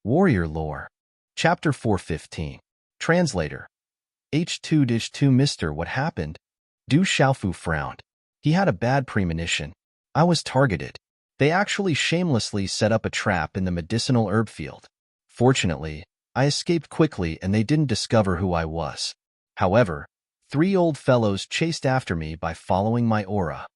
Warrior Lore. Chapter 415. Translator. H2-2 Mr. What happened? Du Xiaofu frowned. He had a bad premonition. I was targeted. They actually shamelessly set up a trap in the medicinal herb field. Fortunately, I escaped quickly and they didn't discover who I was. However, 3 old fellows chased after me by following my aura.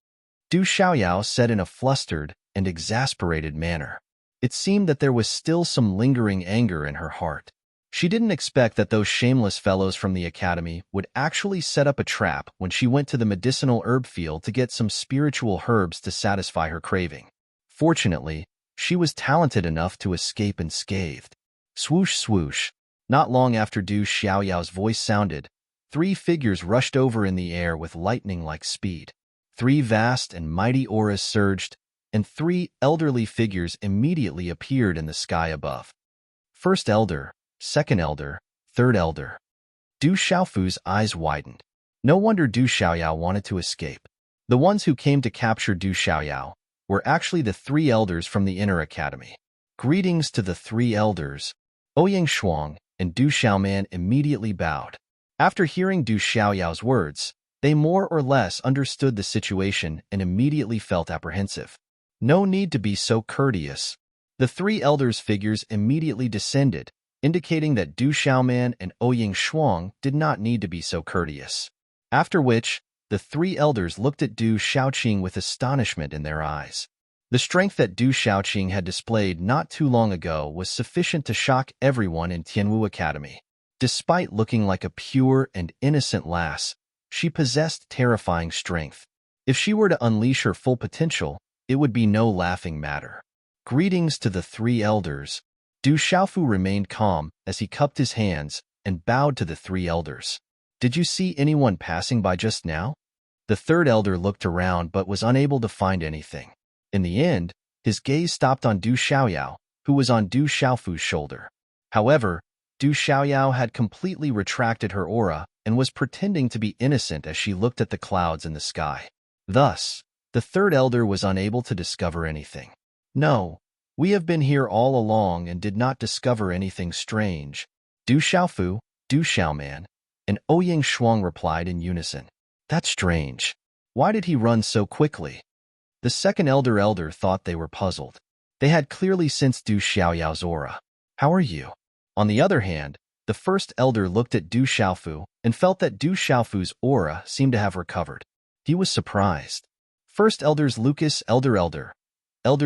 Du Xiaoyao said in a flustered and exasperated manner. It seemed that there was still some lingering anger in her heart. She didn't expect that those shameless fellows from the academy would actually set up a trap when she went to the medicinal herb field to get some spiritual herbs to satisfy her craving. Fortunately, she was talented enough to escape unscathed. Swoosh swoosh. Not long after Du Xiaoyao's voice sounded, 3 figures rushed over in the air with lightning-like speed. 3 vast and mighty auras surged, and 3 elderly figures immediately appeared in the sky above. First elder, second elder, third elder. Du Xiaofu's eyes widened. No wonder Du Xiaoyao wanted to escape. The ones who came to capture Du Xiaoyao were actually the 3 elders from the inner academy. Greetings to the 3 elders. Ouyang Shuang and Du Xiaoman immediately bowed. After hearing Du Xiaoyao's words, they more or less understood the situation and immediately felt apprehensive. No need to be so courteous. The 3 elders' figures immediately descended, indicating that Du Xiaoman and Ouyang Shuang did not need to be so courteous. After which, the 3 elders looked at Du Xiaoqing with astonishment in their eyes. The strength that Du Xiaoqing had displayed not too long ago was sufficient to shock everyone in Tianwu Academy. Despite looking like a pure and innocent lass, she possessed terrifying strength. If she were to unleash her full potential, it would be no laughing matter. Greetings to the 3 elders. Du Xiaofu remained calm as he cupped his hands and bowed to the 3 elders. Did you see anyone passing by just now? The 3rd elder looked around but was unable to find anything. In the end, his gaze stopped on Du Xiaoyao, who was on Du Xiaofu's shoulder. However, Du Xiaoyao had completely retracted her aura and was pretending to be innocent as she looked at the clouds in the sky. Thus, the 3rd elder was unable to discover anything. No, we have been here all along and did not discover anything strange. Du Xiaofu, Du Xiaoman, and Ouyang Shuang replied in unison. That's strange. Why did he run so quickly? The 2nd elder thought they were puzzled. They had clearly sensed Du Xiaoyao's aura. How are you? On the other hand, the 1st elder looked at Du Xiaofu and felt that Du Xiaofu's aura seemed to have recovered. He was surprised. 1st elders Lucas Elder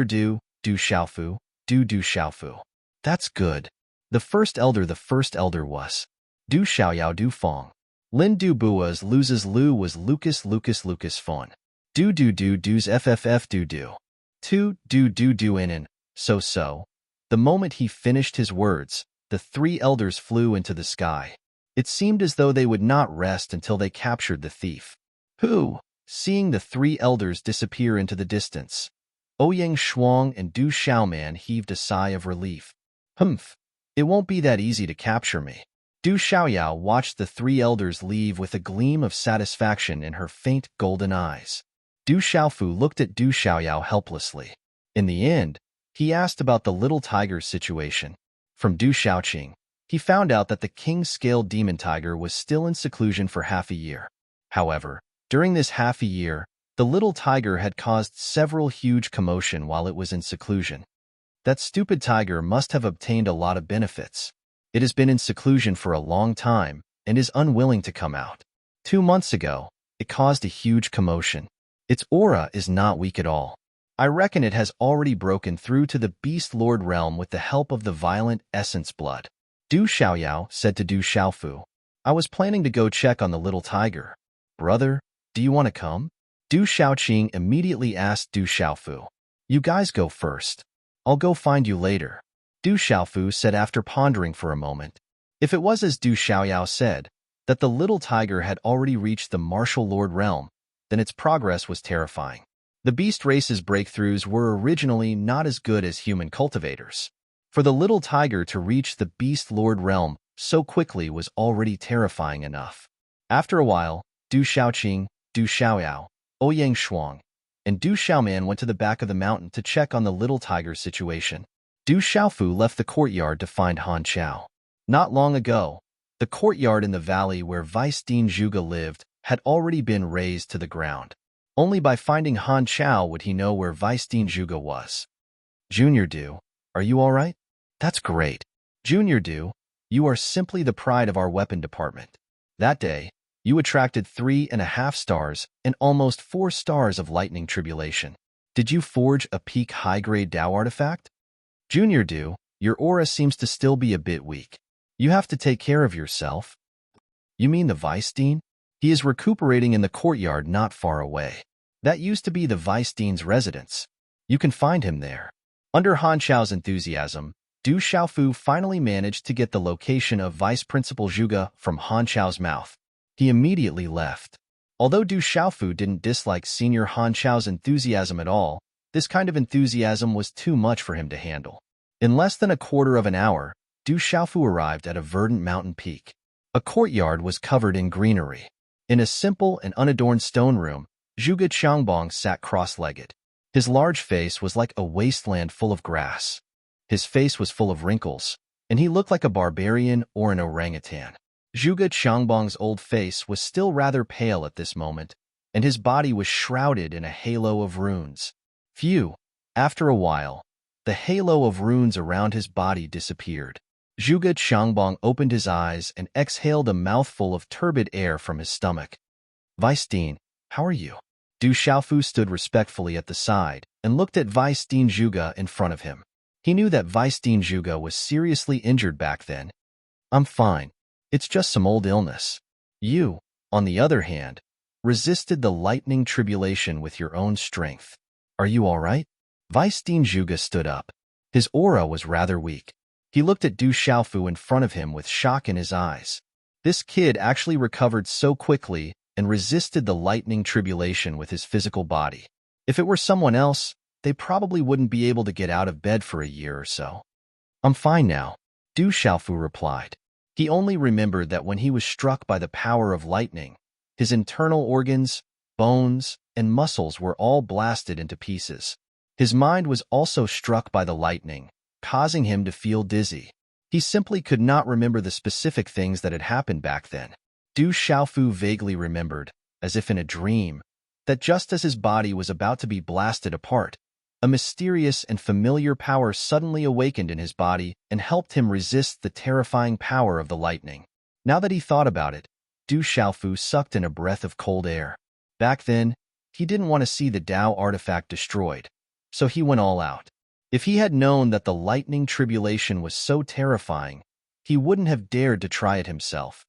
Du Xiaofu, Du Xiaofu. That's good. The 1st elder was Du Xiaoyao Du Fong. Lin Du Bua's loses Lu was Lucas Fon. Du's FFF Du. 2 Du Inen. So. The moment he finished his words, the 3 elders flew into the sky. It seemed as though they would not rest until they captured the thief. Who? Seeing the 3 elders disappear into the distance, Ouyang Shuang and Du Xiaoman heaved a sigh of relief. Humph, it won't be that easy to capture me. Du Xiaoyao watched the 3 elders leave with a gleam of satisfaction in her faint golden eyes. Du Xiaofu looked at Du Xiaoyao helplessly. In the end, he asked about the little tiger's situation. From Du Xiaoqing, he found out that the king-scaled demon tiger was still in seclusion for half a year. However, during this half a year, the little tiger had caused several huge commotion while it was in seclusion. That stupid tiger must have obtained a lot of benefits. It has been in seclusion for a long time and is unwilling to come out. 2 months ago, it caused a huge commotion. Its aura is not weak at all. I reckon it has already broken through to the Beast Lord realm with the help of the violent essence blood. Du Xiaoyao said to Du Xiaofu, I was planning to go check on the little tiger. Brother, do you want to come? Du Xiaoqing immediately asked Du Xiaofu. You guys go first. I'll go find you later. Du Xiaofu said after pondering for a moment. If it was as Du Xiaoyao said, that the little tiger had already reached the martial lord realm, then its progress was terrifying. The beast race's breakthroughs were originally not as good as human cultivators. For the little tiger to reach the beast lord realm so quickly was already terrifying enough. After a while, Du Xiaoqing, Du Xiaoyao, Ouyang Shuang, and Du Xiaoman went to the back of the mountain to check on the little tiger's situation. Du Xiaofu left the courtyard to find Han Chao. Not long ago, the courtyard in the valley where Vice Dean Zhuge lived had already been razed to the ground. Only by finding Han Chao would he know where Vice Dean Zhuge was. Junior Du, are you all right? That's great. Junior Du, you are simply the pride of our weapon department. That day, you attracted 3.5 stars and almost 4 stars of lightning tribulation. Did you forge a peak high-grade Dao artifact? Junior Du, your aura seems to still be a bit weak. You have to take care of yourself. You mean the Vice Dean? He is recuperating in the courtyard not far away. That used to be the Vice Dean's residence. You can find him there. Under Han Chao's enthusiasm, Du Xiaofu finally managed to get the location of Vice Principal Zhuge from Han Chao's mouth. He immediately left. Although Du Xiaofu didn't dislike Senior Han Chao's enthusiasm at all, this kind of enthusiasm was too much for him to handle. In less than a quarter of an hour, Du Xiaofu arrived at a verdant mountain peak. A courtyard was covered in greenery. In a simple and unadorned stone room, Zhuge Qiangbong sat cross-legged. His large face was like a wasteland full of grass. His face was full of wrinkles, and he looked like a barbarian or an orangutan. Zhuge Qiangbong's old face was still rather pale at this moment, and his body was shrouded in a halo of runes. Phew! After a while, the halo of runes around his body disappeared. Zhuge Qiangbong opened his eyes and exhaled a mouthful of turbid air from his stomach. Vice Dean, how are you? Du Xiaofu stood respectfully at the side and looked at Vice Dean Zhuge in front of him. He knew that Vice Dean Zhuge was seriously injured back then. I'm fine. It's just some old illness. You, on the other hand, resisted the lightning tribulation with your own strength. Are you all right? Vice Dean Zhuge stood up. His aura was rather weak. He looked at Du Xiaofu in front of him with shock in his eyes. This kid actually recovered so quickly and resisted the lightning tribulation with his physical body. If it were someone else, they probably wouldn't be able to get out of bed for a year or so. I'm fine now, Du Xiaofu replied. He only remembered that when he was struck by the power of lightning, his internal organs, bones, and muscles were all blasted into pieces. His mind was also struck by the lightning, causing him to feel dizzy. He simply could not remember the specific things that had happened back then. Du Xiaofu vaguely remembered, as if in a dream, that just as his body was about to be blasted apart, a mysterious and familiar power suddenly awakened in his body and helped him resist the terrifying power of the lightning. Now that he thought about it, Du Xiaofu sucked in a breath of cold air. Back then, he didn't want to see the Dao artifact destroyed, so he went all out. If he had known that the lightning tribulation was so terrifying, he wouldn't have dared to try it himself.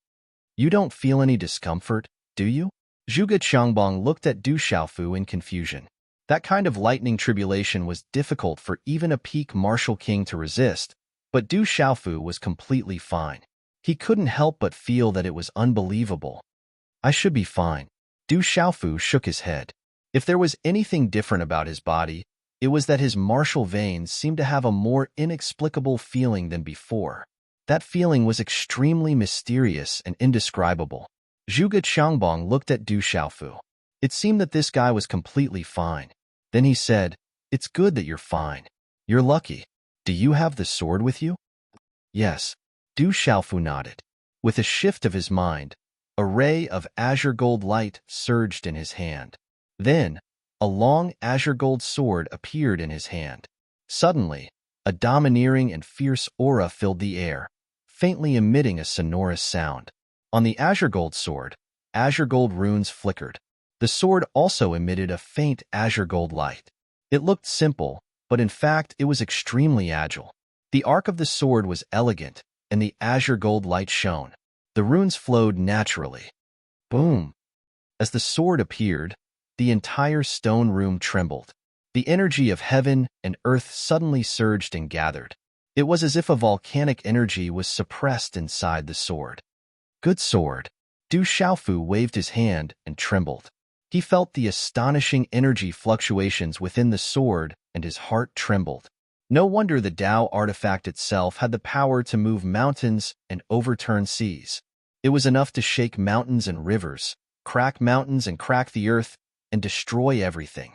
You don't feel any discomfort, do you? Zhuge Qiangbong looked at Du Xiaofu in confusion. That kind of lightning tribulation was difficult for even a peak martial king to resist, but Du Xiaofu was completely fine. He couldn't help but feel that it was unbelievable. I should be fine. Du Xiaofu shook his head. If there was anything different about his body, it was that his martial veins seemed to have a more inexplicable feeling than before. That feeling was extremely mysterious and indescribable. Zhuge Qiangbong looked at Du Xiaofu. It seemed that this guy was completely fine. Then he said, "It's good that you're fine. You're lucky. Do you have the sword with you?" Yes. Du Xiaofu nodded. With a shift of his mind, a ray of azure gold light surged in his hand. Then, a long azure gold sword appeared in his hand. Suddenly, a domineering and fierce aura filled the air, faintly emitting a sonorous sound. On the azure gold sword, azure gold runes flickered. The sword also emitted a faint azure gold light. It looked simple, but in fact it was extremely agile. The arc of the sword was elegant, and the azure gold light shone. The runes flowed naturally. Boom! As the sword appeared, the entire stone room trembled. The energy of heaven and earth suddenly surged and gathered. It was as if a volcanic energy was suppressed inside the sword. Good sword. Du Xiaofu waved his hand and trembled. He felt the astonishing energy fluctuations within the sword, and his heart trembled. No wonder the Dao artifact itself had the power to move mountains and overturn seas. It was enough to shake mountains and rivers, crack mountains and crack the earth, and destroy everything.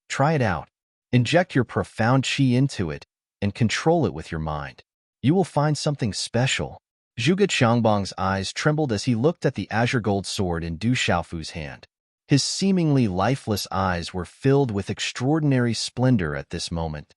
Try it out. Inject your profound qi into it, and control it with your mind. You will find something special. Zhuge Qiangbang's eyes trembled as he looked at the azure gold sword in Du Xiaofu's hand. His seemingly lifeless eyes were filled with extraordinary splendor at this moment.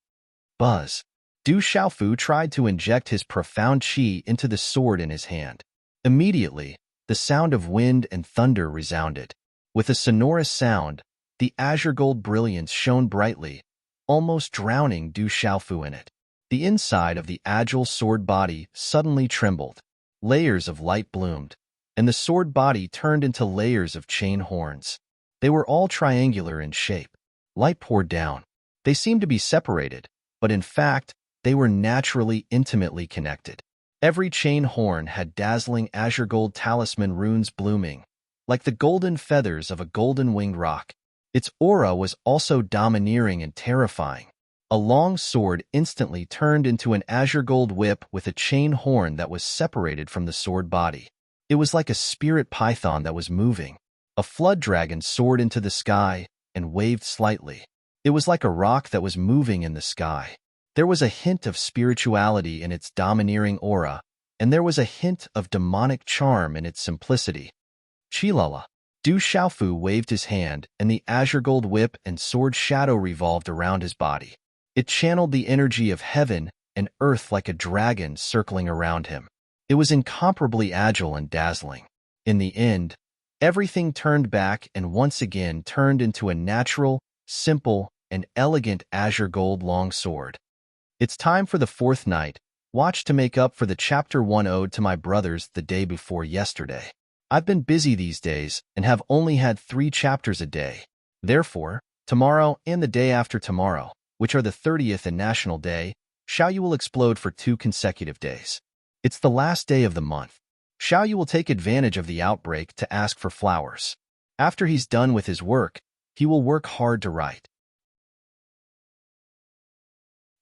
Buzz. Du Xiaofu tried to inject his profound qi into the sword in his hand. Immediately, the sound of wind and thunder resounded. With a sonorous sound, the azure gold brilliance shone brightly, almost drowning Du Xiaofu in it. The inside of the agile sword body suddenly trembled. Layers of light bloomed, and the sword body turned into layers of chain horns. They were all triangular in shape. Light poured down. They seemed to be separated, but in fact, they were naturally intimately connected. Every chain horn had dazzling azure gold talisman runes blooming, like the golden feathers of a golden-winged rock. Its aura was also domineering and terrifying. A long sword instantly turned into an azure gold whip with a chain horn that was separated from the sword body. It was like a spirit python that was moving. A flood dragon soared into the sky and waved slightly. It was like a rock that was moving in the sky. There was a hint of spirituality in its domineering aura, and there was a hint of demonic charm in its simplicity. Chilala. Du Xiaofu waved his hand, and the azure gold whip and sword shadow revolved around his body. It channeled the energy of heaven and earth like a dragon circling around him. It was incomparably agile and dazzling. In the end, everything turned back and once again turned into a natural, simple, and elegant azure gold long sword. It's time for the fourth night. Watch to make up for the Chapter 1 ode to my brothers the day before yesterday. I've been busy these days and have only had 3 chapters a day. Therefore, tomorrow and the day after tomorrow, which are the 30th and National Day, Xiaoyu will explode for 2 consecutive days. It's the last day of the month. Xiaoyu will take advantage of the outbreak to ask for flowers. After he's done with his work, he will work hard to write.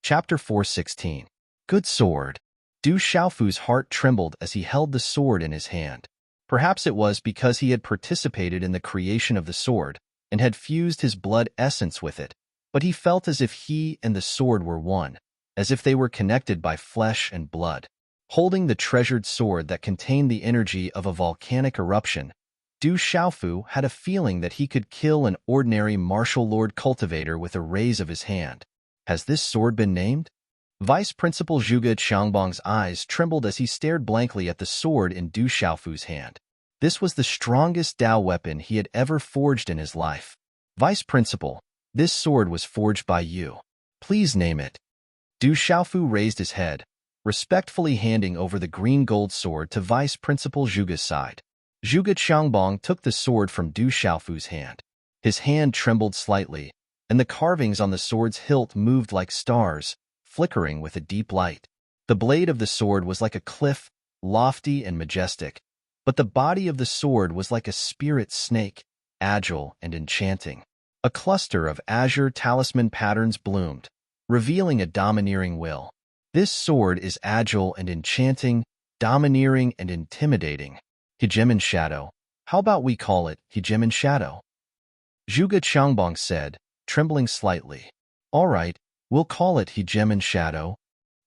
Chapter 4:16. Good sword. Du Xiaofu's heart trembled as he held the sword in his hand. Perhaps it was because he had participated in the creation of the sword and had fused his blood essence with it, but he felt as if he and the sword were one, as if they were connected by flesh and blood. Holding the treasured sword that contained the energy of a volcanic eruption, Du Xiaofu had a feeling that he could kill an ordinary martial lord cultivator with a raise of his hand. Has this sword been named? Vice Principal Zhuge Qiangbang's eyes trembled as he stared blankly at the sword in Du Xiaofu's hand. This was the strongest Dao weapon he had ever forged in his life. Vice Principal, this sword was forged by you. Please name it. Du Xiaofu raised his head, respectfully handing over the green gold sword to Vice Principal Zhuge's side. Zhuge Qiangbang took the sword from Du Xiaofu's hand. His hand trembled slightly, and the carvings on the sword's hilt moved like stars, flickering with a deep light. The blade of the sword was like a cliff, lofty and majestic, but the body of the sword was like a spirit snake, agile and enchanting. A cluster of azure talisman patterns bloomed, revealing a domineering will. This sword is agile and enchanting, domineering and intimidating. Hegemon Shadow. How about we call it Hegemon Shadow? Zhuge Qiangbang said, trembling slightly. All right, we'll call it Hegemon Shadow.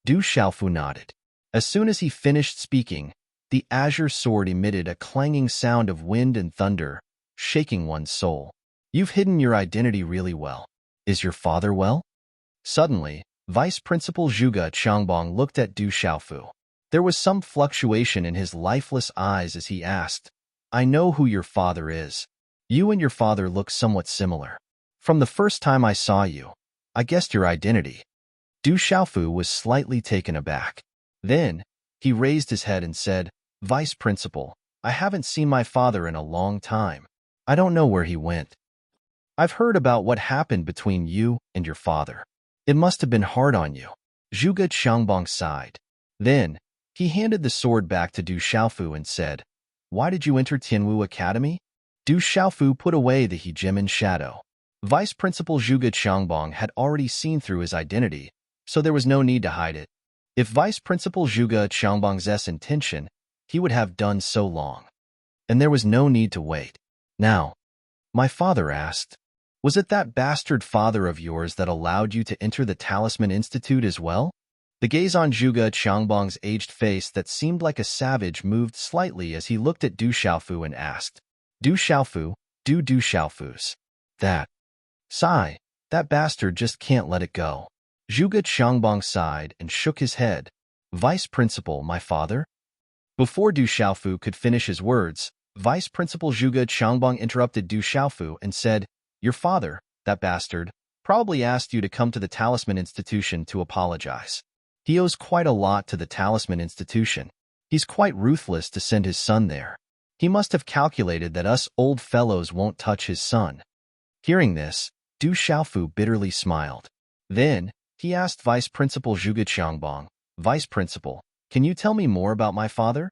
Du Xiaofu nodded. As soon as he finished speaking, the azure sword emitted a clanging sound of wind and thunder, shaking one's soul. You've hidden your identity really well. Is your father well? Suddenly, Vice Principal Zhuge Qiangbang looked at Du Xiaofu. There was some fluctuation in his lifeless eyes as he asked, I know who your father is. You and your father look somewhat similar. From the first time I saw you, I guessed your identity. Du Xiaofu was slightly taken aback. Then, he raised his head and said, Vice Principal, I haven't seen my father in a long time. I don't know where he went. I've heard about what happened between you and your father. It must have been hard on you. Zhuge Qiangbang sighed. Then, he handed the sword back to Du Xiaofu and said, Why did you enter Tianwu Academy? Du Xiaofu put away the Hegemon Shadow. Vice Principal Zhuge Qiangbang had already seen through his identity, so there was no need to hide it. If Vice Principal Zhuge Qiangbang's intention, he would have done so long. And there was no need to wait. Now, my father asked, was it that bastard father of yours that allowed you to enter the Talisman Institute as well? The gaze on Zhuge Qiangbang's aged face that seemed like a savage moved slightly as he looked at Du Xiaofu and asked, Du Xiaofu, Du Xiaofu's. That. Sigh, that bastard just can't let it go. Zhuge Qiangbang sighed and shook his head. Vice Principal, my father? Before Du Xiaofu could finish his words, Vice Principal Zhuge Qiangbang interrupted Du Xiaofu and said, Your father, that bastard, probably asked you to come to the Talisman Institution to apologize. He owes quite a lot to the Talisman Institution. He's quite ruthless to send his son there. He must have calculated that us old fellows won't touch his son. Hearing this, Du Xiaofu bitterly smiled. Then, he asked Vice Principal Zhuge Qiangbang, Vice Principal, can you tell me more about my father?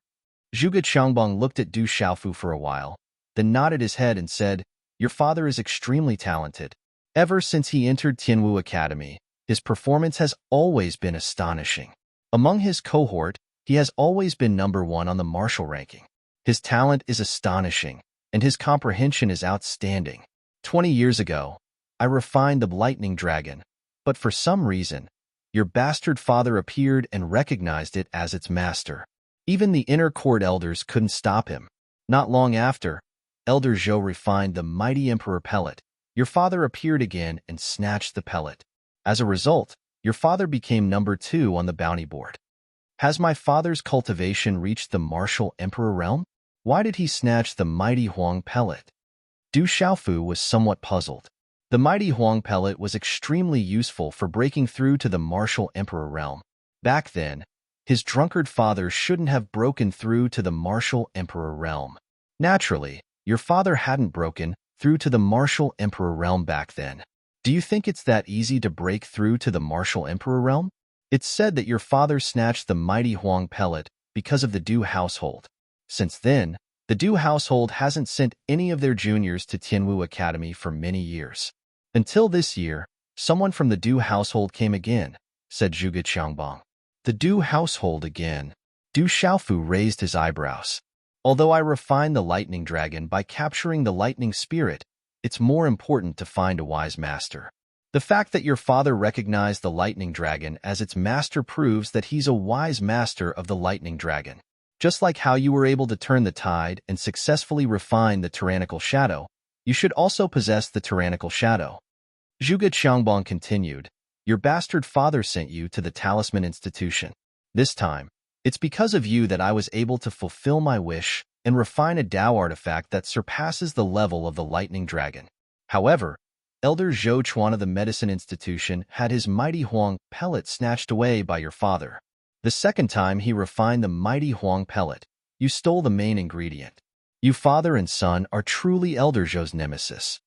Zhuge Qiangbang looked at Du Xiaofu for a while, then nodded his head and said, Your father is extremely talented. Ever since he entered Tianwu Academy, his performance has always been astonishing. Among his cohort, he has always been #1 on the martial ranking. His talent is astonishing, and his comprehension is outstanding. 20 years ago, I refined the lightning dragon, but for some reason, your bastard father appeared and recognized it as its master. Even the inner court elders couldn't stop him. Not long after, Elder Zhou refined the mighty emperor pellet. Your father appeared again and snatched the pellet. As a result, your father became #2 on the bounty board. Has my father's cultivation reached the martial emperor realm? Why did he snatch the mighty Huang pellet? Du Xiaofu was somewhat puzzled. The mighty Huang pellet was extremely useful for breaking through to the martial emperor realm. Back then, his drunkard father shouldn't have broken through to the martial emperor realm. Naturally, your father hadn't broken through to the martial emperor realm back then. Do you think it's that easy to break through to the martial emperor realm? It's said that your father snatched the mighty Huang pellet because of the Du household. Since then, the Du household hasn't sent any of their juniors to Tianwu Academy for many years. Until this year, someone from the Du household came again, said Zhuge Qiangbang. The Du household again. Du Xiaofu raised his eyebrows. Although I refined the lightning dragon by capturing the lightning spirit, it's more important to find a wise master. The fact that your father recognized the lightning dragon as its master proves that he's a wise master of the lightning dragon. Just like how you were able to turn the tide and successfully refine the tyrannical shadow, you should also possess the tyrannical shadow. Zhuge Qiangbang continued, Your bastard father sent you to the Talisman Institution. This time, it's because of you that I was able to fulfill my wish and refine a Dao artifact that surpasses the level of the lightning dragon. However, Elder Zhou Chuan of the Medicine Institution had his mighty Huang pellet snatched away by your father. The second time he refined the mighty Huang pellet, you stole the main ingredient. You father and son are truly Elder Zhou's nemesis.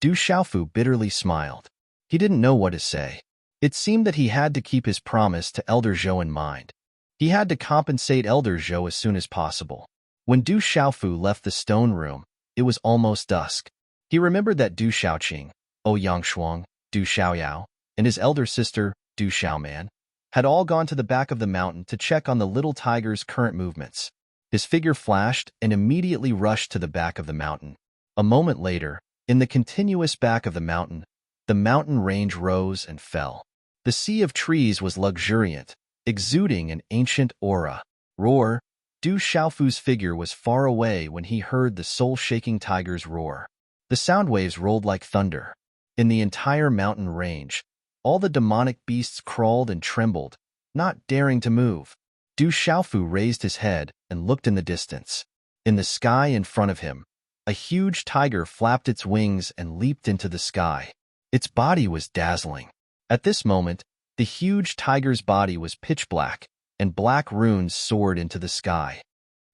Du Xiaofu bitterly smiled. He didn't know what to say. It seemed that he had to keep his promise to Elder Zhou in mind. He had to compensate Elder Zhou as soon as possible. When Du Xiaofu left the stone room, it was almost dusk. He remembered that Du Xiaoqing, Ouyang Shuang, Du Xiaoyao, and his elder sister, Du Xiaoman, had all gone to the back of the mountain to check on the little tiger's current movements. His figure flashed and immediately rushed to the back of the mountain. A moment later, in the continuous back of the mountain range rose and fell. The sea of trees was luxuriant, exuding an ancient aura. Roar! Du Xiaofu's figure was far away when he heard the soul-shaking tiger's roar. The sound waves rolled like thunder. In the entire mountain range, all the demonic beasts crawled and trembled, not daring to move. Du Xiaofu raised his head and looked in the distance. In the sky in front of him, a huge tiger flapped its wings and leaped into the sky. Its body was dazzling. At this moment, the huge tiger's body was pitch black, and black runes soared into the sky.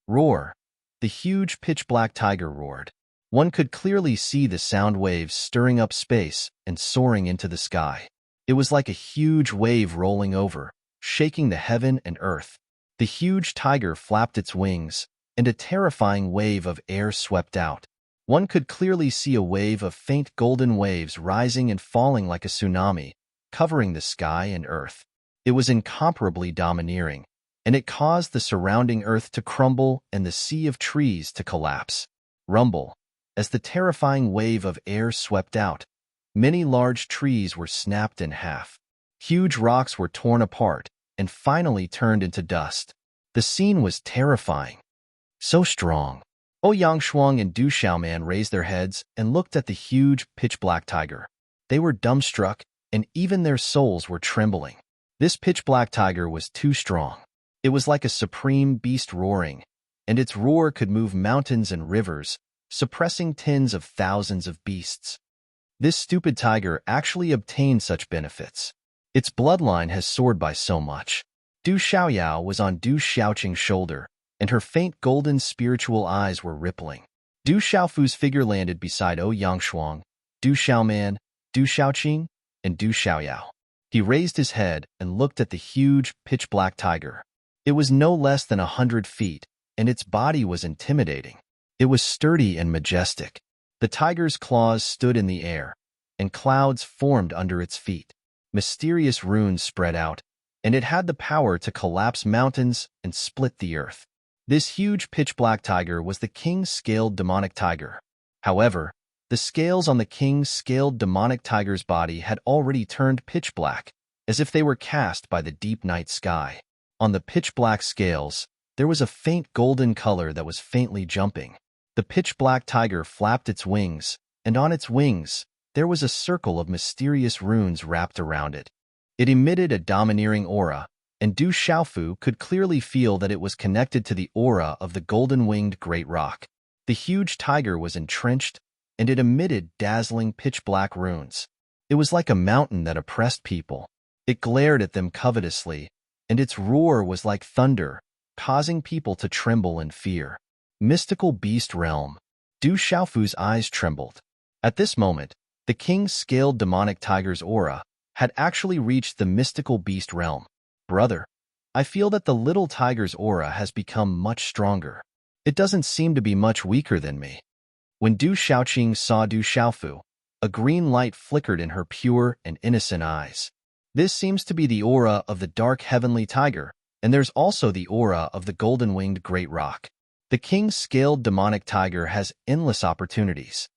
Roar! The huge pitch-black tiger roared. One could clearly see the sound waves stirring up space and soaring into the sky. It was like a huge wave rolling over, shaking the heaven and earth. The huge tiger flapped its wings, and a terrifying wave of air swept out. One could clearly see a wave of faint golden waves rising and falling like a tsunami, covering the sky and earth. It was incomparably domineering, and it caused the surrounding earth to crumble and the sea of trees to collapse. Rumble! As the terrifying wave of air swept out, many large trees were snapped in half. Huge rocks were torn apart, and finally turned into dust. The scene was terrifying. So strong. Ouyang Shuang and Du Xiaoman raised their heads and looked at the huge, pitch-black tiger. They were dumbstruck, and even their souls were trembling. This pitch-black tiger was too strong. It was like a supreme beast roaring, and its roar could move mountains and rivers, suppressing tens of thousands of beasts. This stupid tiger actually obtained such benefits. Its bloodline has soared by so much. Du Xiaoyao was on Du Xiaoqing's shoulder, and her faint golden spiritual eyes were rippling. Du Xiaofu's figure landed beside Ouyang Shuang, Du Xiaoman, Du Xiaoqing, and Du Xiaoyao. He raised his head and looked at the huge, pitch-black tiger. It was no less than 100 feet, and its body was intimidating. It was sturdy and majestic. The tiger's claws stood in the air, and clouds formed under its feet. Mysterious runes spread out, and it had the power to collapse mountains and split the earth. This huge pitch-black tiger was the king's scaled demonic tiger. However, the scales on the king's scaled demonic tiger's body had already turned pitch-black, as if they were cast by the deep night sky. On the pitch-black scales, there was a faint golden color that was faintly jumping. The pitch-black tiger flapped its wings, and on its wings, there was a circle of mysterious runes wrapped around it. It emitted a domineering aura, and Du Xiaofu could clearly feel that it was connected to the aura of the golden-winged great rock. The huge tiger was entrenched, and it emitted dazzling pitch-black runes. It was like a mountain that oppressed people. It glared at them covetously, and its roar was like thunder, causing people to tremble in fear. Mystical beast realm. Du Xiaofu's eyes trembled. At this moment, the king's scaled demonic tiger's aura had actually reached the mystical beast realm. Brother, I feel that the little tiger's aura has become much stronger. It doesn't seem to be much weaker than me. When Du Xiaoqing saw Du Xiaofu, a green light flickered in her pure and innocent eyes. This seems to be the aura of the dark heavenly tiger, and there's also the aura of the golden-winged great rock. The king's scaled demonic tiger has endless opportunities.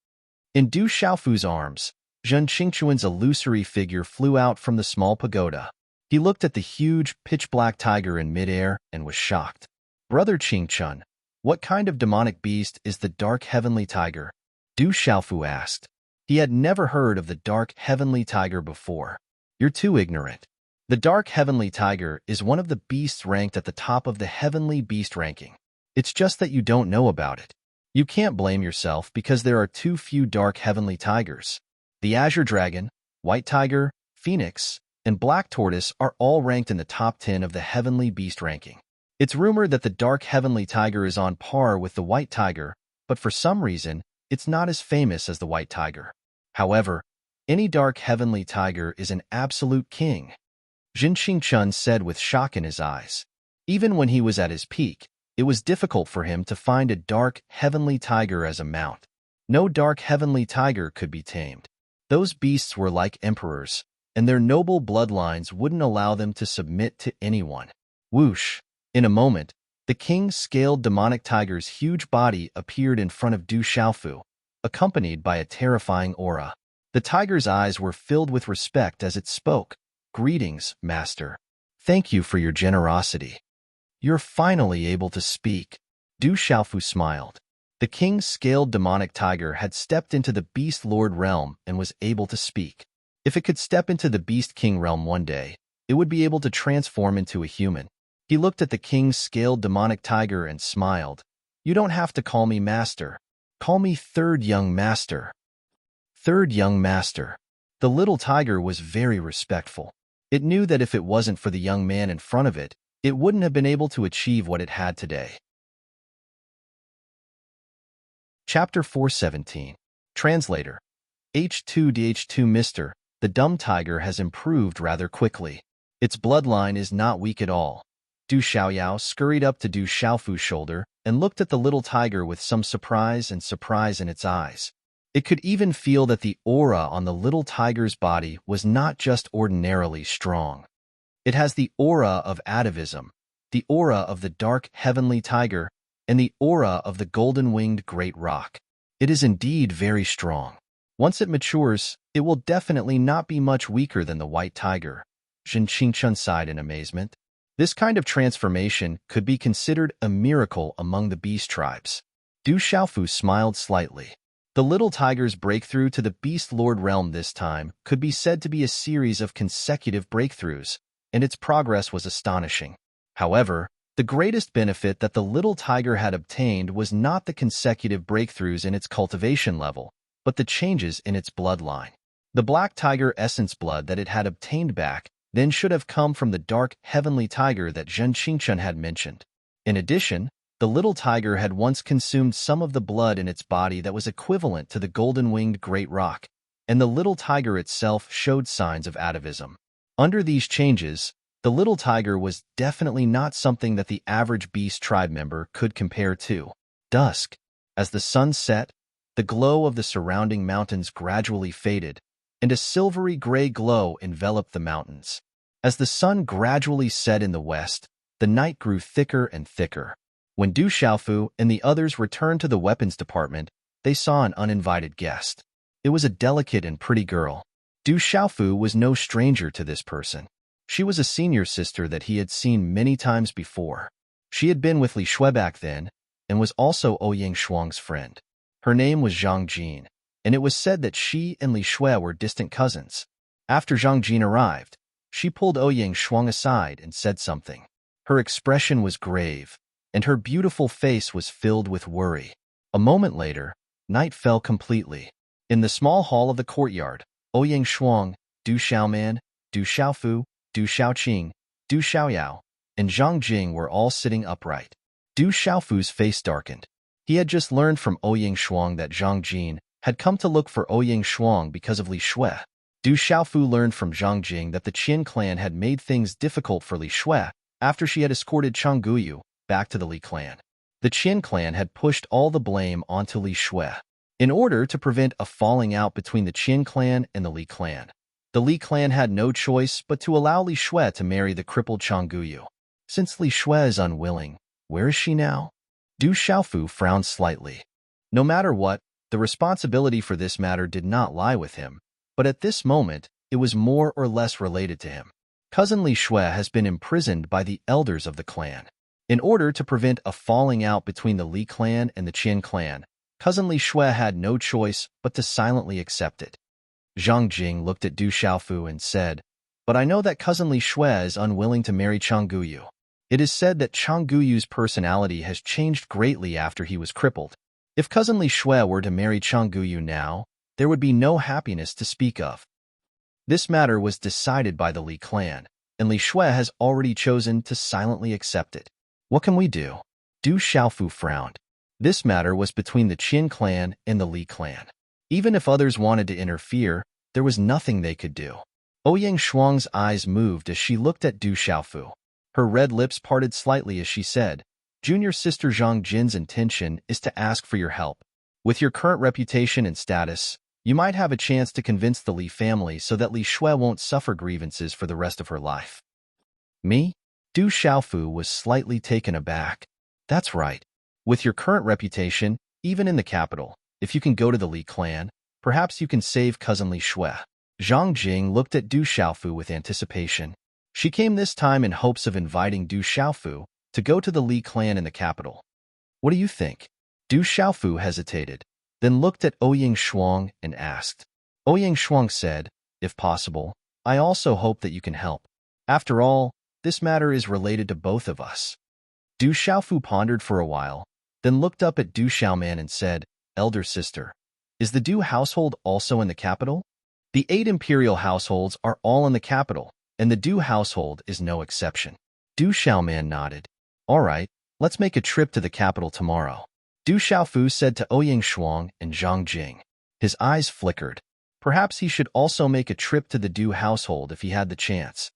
In Du Xiaofu's arms, Zhen Qingquan's illusory figure flew out from the small pagoda. He looked at the huge, pitch-black tiger in midair and was shocked. Brother Qingquan, what kind of demonic beast is the dark heavenly tiger? Du Xiaofu asked. He had never heard of the dark heavenly tiger before. You're too ignorant. The dark heavenly tiger is one of the beasts ranked at the top of the heavenly beast ranking. It's just that you don't know about it. You can't blame yourself because there are too few dark heavenly tigers. The azure dragon, white tiger, phoenix, and black tortoise are all ranked in the top 10 of the heavenly beast ranking. It's rumored that the dark heavenly tiger is on par with the white tiger, but for some reason, it's not as famous as the white tiger. However, any dark heavenly tiger is an absolute king. Zhen Qingquan said with shock in his eyes. Even when he was at his peak, it was difficult for him to find a dark heavenly tiger as a mount. No dark heavenly tiger could be tamed. Those beasts were like emperors, and their noble bloodlines wouldn't allow them to submit to anyone. Whoosh! In a moment, the king's scaled demonic tiger's huge body appeared in front of Du Xiaofu, accompanied by a terrifying aura. The tiger's eyes were filled with respect as it spoke. Greetings, master. Thank you for your generosity. You're finally able to speak. Du Xiaofu smiled. The king's scaled demonic tiger had stepped into the Beast Lord realm and was able to speak. If it could step into the Beast King realm one day, it would be able to transform into a human. He looked at the king's scaled demonic tiger and smiled. You don't have to call me master. Call me Third Young Master. Third Young Master. The little tiger was very respectful. It knew that if it wasn't for the young man in front of it, it wouldn't have been able to achieve what it had today. Chapter 417. Translator. H2DH2 Mr. The dumb tiger has improved rather quickly. Its bloodline is not weak at all. Du Xiaoyao scurried up to Du Xiaofu's shoulder and looked at the little tiger with some surprise in its eyes. It could even feel that the aura on the little tiger's body was not just ordinarily strong. It has the aura of atavism, the aura of the dark heavenly tiger, and the aura of the golden-winged great rock. It is indeed very strong. Once it matures, it will definitely not be much weaker than the white tiger. Zhen Qingquan sighed in amazement. This kind of transformation could be considered a miracle among the beast tribes. Du Xiaofu smiled slightly. The little tiger's breakthrough to the Beast Lord realm this time could be said to be a series of consecutive breakthroughs, and its progress was astonishing. However, the greatest benefit that the little tiger had obtained was not the consecutive breakthroughs in its cultivation level, but the changes in its bloodline. The black tiger essence blood that it had obtained back then should have come from the dark heavenly tiger that Zhen Qingchun had mentioned. In addition, the little tiger had once consumed some of the blood in its body that was equivalent to the golden-winged great roc, and the little tiger itself showed signs of atavism. Under these changes, the little tiger was definitely not something that the average beast tribe member could compare to. Dusk. As the sun set, the glow of the surrounding mountains gradually faded, and a silvery gray glow enveloped the mountains. As the sun gradually set in the west, the night grew thicker and thicker. When Du Xiaofu and the others returned to the weapons department, they saw an uninvited guest. It was a delicate and pretty girl. Du Xiaofu was no stranger to this person. She was a senior sister that he had seen many times before. She had been with Li Shui back then, and was also Ouyang Shuang's friend. Her name was Zhang Jin, and it was said that she and Li Shui were distant cousins. After Zhang Jin arrived, she pulled Ouyang Shuang aside and said something. Her expression was grave, and her beautiful face was filled with worry. A moment later, night fell completely. In the small hall of the courtyard, Ouyang Shuang, Du Xiaoman, Du Xiaofu, Du Xiaoqing, Du Xiaoyao, and Zhang Jing were all sitting upright. Du Xiaofu's face darkened. He had just learned from Ouyang Shuang that Zhang Jin had come to look for Ouyang Shuang because of Li Shui. Du Xiaofu learned from Zhang Jing that the Qin clan had made things difficult for Li Shui after she had escorted Chang Guyu back to the Li clan. The Qin clan had pushed all the blame onto Li Shui. In order to prevent a falling out between the Qin clan and the Li clan, the Li clan had no choice but to allow Li Shui to marry the crippled Chang Guyu. Since Li Shui is unwilling, where is she now? Du Xiaofu frowned slightly. No matter what, the responsibility for this matter did not lie with him, but at this moment, it was more or less related to him. Cousin Li Shui has been imprisoned by the elders of the clan. In order to prevent a falling out between the Li clan and the Qin clan, Cousin Li Shui had no choice but to silently accept it. Zhang Jing looked at Du Xiaofu and said, "But I know that Cousin Li Shui is unwilling to marry Chang Guyu. It is said that Chang Guyu's personality has changed greatly after he was crippled. If Cousin Li Shui were to marry Chang Guyu now, there would be no happiness to speak of." This matter was decided by the Li clan, and Li Shui has already chosen to silently accept it. What can we do? Du Xiaofu frowned. This matter was between the Qin clan and the Li clan. Even if others wanted to interfere, there was nothing they could do. Ouyang Shuang's eyes moved as she looked at Du Xiaofu. Her red lips parted slightly as she said, "Junior sister Zhang Jin's intention is to ask for your help. With your current reputation and status, you might have a chance to convince the Li family so that Li Shui won't suffer grievances for the rest of her life." Me? Du Xiaofu was slightly taken aback. That's right. With your current reputation, even in the capital, if you can go to the Li clan, perhaps you can save Cousin Li Shui. Zhang Jing looked at Du Xiaofu with anticipation. She came this time in hopes of inviting Du Xiaofu to go to the Li clan in the capital. What do you think? Du Xiaofu hesitated, then looked at Ouyang Shuang and asked. Ouyang Shuang said, "If possible, I also hope that you can help. After all, this matter is related to both of us." Du Xiaofu pondered for a while, then looked up at Du Xiaoman and said, "Elder sister, is the Du household also in the capital?" The 8 imperial households are all in the capital, and the Du household is no exception. Du Xiaoman nodded. "All right, let's make a trip to the capital tomorrow." Du Xiaofu said to Ouyang Shuang and Zhang Jing. His eyes flickered. Perhaps he should also make a trip to the Du household if he had the chance.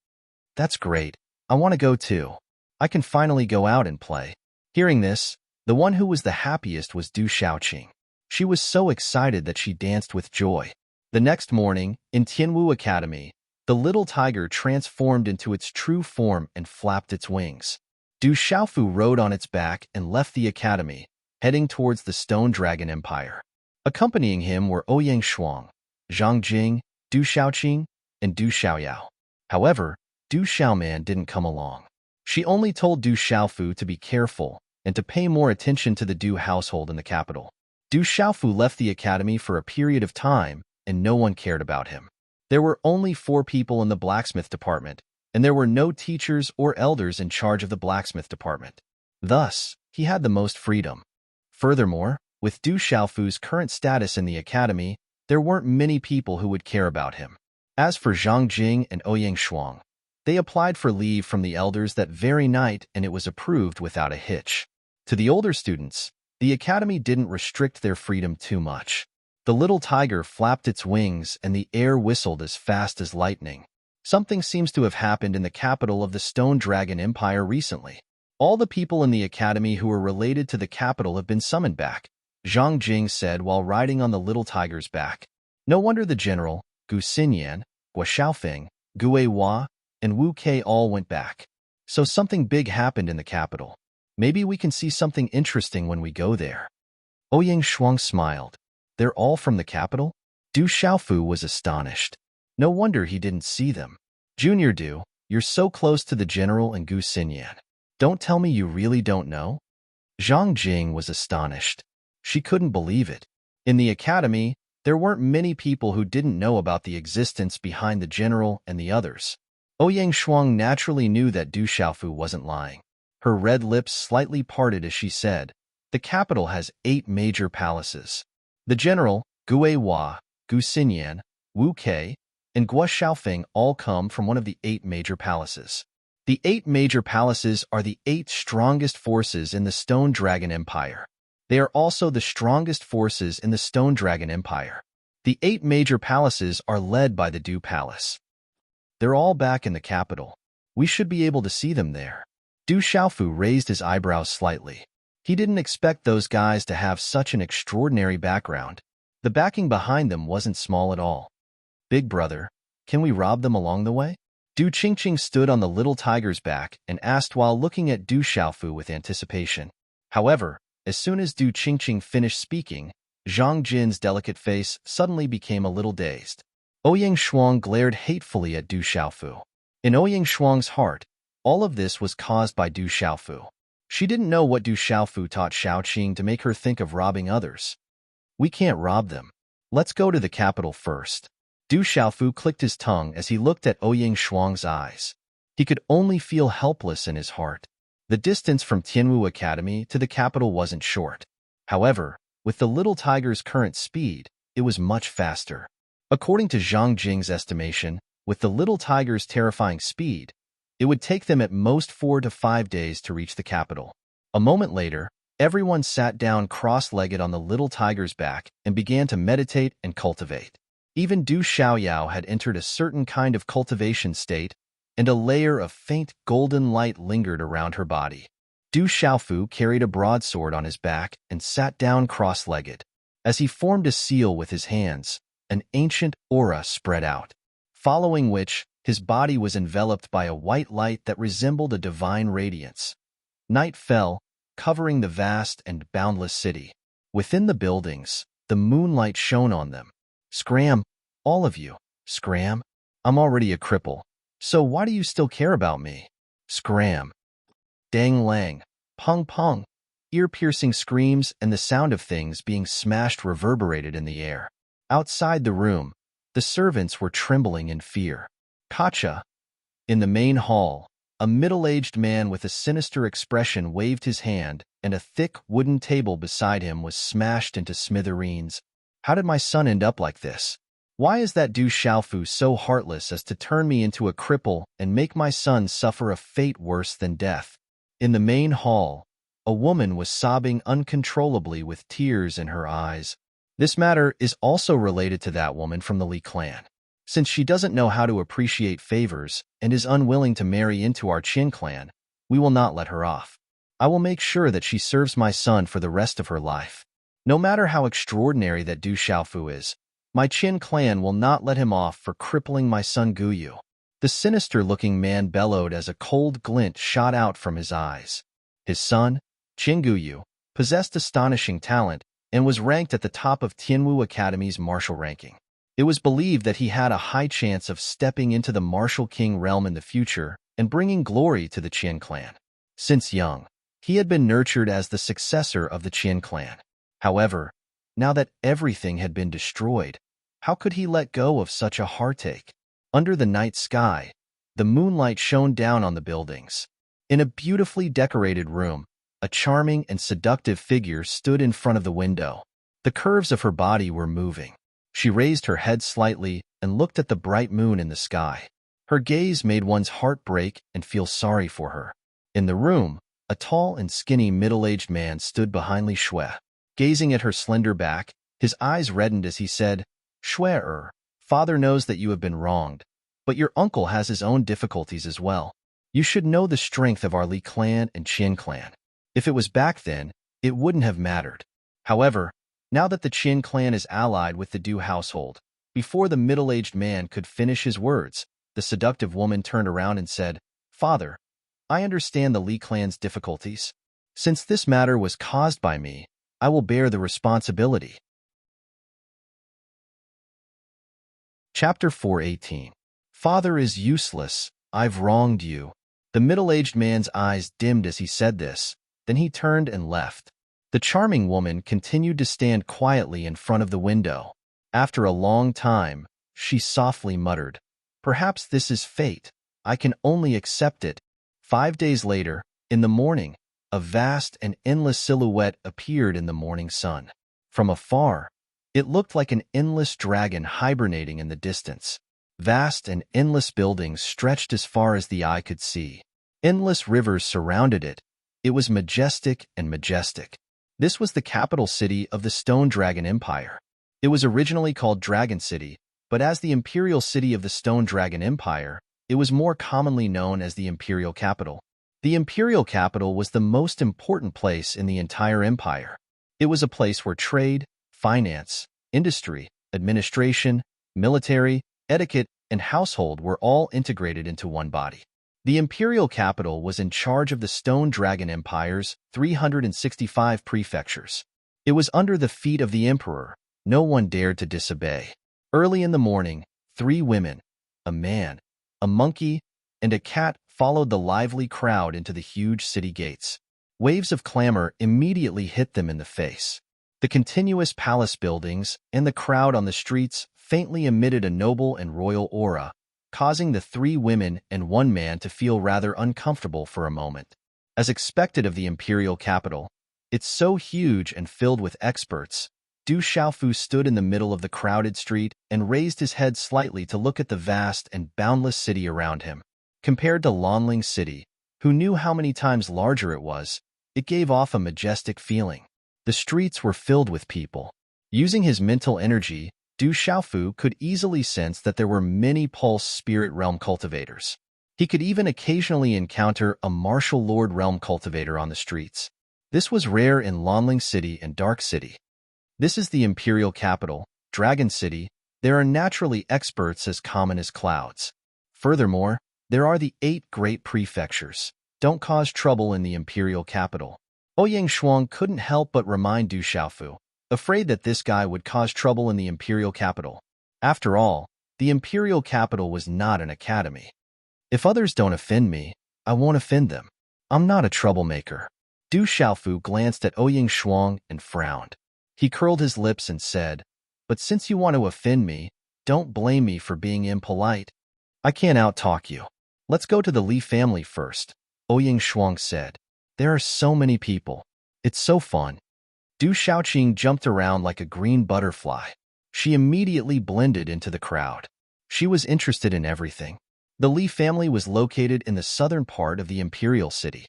"That's great. I want to go too. I can finally go out and play." Hearing this, the one who was the happiest was Du Xiaoqing. She was so excited that she danced with joy. The next morning, in Tianwu Academy, the little tiger transformed into its true form and flapped its wings. Du Xiaofu rode on its back and left the academy, heading towards the Stone Dragon Empire. Accompanying him were Ouyang Shuang, Zhang Jing, Du Xiaoqing, and Du Xiaoyao. However, Du Xiaoman didn't come along. She only told Du Xiaofu to be careful and to pay more attention to the Du household in the capital. Du Xiaofu left the academy for a period of time, and no one cared about him. There were only 4 people in the blacksmith department, and there were no teachers or elders in charge of the blacksmith department. Thus, he had the most freedom. Furthermore, with Du Xiaofu's current status in the academy, there weren't many people who would care about him. As for Zhang Jing and Ouyang Shuang, they applied for leave from the elders that very night, and it was approved without a hitch. To the older students, the academy didn't restrict their freedom too much. The little tiger flapped its wings and the air whistled as fast as lightning. Something seems to have happened in the capital of the Stone Dragon Empire recently. All the people in the academy who were related to the capital have been summoned back, Zhang Jing said while riding on the little tiger's back. No wonder the general, Gu Xinyan, Guo Xiaofeng, Gu Eihua, and Wu Kei all went back. So something big happened in the capital. Maybe we can see something interesting when we go there. Ouyang Shuang smiled. They're all from the capital? Du Xiaofu was astonished. No wonder he didn't see them. Junior Du, you're so close to the general and Gu Xinyan. Don't tell me you really don't know? Zhang Jing was astonished. She couldn't believe it. In the academy, there weren't many people who didn't know about the existence behind the general and the others. Ouyang Shuang naturally knew that Du Xiaofu wasn't lying. Her red lips slightly parted as she said, the capital has 8 major palaces. The general, Gu Eihua, Gu Xinyan, Wu Kei, and Guo Xiaofeng all come from one of the 8 major palaces. The 8 major palaces are the 8 strongest forces in the Stone Dragon Empire. They are also the strongest forces in the Stone Dragon Empire. The 8 major palaces are led by the Du Palace. They're all back in the capital. We should be able to see them there. Du Xiaofu raised his eyebrows slightly. He didn't expect those guys to have such an extraordinary background. The backing behind them wasn't small at all. Big brother, can we rob them along the way? Du Qingqing stood on the little tiger's back and asked while looking at Du Xiaofu with anticipation. However, as soon as Du Qingqing finished speaking, Zhang Jin's delicate face suddenly became a little dazed. Ouyang Shuang glared hatefully at Du Xiaofu. In Ouyang Shuang's heart, all of this was caused by Du Xiaofu. She didn't know what Du Xiaofu taught Xiaoqing to make her think of robbing others. We can't rob them. Let's go to the capital first. Du Xiaofu clicked his tongue as he looked at Ouyang Shuang's eyes. He could only feel helpless in his heart. The distance from Tianwu Academy to the capital wasn't short. However, with the little tiger's current speed, it was much faster. According to Zhang Jing's estimation, with the little tiger's terrifying speed, it would take them at most 4 to 5 days to reach the capital. A moment later, everyone sat down cross-legged on the little tiger's back and began to meditate and cultivate. Even Du Xiaoyao had entered a certain kind of cultivation state, and a layer of faint golden light lingered around her body. Du Xiaofu carried a broadsword on his back and sat down cross-legged. As he formed a seal with his hands, an ancient aura spread out, following which his body was enveloped by a white light that resembled a divine radiance. Night fell, covering the vast and boundless city. Within the buildings, the moonlight shone on them. Scram, all of you, scram. I'm already a cripple, so why do you still care about me? Scram. Dang lang, pong pong. Ear-piercing screams and the sound of things being smashed reverberated in the air. Outside the room, the servants were trembling in fear. Kacha. In the main hall, a middle-aged man with a sinister expression waved his hand, and a thick wooden table beside him was smashed into smithereens. How did my son end up like this? Why is that Du Xiaofu so heartless as to turn me into a cripple and make my son suffer a fate worse than death? In the main hall, a woman was sobbing uncontrollably with tears in her eyes. This matter is also related to that woman from the Li clan. Since she doesn't know how to appreciate favors and is unwilling to marry into our Qin clan, we will not let her off. I will make sure that she serves my son for the rest of her life. No matter how extraordinary that Du Xiaofu is, my Qin clan will not let him off for crippling my son Guyu. The sinister-looking man bellowed as a cold glint shot out from his eyes. His son, Qin Guyu, possessed astonishing talent and was ranked at the top of Tianwu Academy's martial ranking. It was believed that he had a high chance of stepping into the martial king realm in the future and bringing glory to the Qian clan. Since young, he had been nurtured as the successor of the Qian clan. However, now that everything had been destroyed, how could he let go of such a heartache? Under the night sky, the moonlight shone down on the buildings. In a beautifully decorated room, a charming and seductive figure stood in front of the window. The curves of her body were moving. She raised her head slightly and looked at the bright moon in the sky. Her gaze made one's heart break and feel sorry for her. In the room, a tall and skinny middle-aged man stood behind Li Shui. Gazing at her slender back, his eyes reddened as he said, "Shui, father knows that you have been wronged, but your uncle has his own difficulties as well. You should know the strength of our Li clan and Qin clan. If it was back then, it wouldn't have mattered. However, now that the Qin clan is allied with the Du household," before the middle-aged man could finish his words, the seductive woman turned around and said, "Father, I understand the Li clan's difficulties. Since this matter was caused by me, I will bear the responsibility." Chapter 418. Father is useless. I've wronged you. The middle-aged man's eyes dimmed as he said this, then he turned and left. The charming woman continued to stand quietly in front of the window. After a long time, she softly muttered, "Perhaps this is fate. I can only accept it." 5 days later, in the morning, a vast and endless silhouette appeared in the morning sun. From afar, it looked like an endless dragon hibernating in the distance. Vast and endless buildings stretched as far as the eye could see. Endless rivers surrounded it. It was majestic and majestic. This was the capital city of the Stone Dragon Empire. It was originally called Dragon City, but as the imperial city of the Stone Dragon Empire, it was more commonly known as the imperial capital. The imperial capital was the most important place in the entire empire. It was a place where trade, finance, industry, administration, military, etiquette, and household were all integrated into one body. The imperial capital was in charge of the Stone Dragon Empire's 365 prefectures. It was under the feet of the emperor. No one dared to disobey. Early in the morning, 3 women, a man, a monkey, and a cat followed the lively crowd into the huge city gates. Waves of clamor immediately hit them in the face. The continuous palace buildings and the crowd on the streets faintly emitted a noble and royal aura, causing the 3 women and 1 man to feel rather uncomfortable for a moment. As expected of the imperial capital, it's so huge and filled with experts, Du Xiaofu stood in the middle of the crowded street and raised his head slightly to look at the vast and boundless city around him. Compared to Lanling City, who knew how many times larger it was, it gave off a majestic feeling. The streets were filled with people. Using his mental energy, Du Xiaofu could easily sense that there were many Pulse Spirit Realm cultivators. He could even occasionally encounter a Martial Lord Realm cultivator on the streets. This was rare in Lanling City and Dark City. This is the imperial capital, Dragon City. There are naturally experts as common as clouds. Furthermore, there are the 8 great prefectures. Don't cause trouble in the imperial capital. Ouyang Shuang couldn't help but remind Du Xiaofu, afraid that this guy would cause trouble in the imperial capital. After all, the imperial capital was not an academy. If others don't offend me, I won't offend them. I'm not a troublemaker. Du Xiaofu glanced at Ouyang Shuang and frowned. He curled his lips and said, "But since you want to offend me, don't blame me for being impolite. I can't out-talk you. Let's go to the Li family first," Ouyang Shuang said. "There are so many people. It's so fun." Du Xiaoqing jumped around like a green butterfly. She immediately blended into the crowd. She was interested in everything. The Li family was located in the southern part of the imperial city.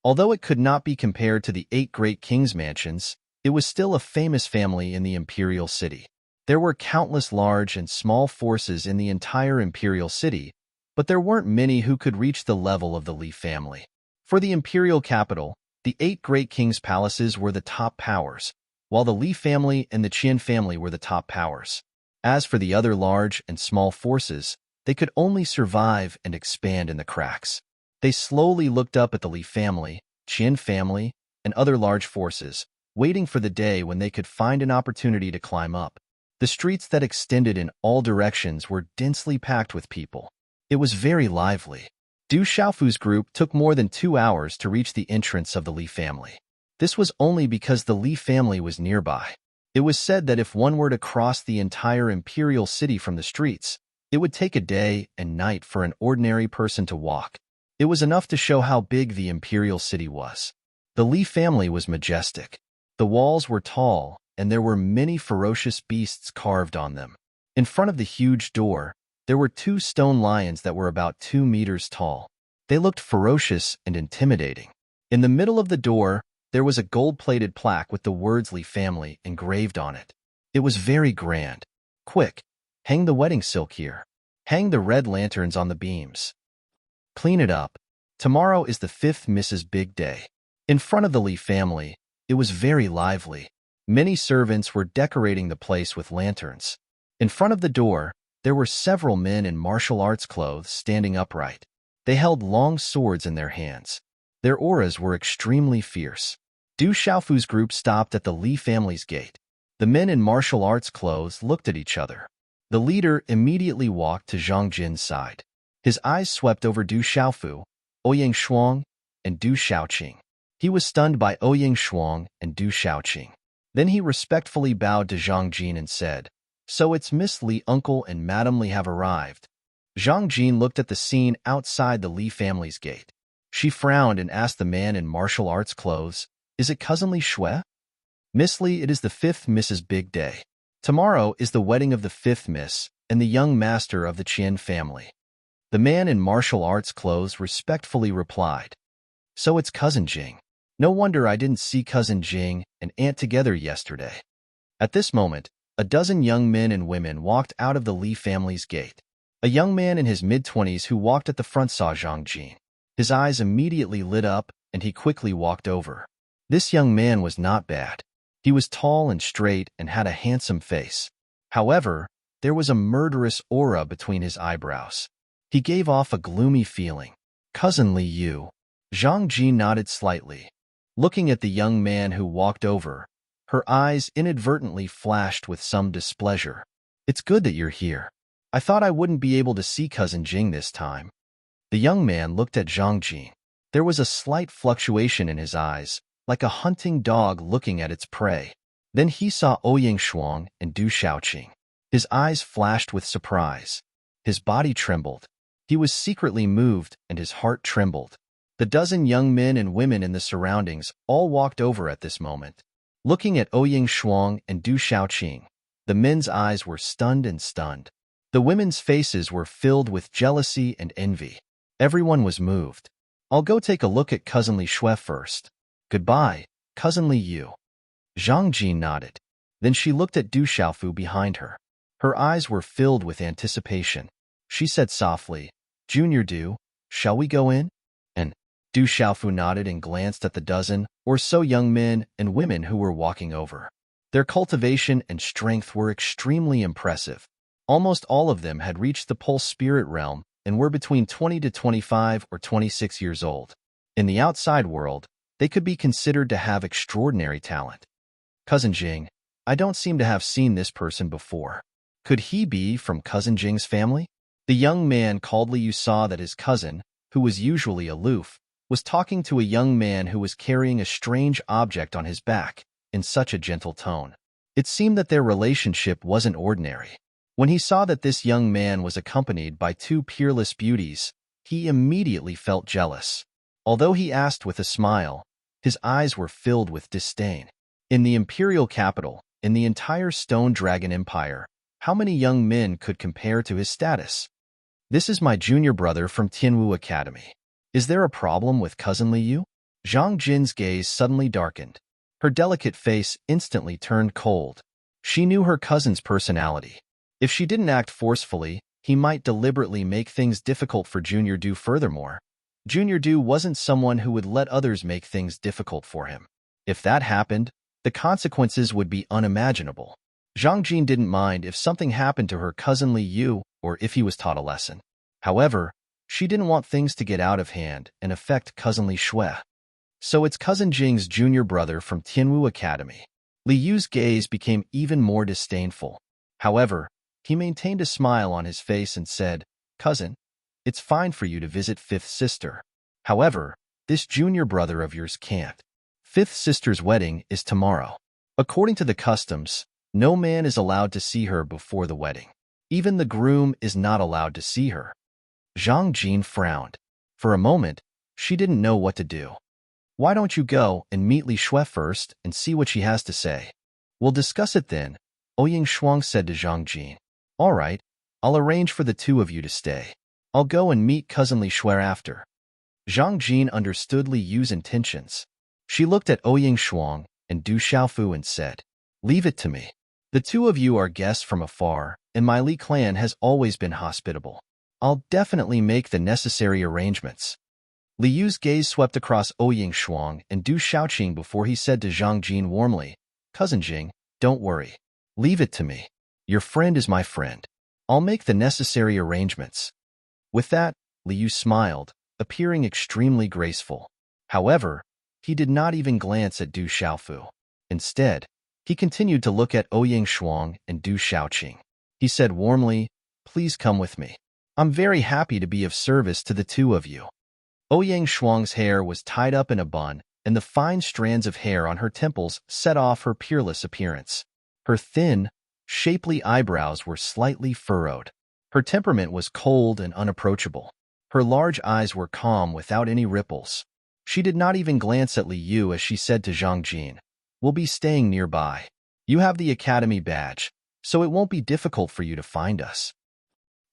Although it could not be compared to the 8 great kings' mansions, it was still a famous family in the imperial city. There were countless large and small forces in the entire imperial city, but there weren't many who could reach the level of the Li family. For the imperial capital, the 8 great kings' palaces were the top powers, while the Li family and the Qian family were the top powers. As for the other large and small forces, they could only survive and expand in the cracks. They slowly looked up at the Li family, Qian family, and other large forces, waiting for the day when they could find an opportunity to climb up. The streets that extended in all directions were densely packed with people. It was very lively. Du Xiaofu's group took more than 2 hours to reach the entrance of the Li family. This was only because the Li family was nearby. It was said that if one were to cross the entire imperial city from the streets, it would take a day and night for an ordinary person to walk. It was enough to show how big the imperial city was. The Li family was majestic. The walls were tall, and there were many ferocious beasts carved on them. In front of the huge door, there were 2 stone lions that were about 2 meters tall. They looked ferocious and intimidating. In the middle of the door, there was a gold-plated plaque with the words Li family engraved on it. It was very grand. Quick, hang the wedding silk here. Hang the red lanterns on the beams. Clean it up. Tomorrow is the 5th Mrs. Big Day. In front of the Li family, it was very lively. Many servants were decorating the place with lanterns. In front of the door, there were several men in martial arts clothes standing upright. They held long swords in their hands. Their auras were extremely fierce. Du Xiaofu's group stopped at the Li family's gate. The men in martial arts clothes looked at each other. The leader immediately walked to Zhang Jin's side. His eyes swept over Du Xiaofu, Ouyang Shuang, and Du Xiaoqing. He was stunned by Ouyang Shuang and Du Xiaoqing. Then he respectfully bowed to Zhang Jin and said, "So it's Miss Li, Uncle and Madam Li have arrived." Zhang Jin looked at the scene outside the Li family's gate. She frowned and asked the man in martial arts clothes, "Is it Cousin Li Shui?" "Miss Li, it is the 5th Mrs. Big Day. Tomorrow is the wedding of the 5th Miss and the young master of the Qian family." The man in martial arts clothes respectfully replied, "So it's Cousin Jing. No wonder I didn't see Cousin Jing and Aunt together yesterday." At this moment, a dozen young men and women walked out of the Li family's gate. A young man in his mid-20s who walked at the front saw Zhang Jin. His eyes immediately lit up, and he quickly walked over. This young man was not bad. He was tall and straight and had a handsome face. However, there was a murderous aura between his eyebrows. He gave off a gloomy feeling. "Cousin Li Yu." Zhang Jin nodded slightly. Looking at the young man who walked over, her eyes inadvertently flashed with some displeasure. "It's good that you're here. I thought I wouldn't be able to see Cousin Jing this time." The young man looked at Zhang Jin. There was a slight fluctuation in his eyes, like a hunting dog looking at its prey. Then he saw Ouyang Shuang and Du Xiaoqing. His eyes flashed with surprise. His body trembled. He was secretly moved, and his heart trembled. The dozen young men and women in the surroundings all walked over at this moment. Looking at Ouyang Shuang and Du Xiaoqing, the men's eyes were stunned and stunned. The women's faces were filled with jealousy and envy. Everyone was moved. "I'll go take a look at Cousin Li Shui first. Goodbye, Cousin Li Yu." Zhang Jin nodded. Then she looked at Du Xiaofu behind her. Her eyes were filled with anticipation. She said softly, "Junior Du, shall we go in?" And Du Xiaofu nodded and glanced at the dozen or so young men and women who were walking over. Their cultivation and strength were extremely impressive. Almost all of them had reached the pulse spirit realm and were between 20 to 25 or 26 years old. In the outside world, they could be considered to have extraordinary talent. "Cousin Jing, I don't seem to have seen this person before. Could he be from Cousin Jing's family?" The young man called Li Yu saw that his cousin, who was usually aloof, was talking to a young man who was carrying a strange object on his back in such a gentle tone. It seemed that their relationship wasn't ordinary. When he saw that this young man was accompanied by 2 peerless beauties, he immediately felt jealous. Although he asked with a smile, his eyes were filled with disdain. In the imperial capital, in the entire Stone Dragon Empire, how many young men could compare to his status? "This is my junior brother from Tianwu Academy. Is there a problem with Cousin Li Yu?" Zhang Jin's gaze suddenly darkened. Her delicate face instantly turned cold. She knew her cousin's personality. If she didn't act forcefully, he might deliberately make things difficult for Junior Du. Furthermore, Junior Du wasn't someone who would let others make things difficult for him. If that happened, the consequences would be unimaginable. Zhang Jin didn't mind if something happened to her cousin Li Yu or if he was taught a lesson. However, she didn't want things to get out of hand and affect Cousin Li Shui. "So it's Cousin Jing's junior brother from Tianwu Academy." Li Yu's gaze became even more disdainful. However, he maintained a smile on his face and said, "Cousin, It's fine for you to visit fifth sister. However, this junior brother of yours can't. Fifth sister's wedding is tomorrow. According to the customs, no man is allowed to see her before the wedding. Even the groom is not allowed to see her. Zhang Jin frowned. For a moment, she didn't know what to do. Why don't you go and meet Li Shui first and see what she has to say? We'll discuss it then, Ouyang Shuang said to Zhang Jin. All right, I'll arrange for the two of you to stay. I'll go and meet cousin Li Shui after. Zhang Jin understood Li Yu's intentions. She looked at Ouyang Shuang and Du Xiaofu and said, Leave it to me. The two of you are guests from afar, and my Li clan has always been hospitable. I'll definitely make the necessary arrangements. Li Yu's gaze swept across Ouyang Shuang and Du Xiaoqing before he said to Zhang Jin warmly, Cousin Jing, don't worry. Leave it to me. Your friend is my friend. I'll make the necessary arrangements. With that, Li Yu smiled, appearing extremely graceful. However, he did not even glance at Du Xiaofu. Instead, he continued to look at Ouyang Shuang and Du Xiaoqing. He said warmly, Please come with me. I'm very happy to be of service to the two of you. Ouyang Shuang's hair was tied up in a bun, and the fine strands of hair on her temples set off her peerless appearance. Her thin, shapely eyebrows were slightly furrowed. Her temperament was cold and unapproachable. Her large eyes were calm without any ripples. She did not even glance at Li Yu as she said to Zhang Jin, We'll be staying nearby. You have the academy badge, so it won't be difficult for you to find us.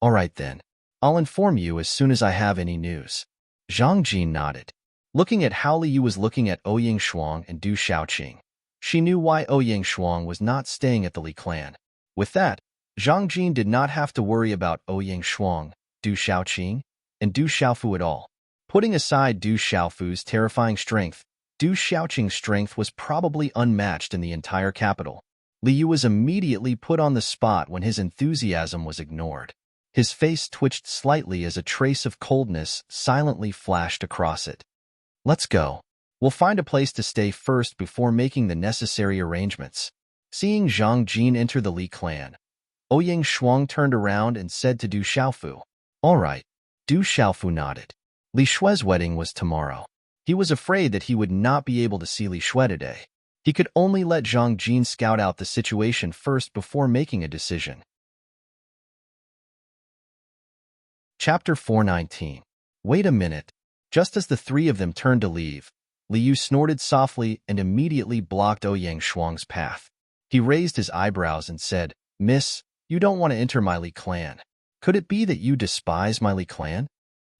All right then. I'll inform you as soon as I have any news. Zhang Jin nodded. Looking at how Li Yu was looking at Ouyang Shuang and Du Xiaoqing, she knew why Ouyang Shuang was not staying at the Li clan. With that, Zhang Jin did not have to worry about Ouyang Shuang, Du Xiaoqing, and Du Xiaofu at all. Putting aside Du Xiaofu's terrifying strength, Du Xiaoqing's strength was probably unmatched in the entire capital. Li Yu was immediately put on the spot when his enthusiasm was ignored. His face twitched slightly as a trace of coldness silently flashed across it. Let's go. We'll find a place to stay first before making the necessary arrangements. Seeing Zhang Jin enter the Li clan, Ouyang Shuang turned around and said to Du Xiaofu, All right. Du Xiaofu nodded. Li Shui's wedding was tomorrow. He was afraid that he would not be able to see Li Shui today. He could only let Zhang Jin scout out the situation first before making a decision. Chapter 419. Wait a minute. Just as the three of them turned to leave, Li Yu snorted softly and immediately blocked Ouyang Shuang's path. He raised his eyebrows and said, Miss, you don't want to enter my Li clan. Could it be that you despise my Li clan?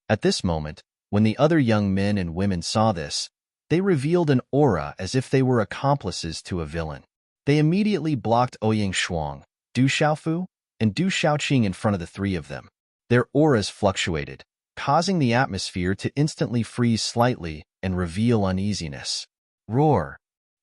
At this moment, when the other young men and women saw this, they revealed an aura as if they were accomplices to a villain. They immediately blocked Ouyang Shuang, Du Xiaofu, and Du Xiaoqing in front of the three of them. Their auras fluctuated, causing the atmosphere to instantly freeze slightly and reveal uneasiness. Roar!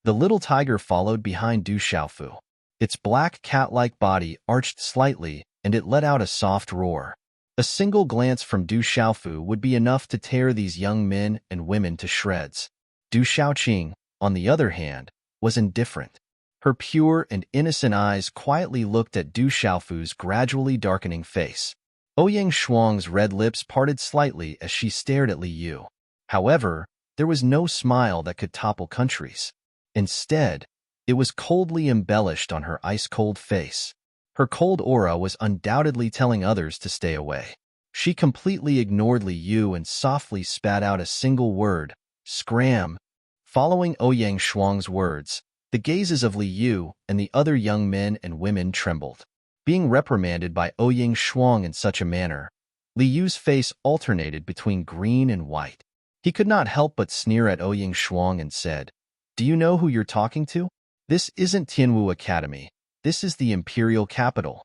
The little tiger followed behind Du Xiaofu. Its black cat-like body arched slightly, and it let out a soft roar. A single glance from Du Xiaofu would be enough to tear these young men and women to shreds. Du Xiaoqing, on the other hand, was indifferent. Her pure and innocent eyes quietly looked at Du Xiaofu's gradually darkening face. Ouyang Shuang's red lips parted slightly as she stared at Li Yu. However, there was no smile that could topple countries. Instead, it was coldly embellished on her ice-cold face. Her cold aura was undoubtedly telling others to stay away. She completely ignored Li Yu and softly spat out a single word, Scram. Following Ouyang Shuang's words, the gazes of Li Yu and the other young men and women trembled. Being reprimanded by Ouyang Shuang in such a manner, Li Yu's face alternated between green and white. He could not help but sneer at Ouyang Shuang and said, Do you know who you're talking to? This isn't Tianwu Academy. This is the imperial capital.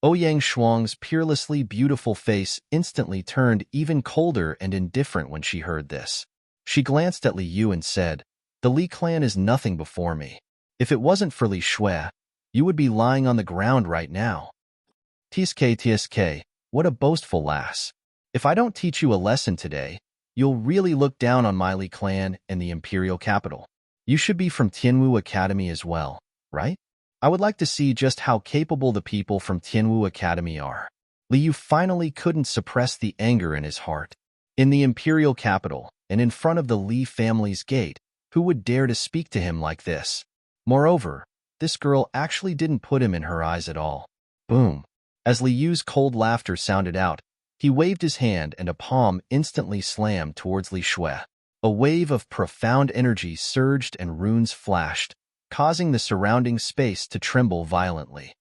Ouyang Shuang's peerlessly beautiful face instantly turned even colder and indifferent when she heard this. She glanced at Li Yu and said, The Li clan is nothing before me. If it wasn't for Li Shui, you would be lying on the ground right now. Tsk, what a boastful lass. If I don't teach you a lesson today, you'll really look down on my Li clan and the imperial capital. You should be from Tianwu Academy as well, right? I would like to see just how capable the people from Tianwu Academy are. Li Yu finally couldn't suppress the anger in his heart. In the imperial capital, and in front of the Li family's gate, who would dare to speak to him like this? Moreover, this girl actually didn't put him in her eyes at all. Boom. As Li Yu's cold laughter sounded out, he waved his hand and a palm instantly slammed towards Li Shui. A wave of profound energy surged and runes flashed, causing the surrounding space to tremble violently.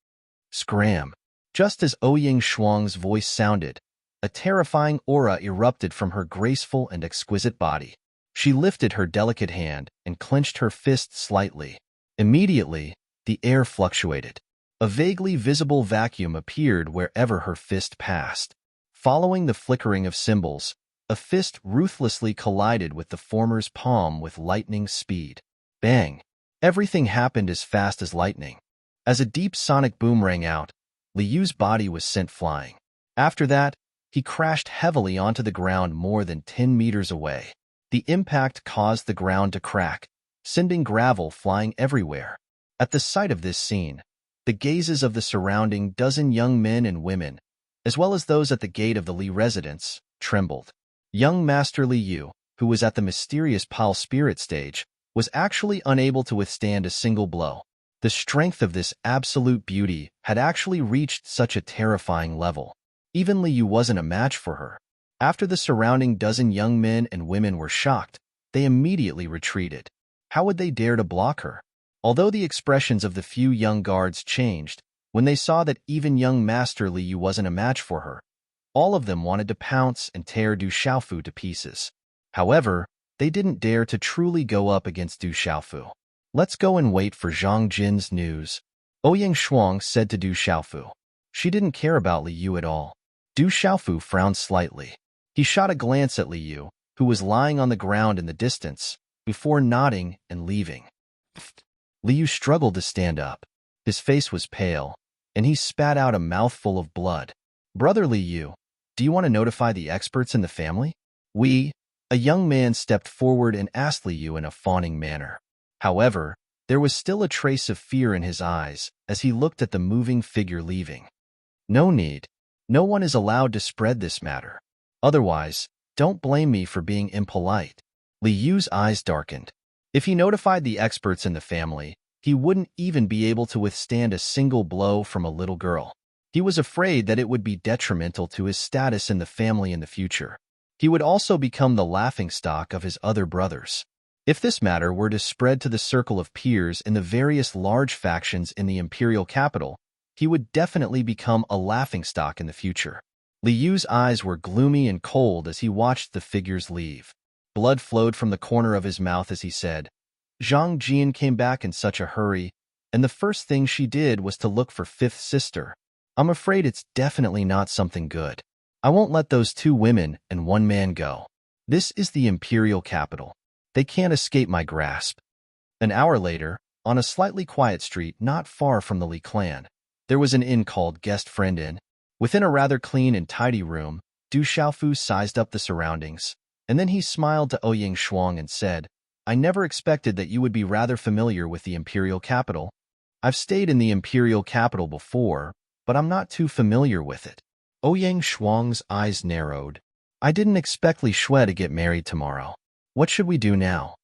Scram! Just as Ouyang Shuang's voice sounded, a terrifying aura erupted from her graceful and exquisite body. She lifted her delicate hand and clenched her fist slightly. Immediately, the air fluctuated. A vaguely visible vacuum appeared wherever her fist passed. Following the flickering of symbols, a fist ruthlessly collided with the former's palm with lightning speed. Bang! Everything happened as fast as lightning. As a deep sonic boom rang out, Li Yu's body was sent flying. After that, he crashed heavily onto the ground more than 10 meters away. The impact caused the ground to crack, sending gravel flying everywhere. At the sight of this scene, the gazes of the surrounding dozen young men and women, as well as those at the gate of the Li residence, trembled. Young Master Li Yu, who was at the mysterious Pal Spirit stage, was actually unable to withstand a single blow. The strength of this absolute beauty had actually reached such a terrifying level. Even Li Yu wasn't a match for her. After the surrounding dozen young men and women were shocked, they immediately retreated. How would they dare to block her? Although the expressions of the few young guards changed, when they saw that even young Master Li Yu wasn't a match for her, all of them wanted to pounce and tear Du Xiaofu to pieces. However, they didn't dare to truly go up against Du Xiaofu. Let's go and wait for Zhang Jin's news, Ouyang Shuang said to Du Xiaofu. She didn't care about Li Yu at all. Du Xiaofu frowned slightly. He shot a glance at Li Yu, who was lying on the ground in the distance, before nodding and leaving. Li Yu struggled to stand up. His face was pale, and he spat out a mouthful of blood. Brother Li Yu, do you want to notify the experts in the family? A young man stepped forward and asked Li Yu in a fawning manner. However, there was still a trace of fear in his eyes as he looked at the moving figure leaving. No need. No one is allowed to spread this matter. Otherwise, don't blame me for being impolite. Li Yu's eyes darkened. If he notified the experts in the family, he wouldn't even be able to withstand a single blow from a little girl. He was afraid that it would be detrimental to his status in the family in the future. He would also become the laughingstock of his other brothers. If this matter were to spread to the circle of peers in the various large factions in the imperial capital, he would definitely become a laughingstock in the future. Li Yu's eyes were gloomy and cold as he watched the figures leave. Blood flowed from the corner of his mouth as he said, Zhang Jin came back in such a hurry, and the first thing she did was to look for fifth sister. I'm afraid it's definitely not something good. I won't let those 2 women and 1 man go. This is the imperial capital. They can't escape my grasp. An hour later, on a slightly quiet street not far from the Li clan, there was an inn called Guest Friend Inn. Within a rather clean and tidy room, Du Xiaofu sized up the surroundings, and then he smiled to Ouyang Shuang and said, I never expected that you would be rather familiar with the imperial capital. I've stayed in the imperial capital before, but I'm not too familiar with it. Ouyang Shuang's eyes narrowed. I didn't expect Li Shui to get married tomorrow. What should we do now?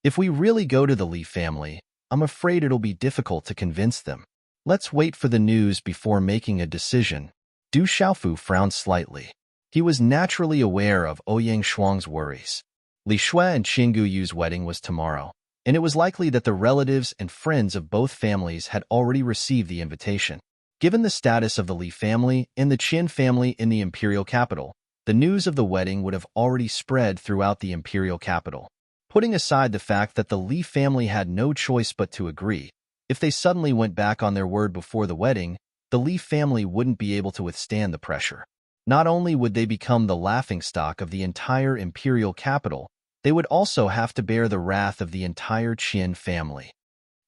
If we really go to the Li family, I'm afraid it'll be difficult to convince them. Let's wait for the news before making a decision. Du Xiaofu frowned slightly. He was naturally aware of Ouyang Shuang's worries. Li Shui and Qin Guyu's wedding was tomorrow, and it was likely that the relatives and friends of both families had already received the invitation. Given the status of the Li family and the Qin family in the imperial capital, the news of the wedding would have already spread throughout the imperial capital. Putting aside the fact that the Li family had no choice but to agree, if they suddenly went back on their word before the wedding, the Li family wouldn't be able to withstand the pressure. Not only would they become the laughingstock of the entire imperial capital, they would also have to bear the wrath of the entire Qin family.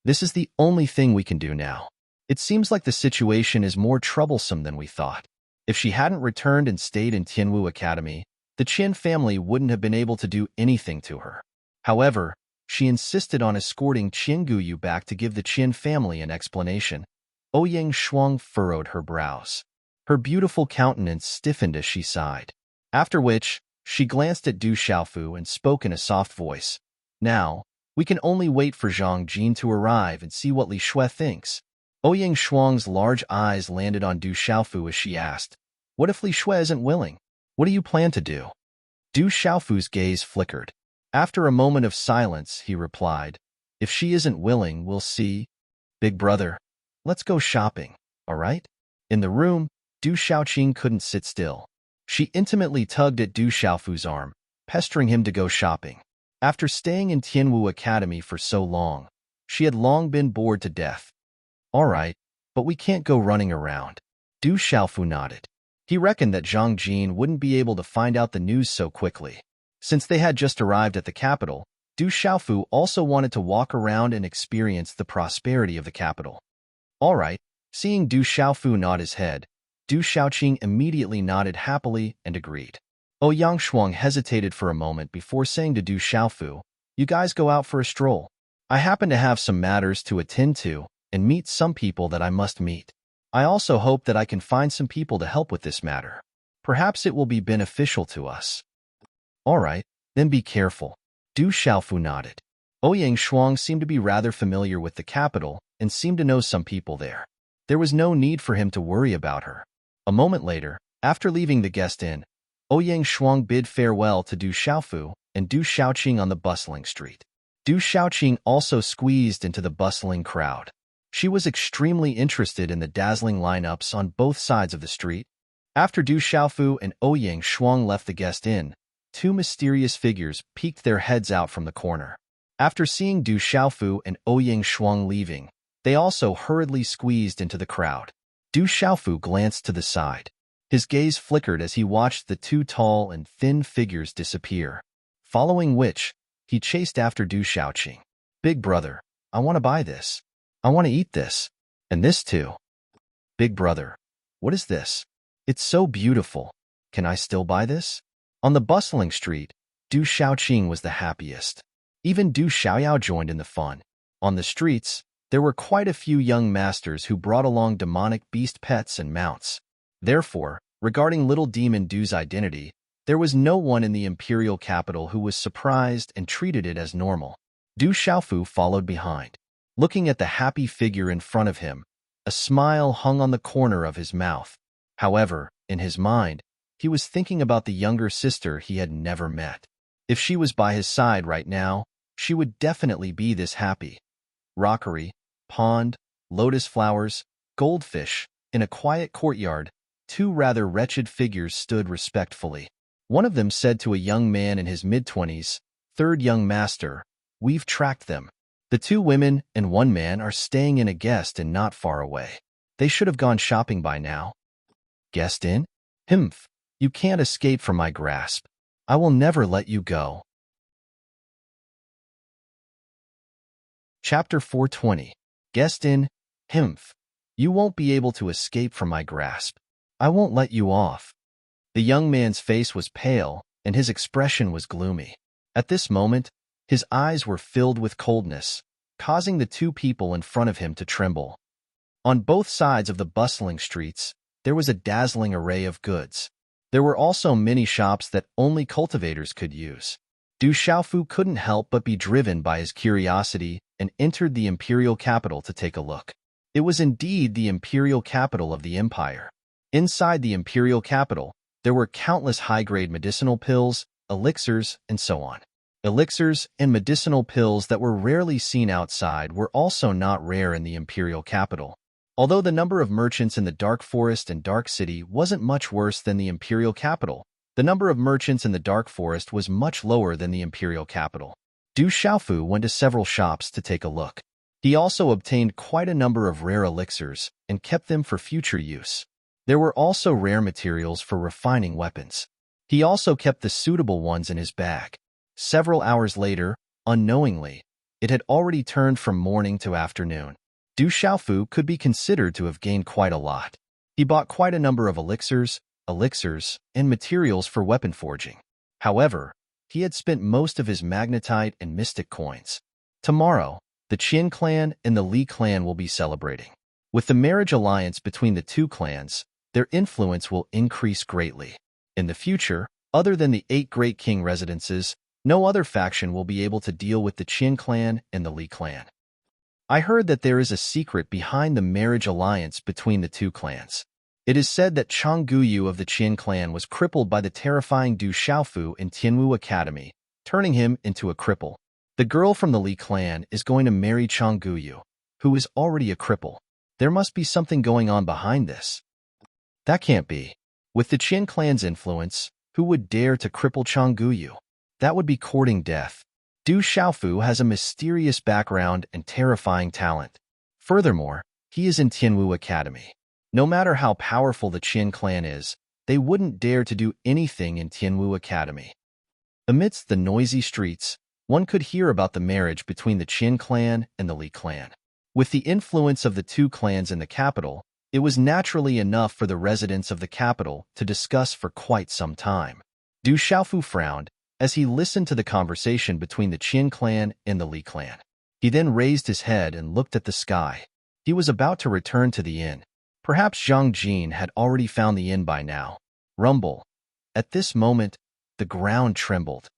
This is the only thing we can do now. It seems like the situation is more troublesome than we thought. If she hadn't returned and stayed in Tianwu Academy, the Qin family wouldn't have been able to do anything to her. However, she insisted on escorting Qin Guyu back to give the Qin family an explanation. Ouyang Shuang furrowed her brows. Her beautiful countenance stiffened as she sighed. After which, she glanced at Du Xiaofu and spoke in a soft voice. Now, we can only wait for Zhang Jin to arrive and see what Li Shui thinks. Ouyang Shuang's large eyes landed on Du Xiaofu as she asked, "What if Li Shui isn't willing? What do you plan to do?" Du Xiaofu's gaze flickered. After a moment of silence, he replied, "If she isn't willing, we'll see. Big brother, let's go shopping, all right?" In the room, Du Xiaoqing couldn't sit still. She intimately tugged at Du Xiaofu's arm, pestering him to go shopping. After staying in Tianwu Academy for so long, she had long been bored to death. "All right, but we can't go running around." Du Xiaofu nodded. He reckoned that Zhang Jin wouldn't be able to find out the news so quickly. Since they had just arrived at the capital, Du Xiaofu also wanted to walk around and experience the prosperity of the capital. "All right." Seeing Du Xiaofu nod his head, Du Xiaoqing immediately nodded happily and agreed. Ouyang Shuang hesitated for a moment before saying to Du Xiaofu, "You guys go out for a stroll. I happen to have some matters to attend to and meet some people that I must meet. I also hope that I can find some people to help with this matter. Perhaps it will be beneficial to us." "All right, then be careful." Du Xiaofu nodded. Ouyang Shuang seemed to be rather familiar with the capital and seemed to know some people there. There was no need for him to worry about her. A moment later, after leaving the guest inn, Ouyang Shuang bid farewell to Du Xiaofu and Du Xiaoqing on the bustling street. Du Xiaoqing also squeezed into the bustling crowd. She was extremely interested in the dazzling lineups on both sides of the street. After Du Xiaofu and Ouyang Shuang left the guest inn, two mysterious figures peeked their heads out from the corner. After seeing Du Xiaofu and Ouyang Shuang leaving, they also hurriedly squeezed into the crowd. Du Xiaofu glanced to the side. His gaze flickered as he watched the two tall and thin figures disappear, following which, he chased after Du Xiaoqing. "Big brother, I want to buy this. I want to eat this. And this too." "Big brother, what is this? It's so beautiful. Can I still buy this?" On the bustling street, Du Xiaoqing was the happiest. Even Du Xiaoyao joined in the fun. On the streets, there were quite a few young masters who brought along demonic beast pets and mounts. Therefore, regarding little demon Du's identity, there was no one in the imperial capital who was surprised and treated it as normal. Du Xiaofu followed behind. Looking at the happy figure in front of him, a smile hung on the corner of his mouth. However, in his mind, he was thinking about the younger sister he had never met. If she was by his side right now, she would definitely be this happy. Rockery, pond, lotus flowers, goldfish, in a quiet courtyard, two rather wretched figures stood respectfully. One of them said to a young man in his mid-20s, "Third young master, we've tracked them. The two women and one man are staying in a guest inn not far away. They should have gone shopping by now." "Guest inn? Humph, you can't escape from my grasp. I will never let you go." Chapter 420. Guest inn. Humph, you won't be able to escape from my grasp. I won't let you off. The young man's face was pale, and his expression was gloomy. At this moment, his eyes were filled with coldness, causing the two people in front of him to tremble. On both sides of the bustling streets, there was a dazzling array of goods. There were also many shops that only cultivators could use. Du Xiaofu couldn't help but be driven by his curiosity and entered the imperial capital to take a look. It was indeed the imperial capital of the empire. Inside the imperial capital, there were countless high-grade medicinal pills, elixirs, and so on. Elixirs and medicinal pills that were rarely seen outside were also not rare in the imperial capital. Although the number of merchants in the Dark Forest and Dark City wasn't much worse than the imperial capital, the number of merchants in the Dark Forest was much lower than the imperial capital. Du Xiaofu went to several shops to take a look. He also obtained quite a number of rare elixirs and kept them for future use. There were also rare materials for refining weapons. He also kept the suitable ones in his bag. Several hours later, unknowingly, it had already turned from morning to afternoon. Du Xiaofu could be considered to have gained quite a lot. He bought quite a number of elixirs, and materials for weapon forging. However, he had spent most of his magnetite and mystic coins. Tomorrow, the Qin clan and the Li clan will be celebrating. With the marriage alliance between the two clans, their influence will increase greatly. In the future, other than the 8 great king residences, no other faction will be able to deal with the Qin clan and the Li clan. I heard that there is a secret behind the marriage alliance between the two clans. It is said that Chang Guyu of the Qin clan was crippled by the terrifying Du Xiaofu in Tianwu Academy, turning him into a cripple. The girl from the Li clan is going to marry Chang Guyu, who is already a cripple. There must be something going on behind this. That can't be. With the Qin clan's influence, who would dare to cripple Chang Guyu? That would be courting death. Du Xiaofu has a mysterious background and terrifying talent. Furthermore, he is in Tianwu Academy. No matter how powerful the Qin clan is, they wouldn't dare to do anything in Tianwu Academy. Amidst the noisy streets, one could hear about the marriage between the Qin clan and the Li clan. With the influence of the two clans in the capital, it was naturally enough for the residents of the capital to discuss for quite some time. Du Xiaofu frowned as he listened to the conversation between the Qin clan and the Li clan. He then raised his head and looked at the sky. He was about to return to the inn. Perhaps Zhang Jin had already found the inn by now. Rumble. At this moment, the ground trembled.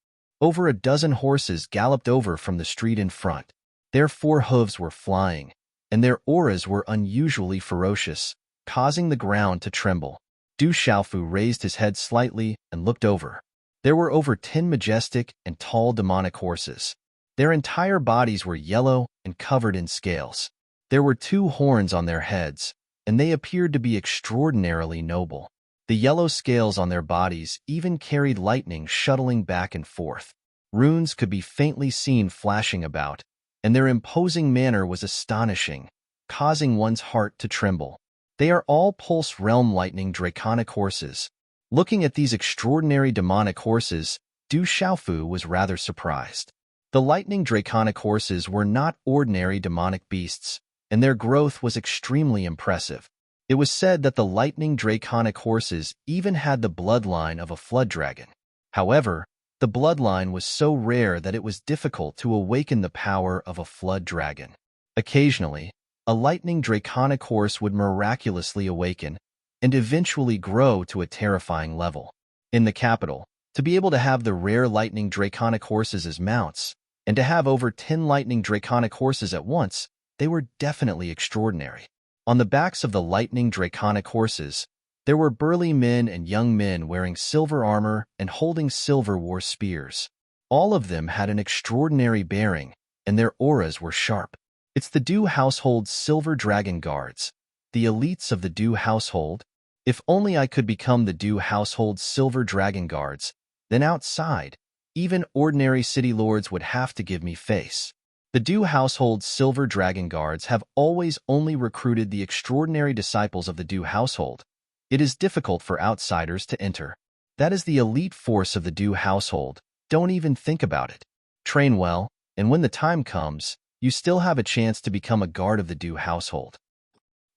Over a dozen horses galloped over from the street in front. Their 4 hooves were flying, and their auras were unusually ferocious, causing the ground to tremble. Du Xiaofu raised his head slightly and looked over. There were over 10 majestic and tall demonic horses. Their entire bodies were yellow and covered in scales. There were 2 horns on their heads, and they appeared to be extraordinarily noble. The yellow scales on their bodies even carried lightning shuttling back and forth. Runes could be faintly seen flashing about, and their imposing manner was astonishing, causing one's heart to tremble. They are all Pulse Realm Lightning Draconic horses. Looking at these extraordinary demonic horses, Du Xiaofu was rather surprised. The Lightning Draconic horses were not ordinary demonic beasts, and their growth was extremely impressive. It was said that the Lightning Draconic horses even had the bloodline of a flood dragon. However, the bloodline was so rare that it was difficult to awaken the power of a flood dragon. Occasionally, a Lightning Draconic horse would miraculously awaken and eventually grow to a terrifying level. In the capital, to be able to have the rare Lightning Draconic horses as mounts, and to have over 10 Lightning Draconic horses at once, they were definitely extraordinary. On the backs of the Lightning Draconic horses, there were burly men and young men wearing silver armor and holding silver war spears. All of them had an extraordinary bearing, and their auras were sharp. It's the Du household's Silver Dragon Guards, the elites of the Du household. If only I could become the Du household's Silver Dragon Guards, then outside, even ordinary city lords would have to give me face. The Du household's Silver Dragon Guards have always only recruited the extraordinary disciples of the Du household. It is difficult for outsiders to enter. That is the elite force of the Du household. Don't even think about it. Train well, and when the time comes, you still have a chance to become a guard of the Du household.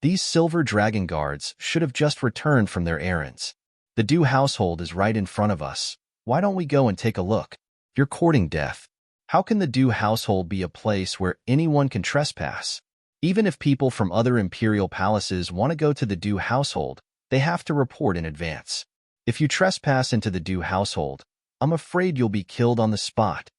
These Silver Dragon Guards should have just returned from their errands. The Du household is right in front of us. Why don't we go and take a look? You're courting death. How can the Du household be a place where anyone can trespass? Even if people from other imperial palaces want to go to the Du household, they have to report in advance. If you trespass into the Du household, I'm afraid you'll be killed on the spot.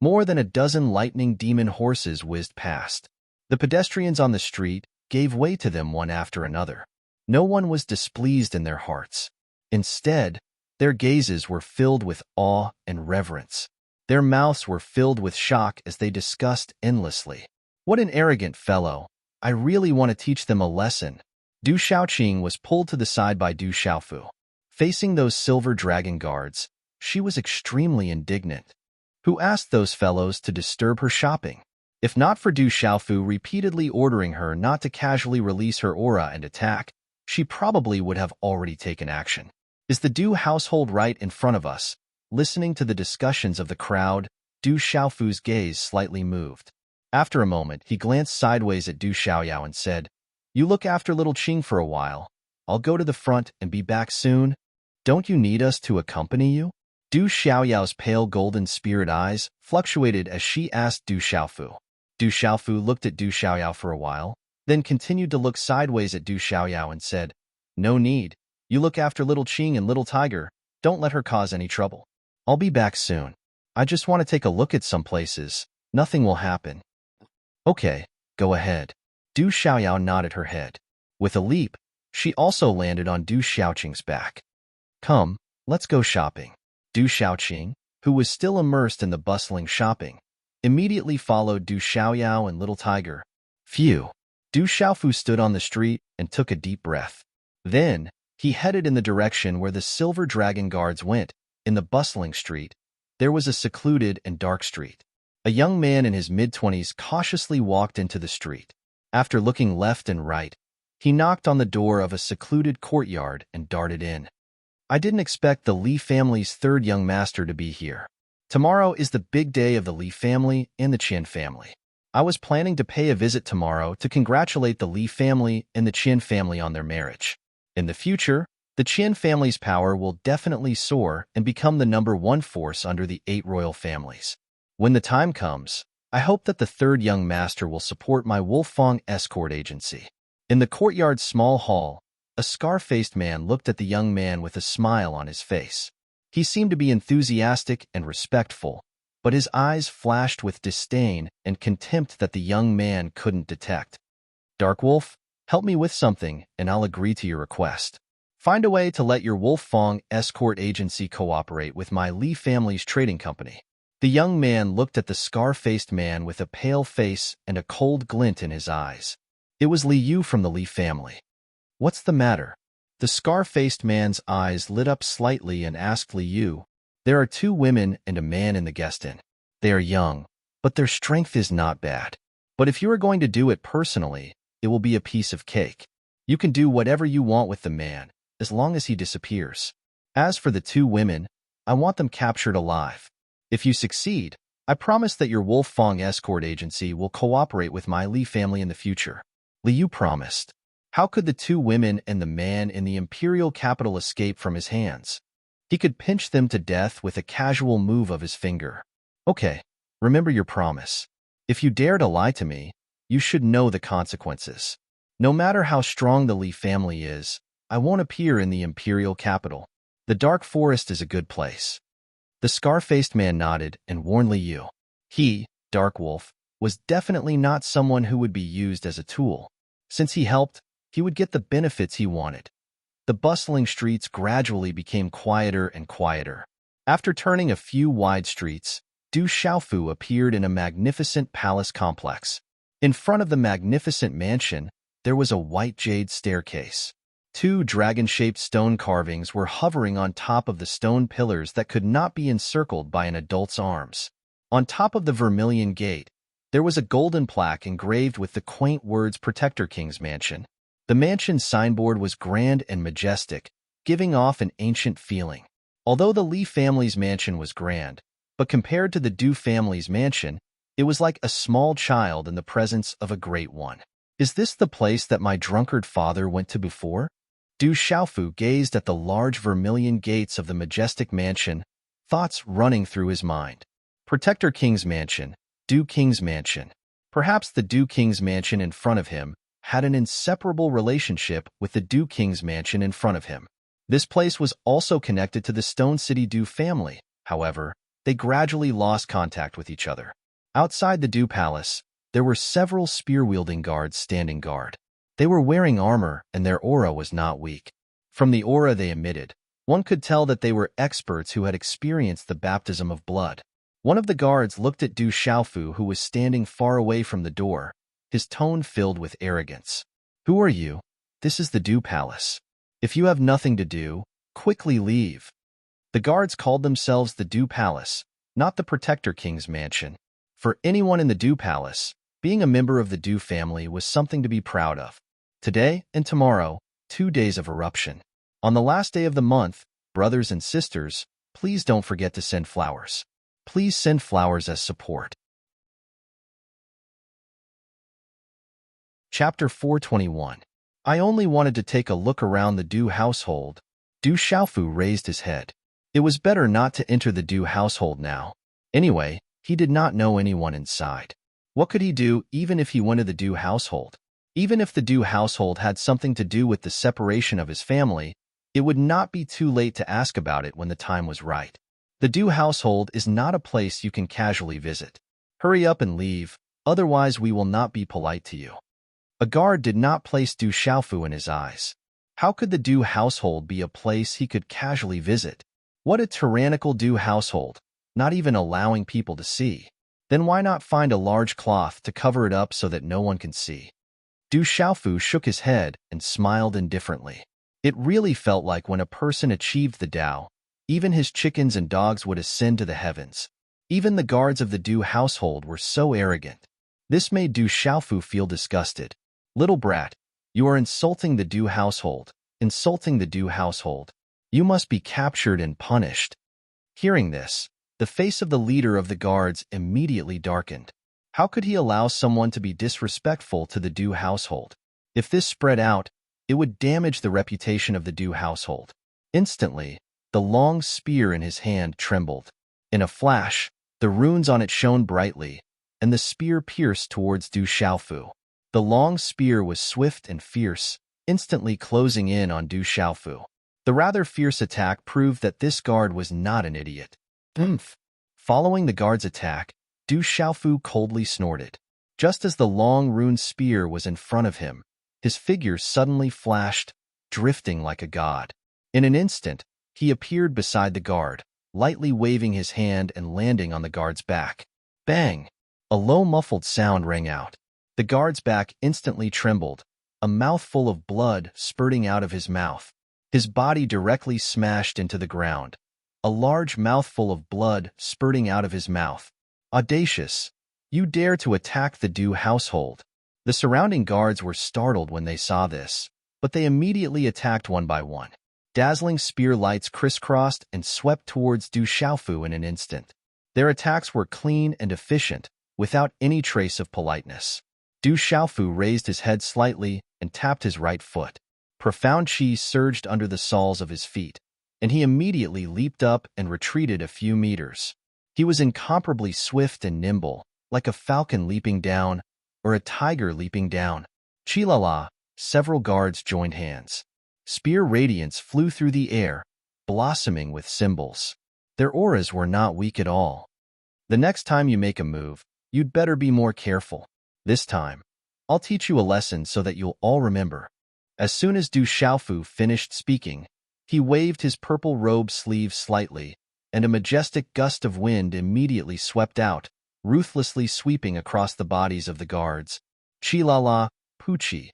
More than a dozen lightning demon horses whizzed past. The pedestrians on the street gave way to them one after another. No one was displeased in their hearts. Instead, their gazes were filled with awe and reverence. Their mouths were filled with shock as they discussed endlessly. What an arrogant fellow. I really want to teach them a lesson. Du Xiaoqing was pulled to the side by Du Xiaofu. Facing those Silver Dragon Guards, she was extremely indignant. Who asked those fellows to disturb her shopping? If not for Du Xiaofu repeatedly ordering her not to casually release her aura and attack, she probably would have already taken action. Is the Du household right in front of us? Listening to the discussions of the crowd, Du Xiaofu's gaze slightly moved. After a moment, he glanced sideways at Du Xiaoyao and said, "You look after little Qing for a while. I'll go to the front and be back soon. Don't you need us to accompany you?" Du Xiaoyao's pale golden spirit eyes fluctuated as she asked Du Xiaofu. Du Xiaofu looked at Du Xiaoyao for a while, then continued to look sideways at Du Xiaoyao and said, No need. You look after little Qing and little Tiger. Don't let her cause any trouble. I'll be back soon. I just want to take a look at some places. Nothing will happen. Okay, go ahead. Du Xiaoyao nodded her head. With a leap, she also landed on Du Xiaoqing's back. Come, let's go shopping. Du Xiaoqing, who was still immersed in the bustling shopping, immediately followed Du Xiaoyao and little Tiger. Phew. Du Xiaofu stood on the street and took a deep breath. Then, he headed in the direction where the silver dragon guards went. In the bustling street, there was a secluded and dark street. A young man in his mid-20s cautiously walked into the street. After looking left and right, he knocked on the door of a secluded courtyard and darted in. I didn't expect the Li family's third young master to be here. Tomorrow is the big day of the Li family and the Qian family. I was planning to pay a visit tomorrow to congratulate the Li family and the Qian family on their marriage. In the future, the Qian family's power will definitely soar and become the #1 force under the 8 royal families. When the time comes, I hope that the third young master will support my Wolfang escort agency. In the courtyard's small hall, a scar-faced man looked at the young man with a smile on his face. He seemed to be enthusiastic and respectful, but his eyes flashed with disdain and contempt that the young man couldn't detect. Dark Wolf, help me with something, and I'll agree to your request. Find a way to let your Wolfang escort agency cooperate with my Li family's trading company. The young man looked at the scar-faced man with a pale face and a cold glint in his eyes. It was Li Yu from the Li family. What's the matter? The scar-faced man's eyes lit up slightly and asked Li Yu, there are 2 women and a man in the guest inn. They are young, but their strength is not bad. But if you are going to do it personally, it will be a piece of cake. You can do whatever you want with the man, as long as he disappears. As for the 2 women, I want them captured alive. If you succeed, I promise that your Wolfang escort agency will cooperate with my Li family in the future. Li Yu promised. How could the 2 women and the man in the imperial capital escape from his hands? He could pinch them to death with a casual move of his finger. Okay, remember your promise. If you dare to lie to me, you should know the consequences. No matter how strong the Li family is, I won't appear in the imperial capital. The dark forest is a good place. The scar-faced man nodded and warned Li Yu. He, Dark Wolf, was definitely not someone who would be used as a tool. Since he helped, he would get the benefits he wanted. The bustling streets gradually became quieter and quieter. After turning a few wide streets, Du Xiaofu appeared in a magnificent palace complex. In front of the magnificent mansion, there was a white jade staircase. 2 dragon-shaped stone carvings were hovering on top of the stone pillars that could not be encircled by an adult's arms. On top of the vermilion gate, there was a golden plaque engraved with the quaint words Protector King's Mansion. The mansion's signboard was grand and majestic, giving off an ancient feeling. Although the Li family's mansion was grand, but compared to the Du family's mansion, it was like a small child in the presence of a great one. Is this the place that my drunkard father went to before? Du Xiaofu gazed at the large vermilion gates of the majestic mansion, thoughts running through his mind. Protector King's Mansion, Du King's Mansion. Perhaps the Du King's Mansion in front of him had an inseparable relationship with the Du King's Mansion in front of him. This place was also connected to the Stone City Du family. However, they gradually lost contact with each other. Outside the Du Palace, there were several spear-wielding guards standing guard. They were wearing armor, and their aura was not weak. From the aura they emitted, one could tell that they were experts who had experienced the baptism of blood. One of the guards looked at Du Xiaofu, who was standing far away from the door, his tone filled with arrogance. Who are you? This is the Du Palace. If you have nothing to do, quickly leave. The guards called themselves the Du Palace, not the Protector King's Mansion. For anyone in the Du Palace, being a member of the Du family was something to be proud of. Today and tomorrow, 2 days of eruption. On the last day of the month, brothers and sisters, please don't forget to send flowers. Please send flowers as support. Chapter 421. I only wanted to take a look around the Du household. Du Xiaofu raised his head. It was better not to enter the Du household now. Anyway, he did not know anyone inside. What could he do even if he went to the Du household? Even if the Du household had something to do with the separation of his family, it would not be too late to ask about it when the time was right. The Du household is not a place you can casually visit. Hurry up and leave, otherwise we will not be polite to you. A guard did not place Du Xiaofu in his eyes. How could the Du household be a place he could casually visit? What a tyrannical Du household, not even allowing people to see. Then why not find a large cloth to cover it up so that no one can see? Du Xiaofu shook his head and smiled indifferently. It really felt like when a person achieved the Tao, even his chickens and dogs would ascend to the heavens. Even the guards of the Du household were so arrogant. This made Du Xiaofu feel disgusted. Little brat, you are insulting the Du household, insulting the Du household. You must be captured and punished. Hearing this, the face of the leader of the guards immediately darkened. How could he allow someone to be disrespectful to the Du household? If this spread out, it would damage the reputation of the Du household. Instantly, the long spear in his hand trembled. In a flash, the runes on it shone brightly, and the spear pierced towards Du Xiaofu. The long spear was swift and fierce, instantly closing in on Du Xiaofu. The rather fierce attack proved that this guard was not an idiot. Oomph! Following the guard's attack, Du Xiaofu coldly snorted. Just as the long rune spear was in front of him, his figure suddenly flashed, drifting like a god. In an instant, he appeared beside the guard, lightly waving his hand and landing on the guard's back. Bang! A low muffled sound rang out. The guard's back instantly trembled, a mouthful of blood spurting out of his mouth. His body directly smashed into the ground, a large mouthful of blood spurting out of his mouth. Audacious! You dare to attack the Du household. The surrounding guards were startled when they saw this, but they immediately attacked one by one. Dazzling spear lights crisscrossed and swept towards Du Xiaofu in an instant. Their attacks were clean and efficient, without any trace of politeness. Du Xiaofu raised his head slightly and tapped his right foot. Profound qi surged under the soles of his feet, and he immediately leaped up and retreated a few meters. He was incomparably swift and nimble, like a falcon leaping down, or a tiger leaping down. Chilala! Several guards joined hands. Spear radiance flew through the air, blossoming with symbols. Their auras were not weak at all. The next time you make a move, you'd better be more careful. This time, I'll teach you a lesson so that you'll all remember. As soon as Du Xiaofu finished speaking, he waved his purple robe sleeve slightly, and a majestic gust of wind immediately swept out, ruthlessly sweeping across the bodies of the guards. Chilala, Puchi.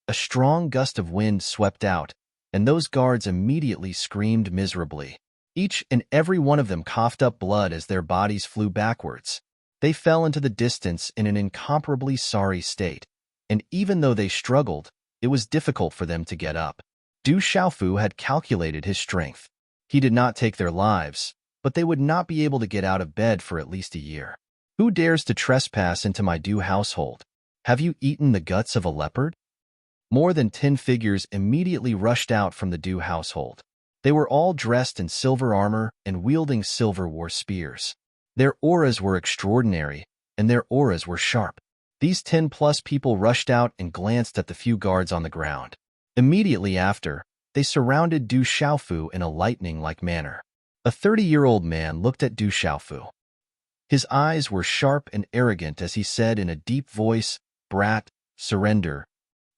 A strong gust of wind swept out, and those guards immediately screamed miserably. Each and every one of them coughed up blood as their bodies flew backwards. They fell into the distance in an incomparably sorry state, and even though they struggled, it was difficult for them to get up. Du Xiaofu had calculated his strength. He did not take their lives, but they would not be able to get out of bed for at least a year. Who dares to trespass into my Du household? Have you eaten the guts of a leopard? More than 10 figures immediately rushed out from the Du household. They were all dressed in silver armor and wielding silver war spears. Their auras were extraordinary, and their auras were sharp. These 10+ people rushed out and glanced at the few guards on the ground. Immediately after, they surrounded Du Xiaofu in a lightning-like manner. A 30-year-old man looked at Du Xiaofu. His eyes were sharp and arrogant as he said in a deep voice, "Brat, surrender."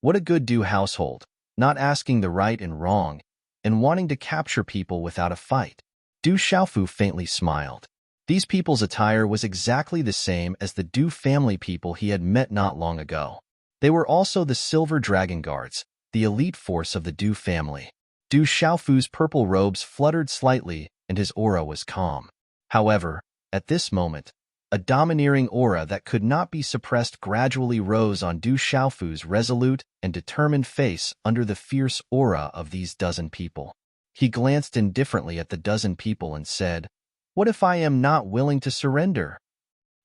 What a good Du household, not asking the right and wrong, and wanting to capture people without a fight. Du Xiaofu faintly smiled. These people's attire was exactly the same as the Du family people he had met not long ago. They were also the Silver Dragon Guards, the elite force of the Du family. Du Xiaofu's purple robes fluttered slightly, and his aura was calm. However, at this moment, a domineering aura that could not be suppressed gradually rose on Du Xiaofu's resolute and determined face under the fierce aura of these dozen people. He glanced indifferently at the dozen people and said, "What if I am not willing to surrender?"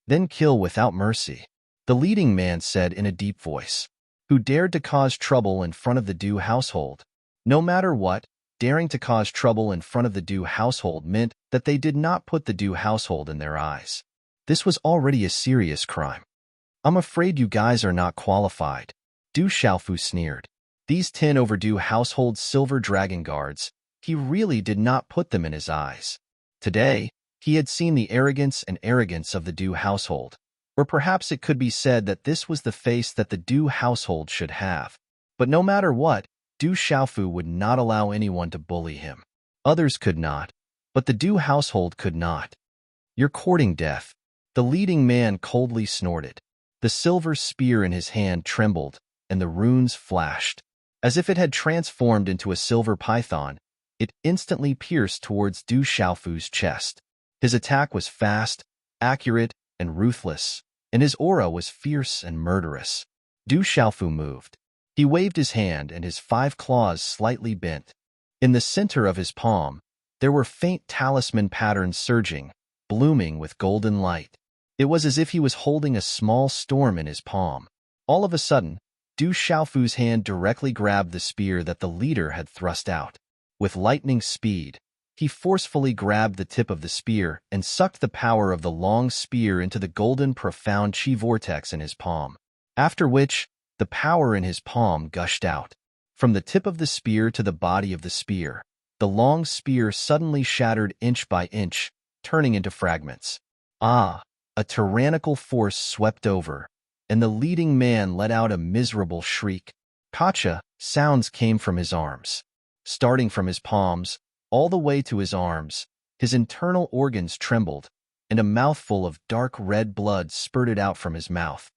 "Then kill without mercy," the leading man said in a deep voice. Who dared to cause trouble in front of the Du household? No matter what, daring to cause trouble in front of the Du household meant that they did not put the Du household in their eyes. This was already a serious crime. "I'm afraid you guys are not qualified." Du Xiaofu sneered. These 10 overdue household silver dragon guards, he really did not put them in his eyes. Today, he had seen the arrogance of the Du household, or perhaps it could be said that this was the face that the Du household should have. But no matter what, Du Xiaofu would not allow anyone to bully him. Others could not, but the Du household could not. You're courting death. The leading man coldly snorted. The silver spear in his hand trembled, and the runes flashed. As if it had transformed into a silver python, it instantly pierced towards Du Xiaofu's chest. His attack was fast, accurate, and ruthless, and his aura was fierce and murderous. Du Xiaofu moved. He waved his hand, and his 5 claws slightly bent. In the center of his palm, there were faint talisman patterns surging, blooming with golden light. It was as if he was holding a small storm in his palm. All of a sudden, Du Xiaofu's hand directly grabbed the spear that the leader had thrust out. With lightning speed, he forcefully grabbed the tip of the spear and sucked the power of the long spear into the golden profound chi vortex in his palm. After which, the power in his palm gushed out. From the tip of the spear to the body of the spear, the long spear suddenly shattered inch by inch, turning into fragments. Ah! A tyrannical force swept over, and the leading man let out a miserable shriek. Kacha sounds came from his arms. Starting from his palms, all the way to his arms, his internal organs trembled, and a mouthful of dark red blood spurted out from his mouth.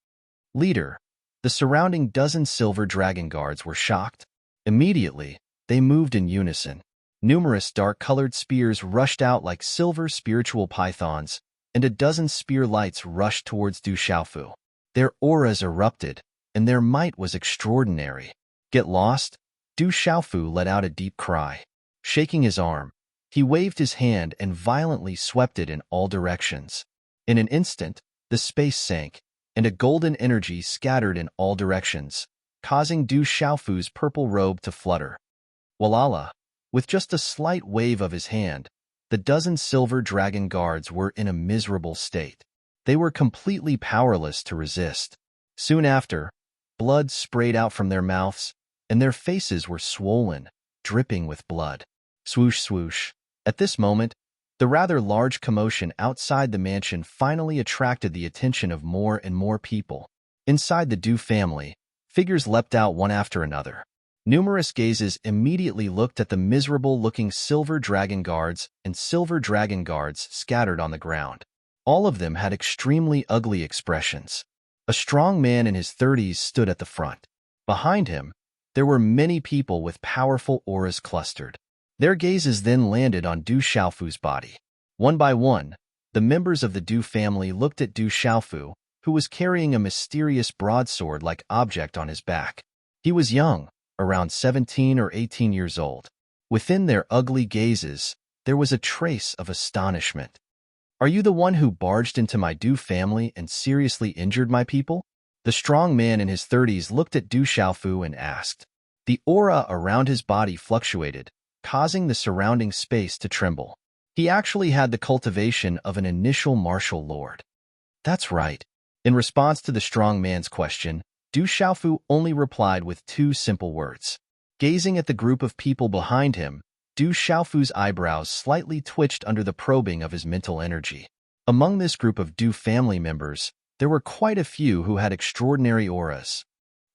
Leader, the surrounding dozen silver dragon guards were shocked. Immediately, they moved in unison. Numerous dark-colored spears rushed out like silver spiritual pythons, and a dozen spear lights rushed towards Du Xiaofu. Their auras erupted, and their might was extraordinary. Get lost? Du Xiaofu let out a deep cry. Shaking his arm, he waved his hand and violently swept it in all directions. In an instant, the space sank, and a golden energy scattered in all directions, causing Du Xiaofu's purple robe to flutter. Walala! With just a slight wave of his hand, the dozen silver dragon guards were in a miserable state. They were completely powerless to resist. Soon after, blood sprayed out from their mouths, and their faces were swollen, dripping with blood. Swoosh, swoosh. At this moment, the rather large commotion outside the mansion finally attracted the attention of more and more people. Inside the Du family, figures leapt out one after another. Numerous gazes immediately looked at the miserable-looking silver dragon guards and silver dragon guards scattered on the ground. All of them had extremely ugly expressions. A strong man in his 30s stood at the front. Behind him, there were many people with powerful auras clustered. Their gazes then landed on Du Xiaofu's body. One by one, the members of the Du family looked at Du Xiaofu, who was carrying a mysterious broadsword-like object on his back. He was young, around 17 or 18 years old. Within their ugly gazes, there was a trace of astonishment. Are you the one who barged into my Du family and seriously injured my people? The strong man in his 30s looked at Du Xiaofu and asked. The aura around his body fluctuated, causing the surrounding space to tremble. He actually had the cultivation of an initial martial lord. That's right. In response to the strong man's question, Du Xiaofu only replied with 2 simple words. Gazing at the group of people behind him, Du Xiaofu's eyebrows slightly twitched under the probing of his mental energy. Among this group of Du family members, there were quite a few who had extraordinary auras.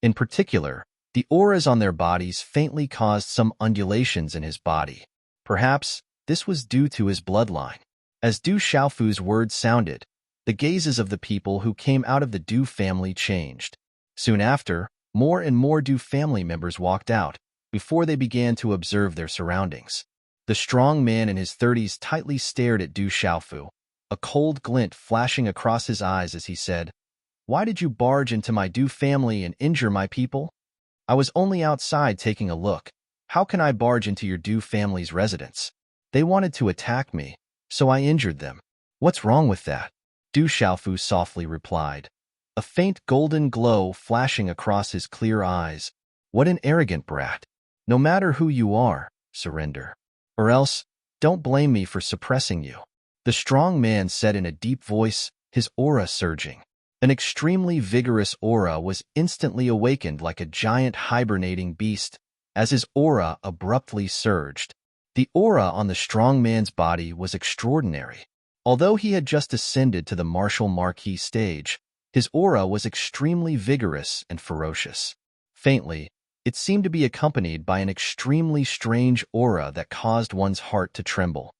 In particular, the auras on their bodies faintly caused some undulations in his body. Perhaps this was due to his bloodline. As Du Xiaofu's words sounded, the gazes of the people who came out of the Du family changed. Soon after, more and more Du family members walked out, before they began to observe their surroundings. The strong man in his 30s tightly stared at Du Xiaofu, a cold glint flashing across his eyes as he said, Why did you barge into my Du family and injure my people? I was only outside taking a look. How can I barge into your Du family's residence? They wanted to attack me, so I injured them. What's wrong with that? Du Xiaofu softly replied, a faint golden glow flashing across his clear eyes. What an arrogant brat. No matter who you are, surrender. Or else, don't blame me for suppressing you. The strong man said in a deep voice, his aura surging. An extremely vigorous aura was instantly awakened like a giant hibernating beast as his aura abruptly surged. The aura on the strong man's body was extraordinary. Although he had just ascended to the martial marquis stage, his aura was extremely vigorous and ferocious. Faintly, it seemed to be accompanied by an extremely strange aura that caused one's heart to tremble.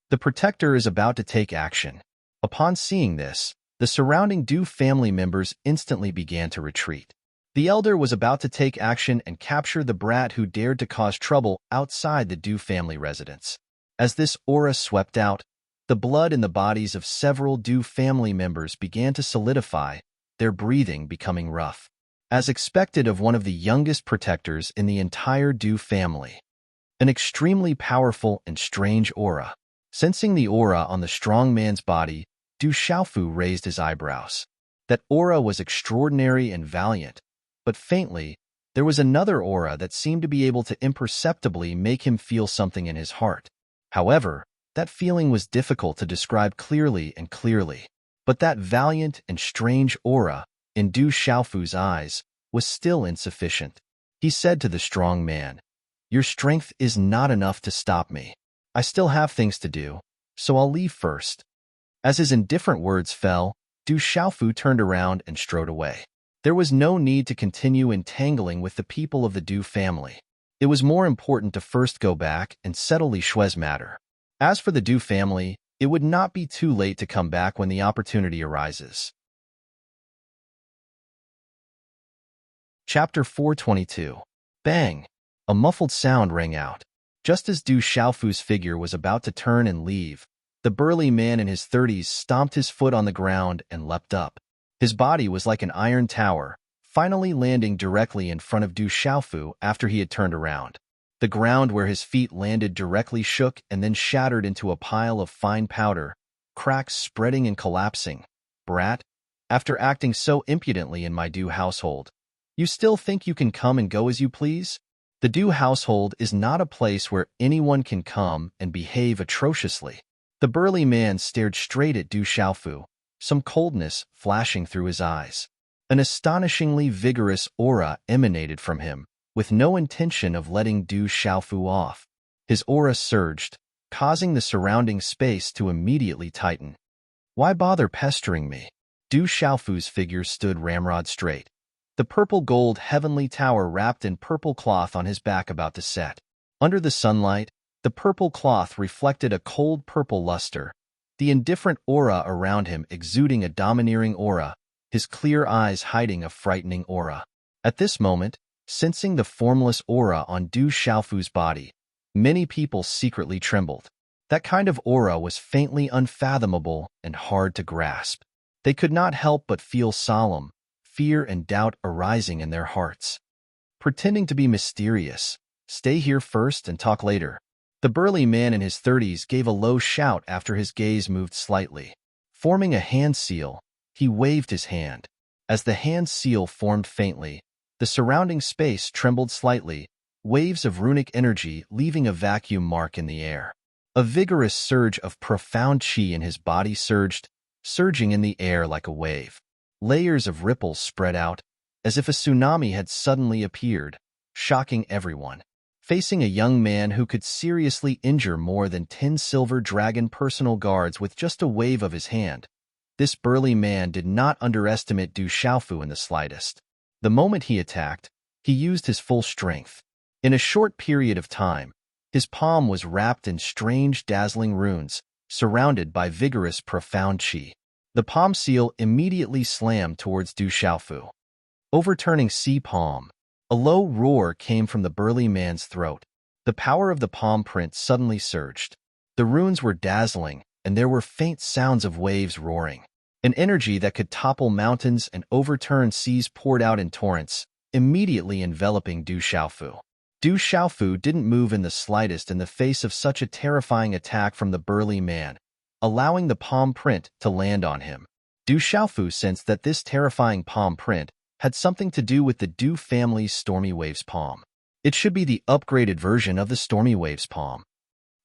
The protector is about to take action. Upon seeing this, the surrounding Du family members instantly began to retreat. The elder was about to take action and capture the brat who dared to cause trouble outside the Du family residence. As this aura swept out, the blood in the bodies of several Du family members began to solidify, their breathing becoming rough. As expected of one of the youngest protectors in the entire Du family. An extremely powerful and strange aura. Sensing the aura on the strong man's body, Du Xiaofu raised his eyebrows. That aura was extraordinary and valiant, but faintly, there was another aura that seemed to be able to imperceptibly make him feel something in his heart. However, that feeling was difficult to describe clearly. But that valiant and strange aura, in Du Xiaofu's eyes, was still insufficient. He said to the strong man, "Your strength is not enough to stop me. I still have things to do, so I'll leave first." As his indifferent words fell, Du Xiaofu turned around and strode away. There was no need to continue entangling with the people of the Du family. It was more important to first go back and settle Li Shui's matter. As for the Du family, it would not be too late to come back when the opportunity arises. Chapter 422. Bang! A muffled sound rang out. Just as Du Xiaofu's figure was about to turn and leave, the burly man in his 30s stomped his foot on the ground and leapt up. His body was like an iron tower, finally landing directly in front of Du Xiaofu after he had turned around. The ground where his feet landed directly shook and then shattered into a pile of fine powder, cracks spreading and collapsing. "Brat, after acting so impudently in my Du household, you still think you can come and go as you please? The Du household is not a place where anyone can come and behave atrociously." The burly man stared straight at Du Xiaofu, some coldness flashing through his eyes. An astonishingly vigorous aura emanated from him, with no intention of letting Du Xiaofu off. His aura surged, causing the surrounding space to immediately tighten. "Why bother pestering me?" Du Xiaofu's figure stood ramrod straight. The purple-gold heavenly tower wrapped in purple cloth on his back about to set. Under the sunlight, the purple cloth reflected a cold purple luster, the indifferent aura around him exuding a domineering aura, his clear eyes hiding a frightening aura. At this moment, sensing the formless aura on Du Xiaofu's body, many people secretly trembled. That kind of aura was faintly unfathomable and hard to grasp. They could not help but feel solemn, fear and doubt arising in their hearts. Pretending to be mysterious, "Stay here first and talk later." The burly man in his 30s gave a low shout after his gaze moved slightly. Forming a hand seal, he waved his hand. As the hand seal formed faintly, the surrounding space trembled slightly, waves of runic energy leaving a vacuum mark in the air. A vigorous surge of profound qi in his body surging in the air like a wave. Layers of ripples spread out, as if a tsunami had suddenly appeared, shocking everyone. Facing a young man who could seriously injure more than 10 silver dragon personal guards with just a wave of his hand, this burly man did not underestimate Du Xiaofu in the slightest. The moment he attacked, he used his full strength. In a short period of time, his palm was wrapped in strange, dazzling runes, surrounded by vigorous, profound qi. The palm seal immediately slammed towards Du Xiaofu. Overturning C palm. A low roar came from the burly man's throat. The power of the palm print suddenly surged. The runes were dazzling, and there were faint sounds of waves roaring. An energy that could topple mountains and overturn seas poured out in torrents, immediately enveloping Du Xiaofu. Du Xiaofu didn't move in the slightest in the face of such a terrifying attack from the burly man, allowing the palm print to land on him. Du Xiaofu sensed that this terrifying palm print had something to do with the Du family's Stormy Waves palm. It should be the upgraded version of the Stormy Waves palm.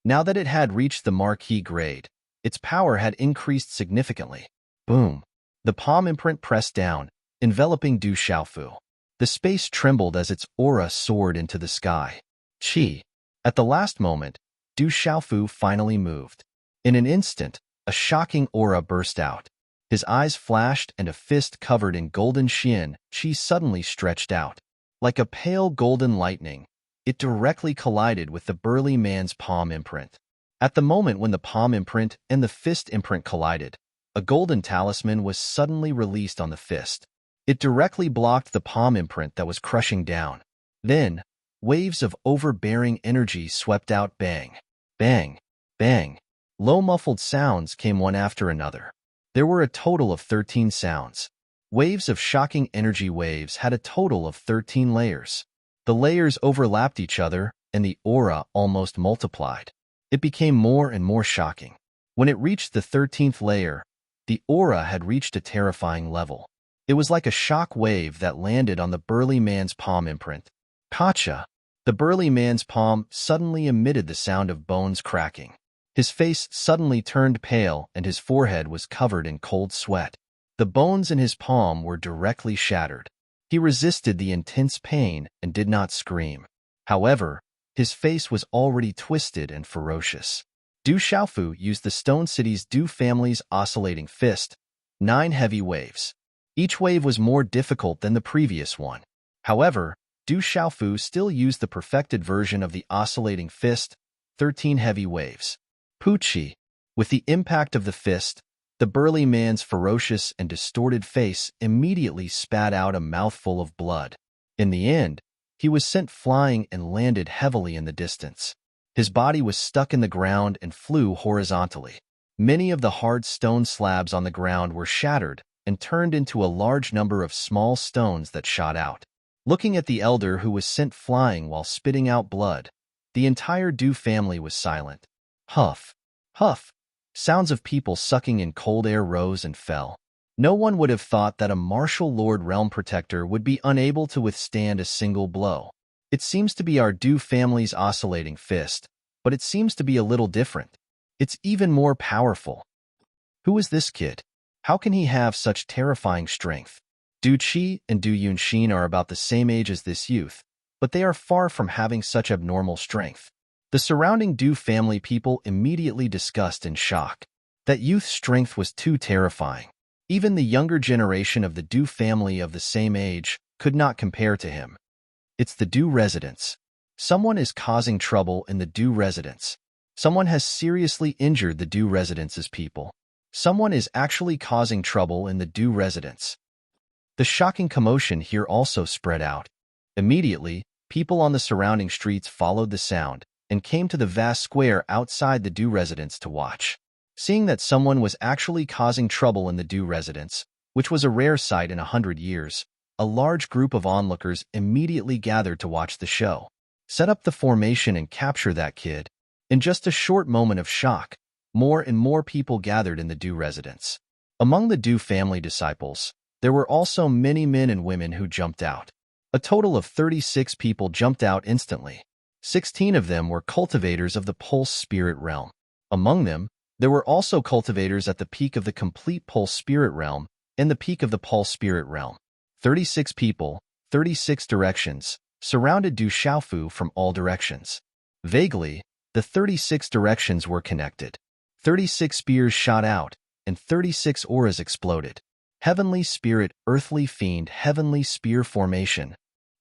Now that it had reached the marquee grade, its power had increased significantly. Boom! The palm imprint pressed down, enveloping Du Xiaofu. The space trembled as its aura soared into the sky. Qi. At the last moment, Du Xiaofu finally moved. In an instant, a shocking aura burst out. His eyes flashed and a fist covered in golden xian, Qi suddenly stretched out. Like a pale golden lightning, it directly collided with the burly man's palm imprint. At the moment when the palm imprint and the fist imprint collided, a golden talisman was suddenly released on the fist. It directly blocked the palm imprint that was crushing down. Then, waves of overbearing energy swept out. Bang, bang, bang. Low muffled sounds came one after another. There were a total of 13 sounds. Waves of shocking energy waves had a total of 13 layers. The layers overlapped each other, and the aura almost multiplied. It became more and more shocking. When it reached the 13th layer, the aura had reached a terrifying level. It was like a shock wave that landed on the burly man's palm imprint. Gotcha! The burly man's palm suddenly emitted the sound of bones cracking. His face suddenly turned pale and his forehead was covered in cold sweat. The bones in his palm were directly shattered. He resisted the intense pain and did not scream. However, his face was already twisted and ferocious. Du Xiaofu used the Stone City's Du family's oscillating fist, 9 heavy waves. Each wave was more difficult than the previous one. However, Du Xiaofu still used the perfected version of the oscillating fist, 13 heavy waves. Puqi. With the impact of the fist, the burly man's ferocious and distorted face immediately spat out a mouthful of blood. In the end, he was sent flying and landed heavily in the distance. His body was stuck in the ground and flew horizontally. Many of the hard stone slabs on the ground were shattered and turned into a large number of small stones that shot out. Looking at the elder who was sent flying while spitting out blood, the entire Du family was silent. Huff, huff. Sounds of people sucking in cold air rose and fell. No one would have thought that a martial lord realm protector would be unable to withstand a single blow. It seems to be our Du family's oscillating fist, but it seems to be a little different. It's even more powerful. Who is this kid? How can he have such terrifying strength? Du Qi and Du Yunxin are about the same age as this youth, but they are far from having such abnormal strength. The surrounding Du family people immediately discussed in shock. That youth's strength was too terrifying. Even the younger generation of the Du family of the same age could not compare to him. It's the Du residence. Someone is causing trouble in the Du residence. Someone has seriously injured the Du residence's people. Someone is actually causing trouble in the Du residence. The shocking commotion here also spread out. Immediately, people on the surrounding streets followed the sound and came to the vast square outside the Du residence to watch. Seeing that someone was actually causing trouble in the Du residence, which was a rare sight in 100 years, a large group of onlookers immediately gathered to watch the show. Set up the formation and capture that kid. In just a short moment of shock, more and more people gathered in the Du residence. Among the Du family disciples, there were also many men and women who jumped out. A total of 36 people jumped out instantly. 16 of them were cultivators of the Pulse Spirit Realm. Among them, there were also cultivators at the peak of the complete Pulse Spirit Realm and the peak of the Pulse Spirit Realm. 36 people, 36 directions, surrounded Du Xiaofu from all directions. Vaguely, the 36 directions were connected. 36 spears shot out, and 36 auras exploded. Heavenly Spirit, Earthly Fiend, Heavenly Spear Formation.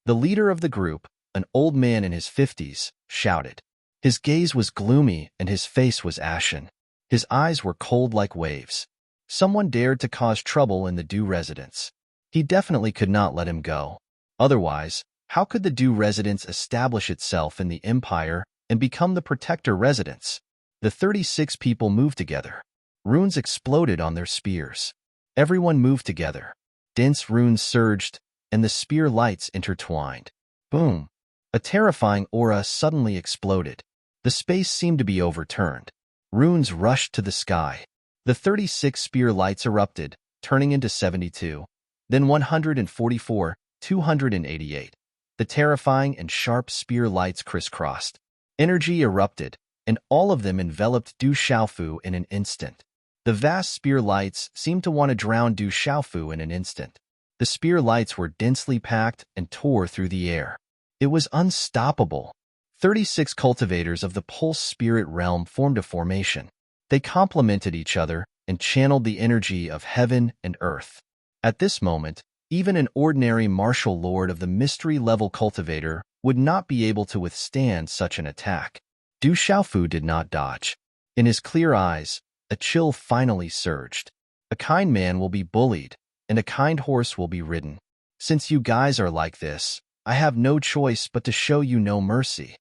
The leader of the group, an old man in his 50s, shouted. His gaze was gloomy and his face was ashen. His eyes were cold like waves. Someone dared to cause trouble in the Du residence. He definitely could not let him go. Otherwise, how could the Du residence establish itself in the empire and become the protector residence? The 36 people moved together. Runes exploded on their spears. Everyone moved together. Dense runes surged, and the spear lights intertwined. Boom! A terrifying aura suddenly exploded. The space seemed to be overturned. Runes rushed to the sky. The 36 spear lights erupted, turning into 72, then 144, 288. The terrifying and sharp spear lights crisscrossed. Energy erupted, and all of them enveloped Du Xiaofu in an instant. The vast spear lights seemed to want to drown Du Xiaofu in an instant. The spear lights were densely packed and tore through the air. It was unstoppable. 36 cultivators of the pulse spirit realm formed a formation. They complemented each other and channeled the energy of heaven and earth. At this moment, even an ordinary martial lord of the mystery-level cultivator would not be able to withstand such an attack. Du Xiaofu did not dodge. In his clear eyes, a chill finally surged. A kind man will be bullied, and a kind horse will be ridden. Since you guys are like this, I have no choice but to show you no mercy.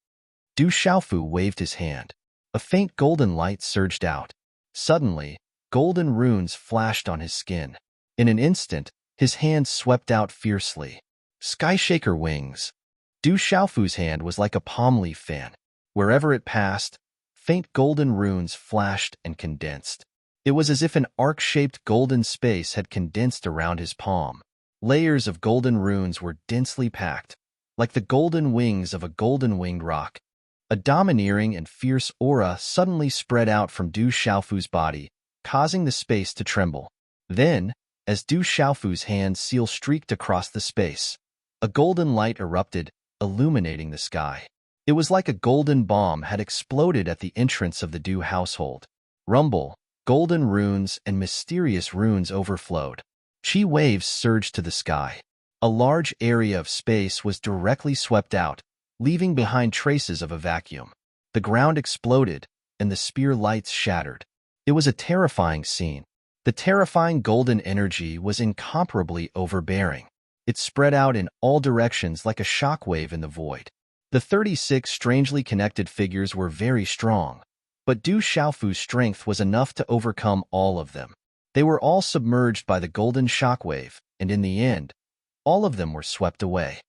Du Xiaofu waved his hand. A faint golden light surged out. Suddenly, golden runes flashed on his skin. In an instant, his hand swept out fiercely. Skyshaker wings. Du Xiaofu's hand was like a palm leaf fan. Wherever it passed, faint golden runes flashed and condensed. It was as if an arc-shaped golden space had condensed around his palm. Layers of golden runes were densely packed, like the golden wings of a golden-winged rock. A domineering and fierce aura suddenly spread out from Du Xiaofu's body, causing the space to tremble. Then, as Du Xiaofu's hand seal streaked across the space, a golden light erupted, illuminating the sky. It was like a golden bomb had exploded at the entrance of the Du household. Rumble, golden runes, and mysterious runes overflowed. Chi waves surged to the sky. A large area of space was directly swept out, leaving behind traces of a vacuum. The ground exploded, and the spear lights shattered. It was a terrifying scene. The terrifying golden energy was incomparably overbearing. It spread out in all directions like a shockwave in the void. The 36 strangely connected figures were very strong, but Du Xiaofu's strength was enough to overcome all of them. They were all submerged by the golden shockwave, and in the end, all of them were swept away.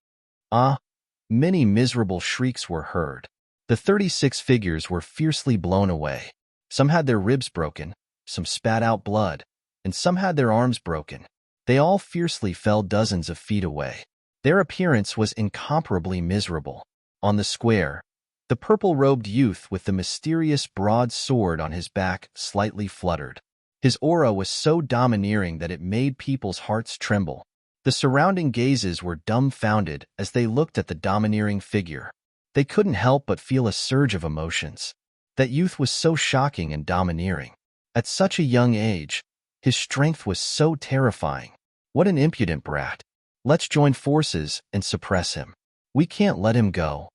Many miserable shrieks were heard. The 36 figures were fiercely blown away. Some had their ribs broken, some spat out blood, and some had their arms broken. They all fiercely fell dozens of feet away. Their appearance was incomparably miserable. On the square, the purple-robed youth with the mysterious broad sword on his back slightly fluttered. His aura was so domineering that it made people's hearts tremble. The surrounding gazes were dumbfounded as they looked at the domineering figure. They couldn't help but feel a surge of emotions. That youth was so shocking and domineering. At such a young age, his strength was so terrifying. What an impudent brat. Let's join forces and suppress him. We can't let him go.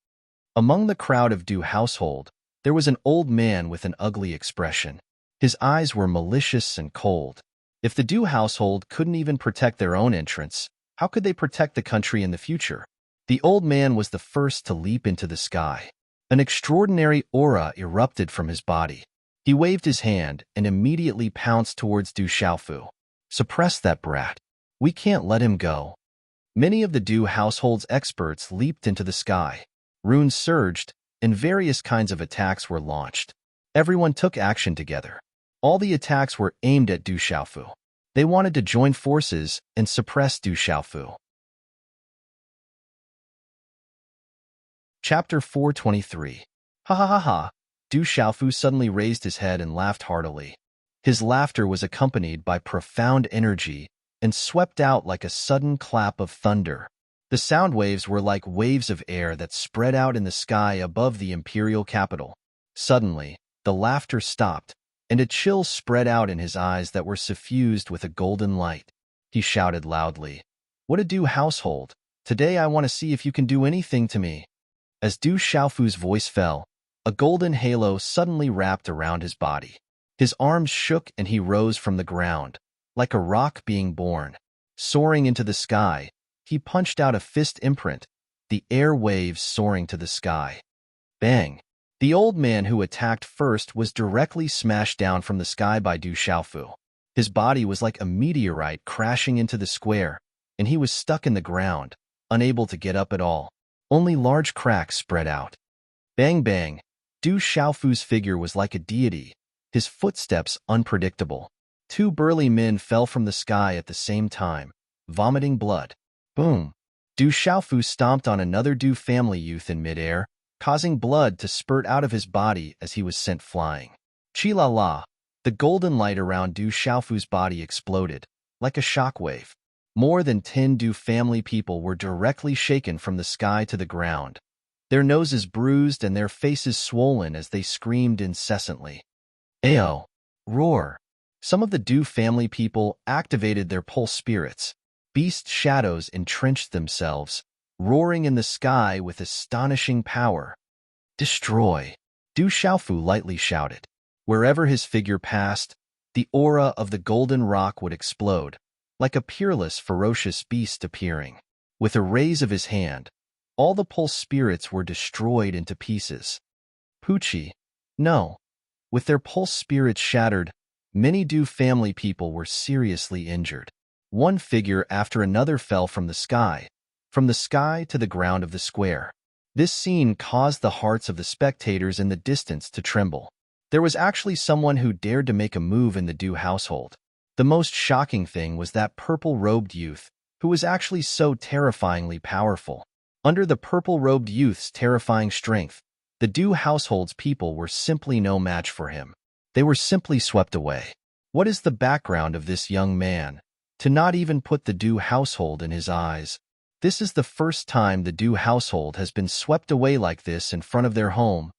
Among the crowd of Du household, there was an old man with an ugly expression. His eyes were malicious and cold. If the Du household couldn't even protect their own entrance, how could they protect the country in the future? The old man was the first to leap into the sky. An extraordinary aura erupted from his body. He waved his hand and immediately pounced towards Du Xiaofu. Suppress that brat. We can't let him go. Many of the Du household's experts leaped into the sky. Runes surged, and various kinds of attacks were launched. Everyone took action together. All the attacks were aimed at Du Xiaofu. They wanted to join forces and suppress Du Xiaofu. Chapter 423. Ha ha ha ha. Du Xiaofu suddenly raised his head and laughed heartily. His laughter was accompanied by profound energy and swept out like a sudden clap of thunder. The sound waves were like waves of air that spread out in the sky above the imperial capital. Suddenly, the laughter stopped, and a chill spread out in his eyes that were suffused with a golden light. He shouted loudly, "What a Du household! Today I want to see if you can do anything to me." As Du Xiaofu's voice fell, a golden halo suddenly wrapped around his body. His arms shook and he rose from the ground, like a rock being born. Soaring into the sky, he punched out a fist imprint, the air waves soaring to the sky. Bang! The old man who attacked first was directly smashed down from the sky by Du Xiaofu. His body was like a meteorite crashing into the square, and he was stuck in the ground, unable to get up at all. Only large cracks spread out. Bang bang! Du Xiaofu's figure was like a deity, his footsteps unpredictable. Two burly men fell from the sky at the same time, vomiting blood. Boom! Du Xiaofu stomped on another Du family youth in midair, causing blood to spurt out of his body as he was sent flying. Chi la la! The golden light around Du Xiaofu's body exploded, like a shockwave. More than 10 Du family people were directly shaken from the sky to the ground, their noses bruised and their faces swollen as they screamed incessantly. Ayo! Roar! Some of the Du family people activated their pulse spirits. Beast shadows entrenched themselves, roaring in the sky with astonishing power. Destroy! Du Xiaofu lightly shouted. Wherever his figure passed, the aura of the golden rock would explode, like a peerless, ferocious beast appearing. With a raise of his hand, all the pulse spirits were destroyed into pieces. Pucci, no. With their pulse spirits shattered, many Du family people were seriously injured. One figure after another fell from the sky to the ground of the square. This scene caused the hearts of the spectators in the distance to tremble. There was actually someone who dared to make a move in the Du household. The most shocking thing was that purple-robed youth, who was actually so terrifyingly powerful. Under the purple-robed youth's terrifying strength, the Du household's people were simply no match for him. They were simply swept away. What is the background of this young man? To not even put the Du household in his eyes. This is the first time the Du household has been swept away like this in front of their home.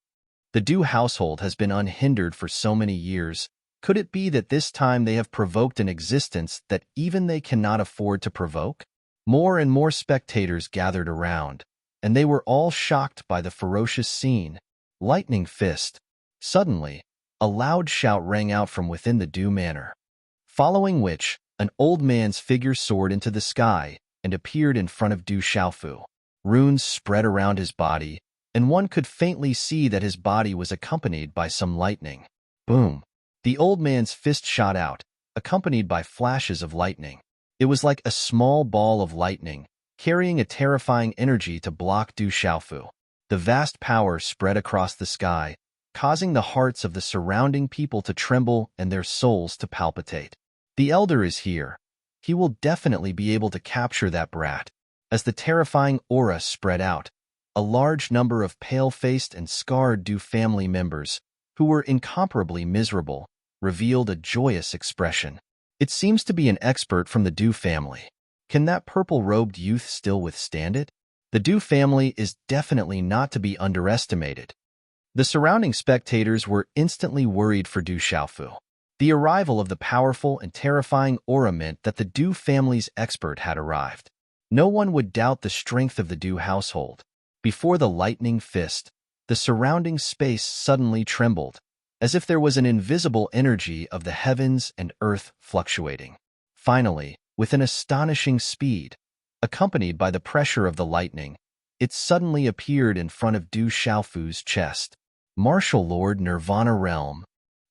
The Du household has been unhindered for so many years. Could it be that this time they have provoked an existence that even they cannot afford to provoke? More and more spectators gathered around, and they were all shocked by the ferocious scene. Lightning fist. Suddenly, a loud shout rang out from within the Du manor, following which, an old man's figure soared into the sky and appeared in front of Du Xiaofu. Runes spread around his body, and one could faintly see that his body was accompanied by some lightning. Boom! The old man's fist shot out, accompanied by flashes of lightning. It was like a small ball of lightning, carrying a terrifying energy to block Du Xiaofu. The vast power spread across the sky, causing the hearts of the surrounding people to tremble and their souls to palpitate. The elder is here. He will definitely be able to capture that brat. As the terrifying aura spread out, a large number of pale-faced and scarred Du family members, who were incomparably miserable, revealed a joyous expression. It seems to be an expert from the Du family. Can that purple-robed youth still withstand it? The Du family is definitely not to be underestimated. The surrounding spectators were instantly worried for Du Xiaofu. The arrival of the powerful and terrifying aura meant that the Du family's expert had arrived. No one would doubt the strength of the Du household. Before the lightning fist, the surrounding space suddenly trembled, as if there was an invisible energy of the heavens and earth fluctuating. Finally, with an astonishing speed, accompanied by the pressure of the lightning, it suddenly appeared in front of Du Xiaofu's chest. Martial Lord Nirvana Realm.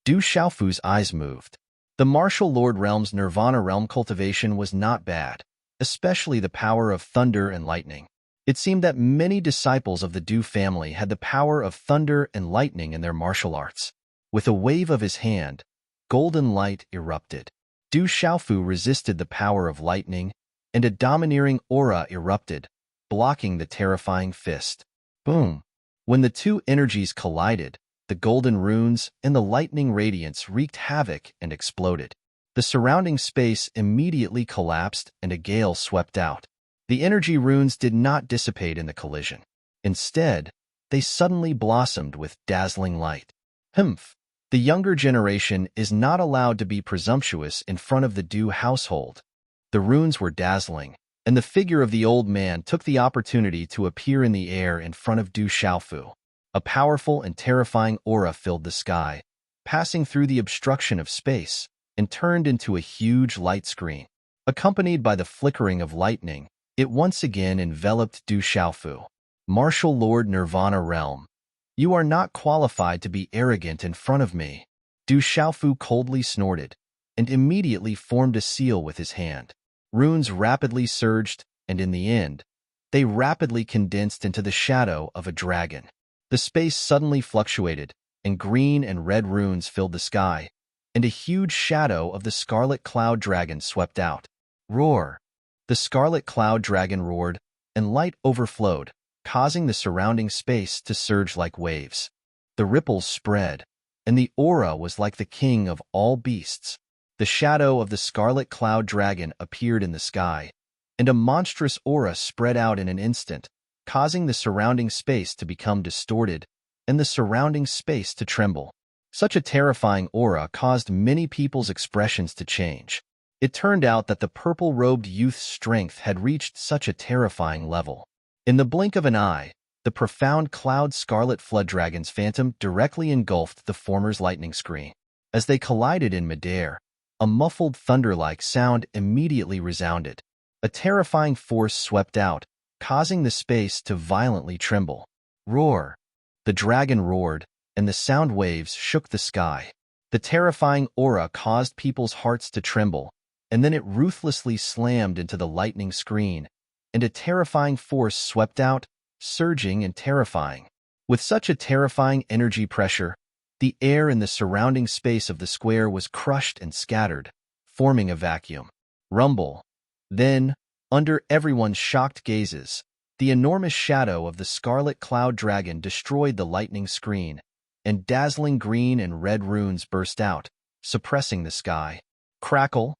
Du Xiaofu's eyes moved. The Martial Lord Realm's Nirvana Realm cultivation was not bad, especially the power of thunder and lightning. It seemed that many disciples of the Du family had the power of thunder and lightning in their martial arts. With a wave of his hand, golden light erupted. Du Xiaofu resisted the power of lightning, and a domineering aura erupted, blocking the terrifying fist. Boom! When the two energies collided, the golden runes and the lightning radiance wreaked havoc and exploded. The surrounding space immediately collapsed and a gale swept out. The energy runes did not dissipate in the collision. Instead, they suddenly blossomed with dazzling light. Humph! The younger generation is not allowed to be presumptuous in front of the Du household. The runes were dazzling, and the figure of the old man took the opportunity to appear in the air in front of Du Xiaofu. A powerful and terrifying aura filled the sky, passing through the obstruction of space, and turned into a huge light screen. Accompanied by the flickering of lightning, it once again enveloped Du Xiaofu. Martial Lord Nirvana Realm. You are not qualified to be arrogant in front of me. Du Xiaofu coldly snorted, and immediately formed a seal with his hand. Runes rapidly surged, and in the end, they rapidly condensed into the shadow of a dragon. The space suddenly fluctuated, and green and red runes filled the sky, and a huge shadow of the Scarlet Cloud Dragon swept out. Roar! The Scarlet Cloud Dragon roared, and light overflowed, causing the surrounding space to surge like waves. The ripples spread, and the aura was like the king of all beasts. The shadow of the scarlet cloud dragon appeared in the sky, and a monstrous aura spread out in an instant, causing the surrounding space to become distorted and the surrounding space to tremble. Such a terrifying aura caused many people's expressions to change. It turned out that the purple-robed youth's strength had reached such a terrifying level. In the blink of an eye, the profound cloud scarlet flood dragon's phantom directly engulfed the former's lightning screen. As they collided in midair, a muffled thunder-like sound immediately resounded. A terrifying force swept out, causing the space to violently tremble. Roar! The dragon roared, and the sound waves shook the sky. The terrifying aura caused people's hearts to tremble, and then it ruthlessly slammed into the lightning screen, and a terrifying force swept out, surging and terrifying. With such a terrifying energy pressure, the air in the surrounding space of the square was crushed and scattered, forming a vacuum. Rumble. Then, under everyone's shocked gazes, the enormous shadow of the scarlet cloud dragon destroyed the lightning screen, and dazzling green and red runes burst out, suppressing the sky. Crackle!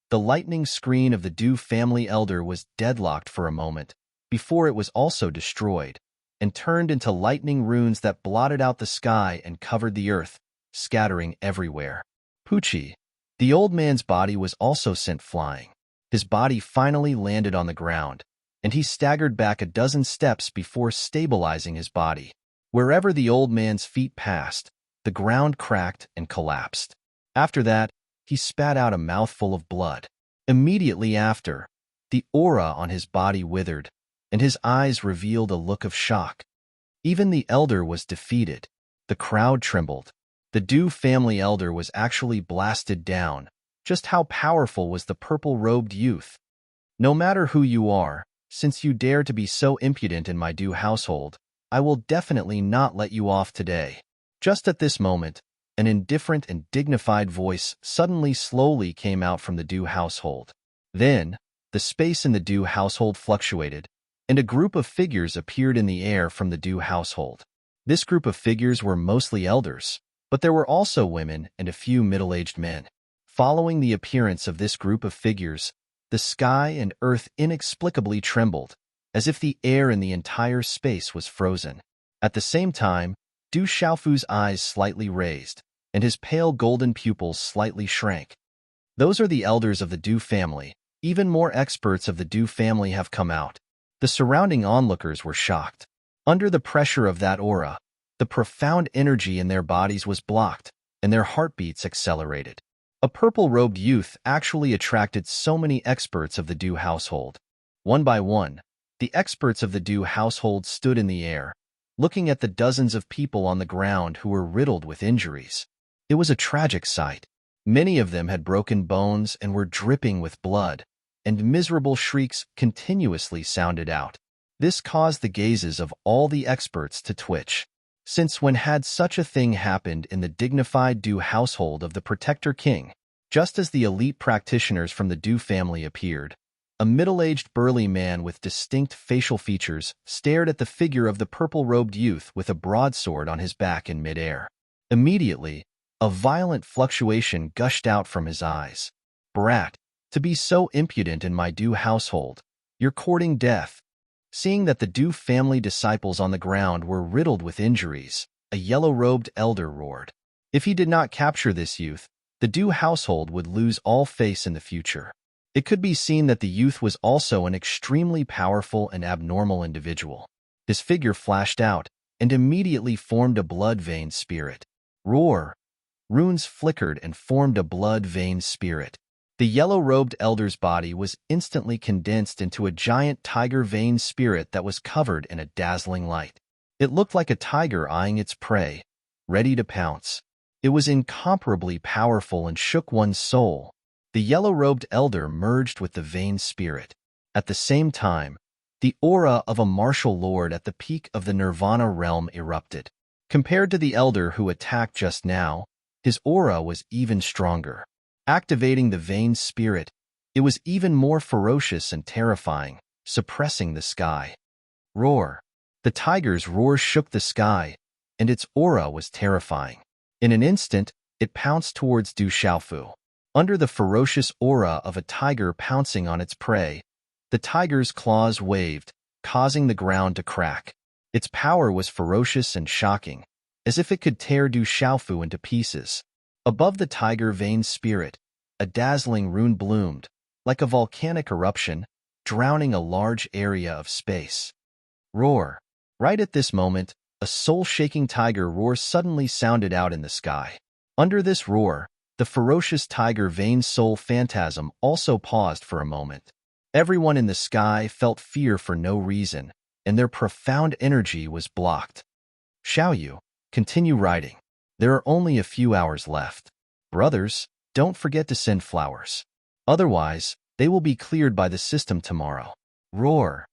The lightning screen of the Dew family elder was deadlocked for a moment, before it was also destroyed, and turned into lightning runes that blotted out the sky and covered the earth, scattering everywhere. Poochie. The old man's body was also sent flying. His body finally landed on the ground, and he staggered back a dozen steps before stabilizing his body. Wherever the old man's feet passed, the ground cracked and collapsed. After that, he spat out a mouthful of blood. Immediately after, the aura on his body withered, and his eyes revealed a look of shock. Even the elder was defeated. The crowd trembled. The Dew family elder was actually blasted down. Just how powerful was the purple-robed youth? No matter who you are, since you dare to be so impudent in my Dew household, I will definitely not let you off today. Just at this moment, an indifferent and dignified voice suddenly slowly came out from the Dew household. Then, the space in the Dew household fluctuated, and a group of figures appeared in the air from the Dew household. This group of figures were mostly elders, but there were also women and a few middle-aged men. Following the appearance of this group of figures, the sky and earth inexplicably trembled, as if the air in the entire space was frozen. At the same time, Du Xiaofu's eyes slightly raised, and his pale golden pupils slightly shrank. Those are the elders of the Du family. Even more experts of the Du family have come out. The surrounding onlookers were shocked. Under the pressure of that aura, the profound energy in their bodies was blocked, and their heartbeats accelerated. A purple-robed youth actually attracted so many experts of the Dew household. One by one, the experts of the Dew household stood in the air, looking at the dozens of people on the ground who were riddled with injuries. It was a tragic sight. Many of them had broken bones and were dripping with blood, and miserable shrieks continuously sounded out. This caused the gazes of all the experts to twitch. Since when had such a thing happened in the dignified Dew household of the Protector King? Just as the elite practitioners from the Dew family appeared, a middle-aged burly man with distinct facial features stared at the figure of the purple-robed youth with a broadsword on his back in midair. Immediately, a violent fluctuation gushed out from his eyes. "Brat, to be so impudent in my Dew household, you're courting death." Seeing that the Dew family disciples on the ground were riddled with injuries, a yellow-robed elder roared. If he did not capture this youth, the Dew household would lose all face in the future. It could be seen that the youth was also an extremely powerful and abnormal individual. His figure flashed out and immediately formed a blood-veined spirit. Roar! Runes flickered and formed a blood-veined spirit. The yellow-robed elder's body was instantly condensed into a giant tiger-veined spirit that was covered in a dazzling light. It looked like a tiger eyeing its prey, ready to pounce. It was incomparably powerful and shook one's soul. The yellow-robed elder merged with the veined spirit. At the same time, the aura of a martial lord at the peak of the Nirvana realm erupted. Compared to the elder who attacked just now, his aura was even stronger. Activating the veined spirit, it was even more ferocious and terrifying, suppressing the sky. Roar! The tiger's roar shook the sky, and its aura was terrifying. In an instant, it pounced towards Du Xiaofu. Under the ferocious aura of a tiger pouncing on its prey, the tiger's claws waved, causing the ground to crack. Its power was ferocious and shocking, as if it could tear Du Xiaofu into pieces. Above the tiger-veined spirit, a dazzling rune bloomed, like a volcanic eruption, drowning a large area of space. Roar! Right at this moment, a soul-shaking tiger roar suddenly sounded out in the sky. Under this roar, the ferocious tiger-veined soul phantasm also paused for a moment. Everyone in the sky felt fear for no reason, and their profound energy was blocked. Xiaoyu, continue riding. There are only a few hours left. Brothers, don't forget to send flowers. Otherwise, they will be cleared by the system tomorrow. Roar!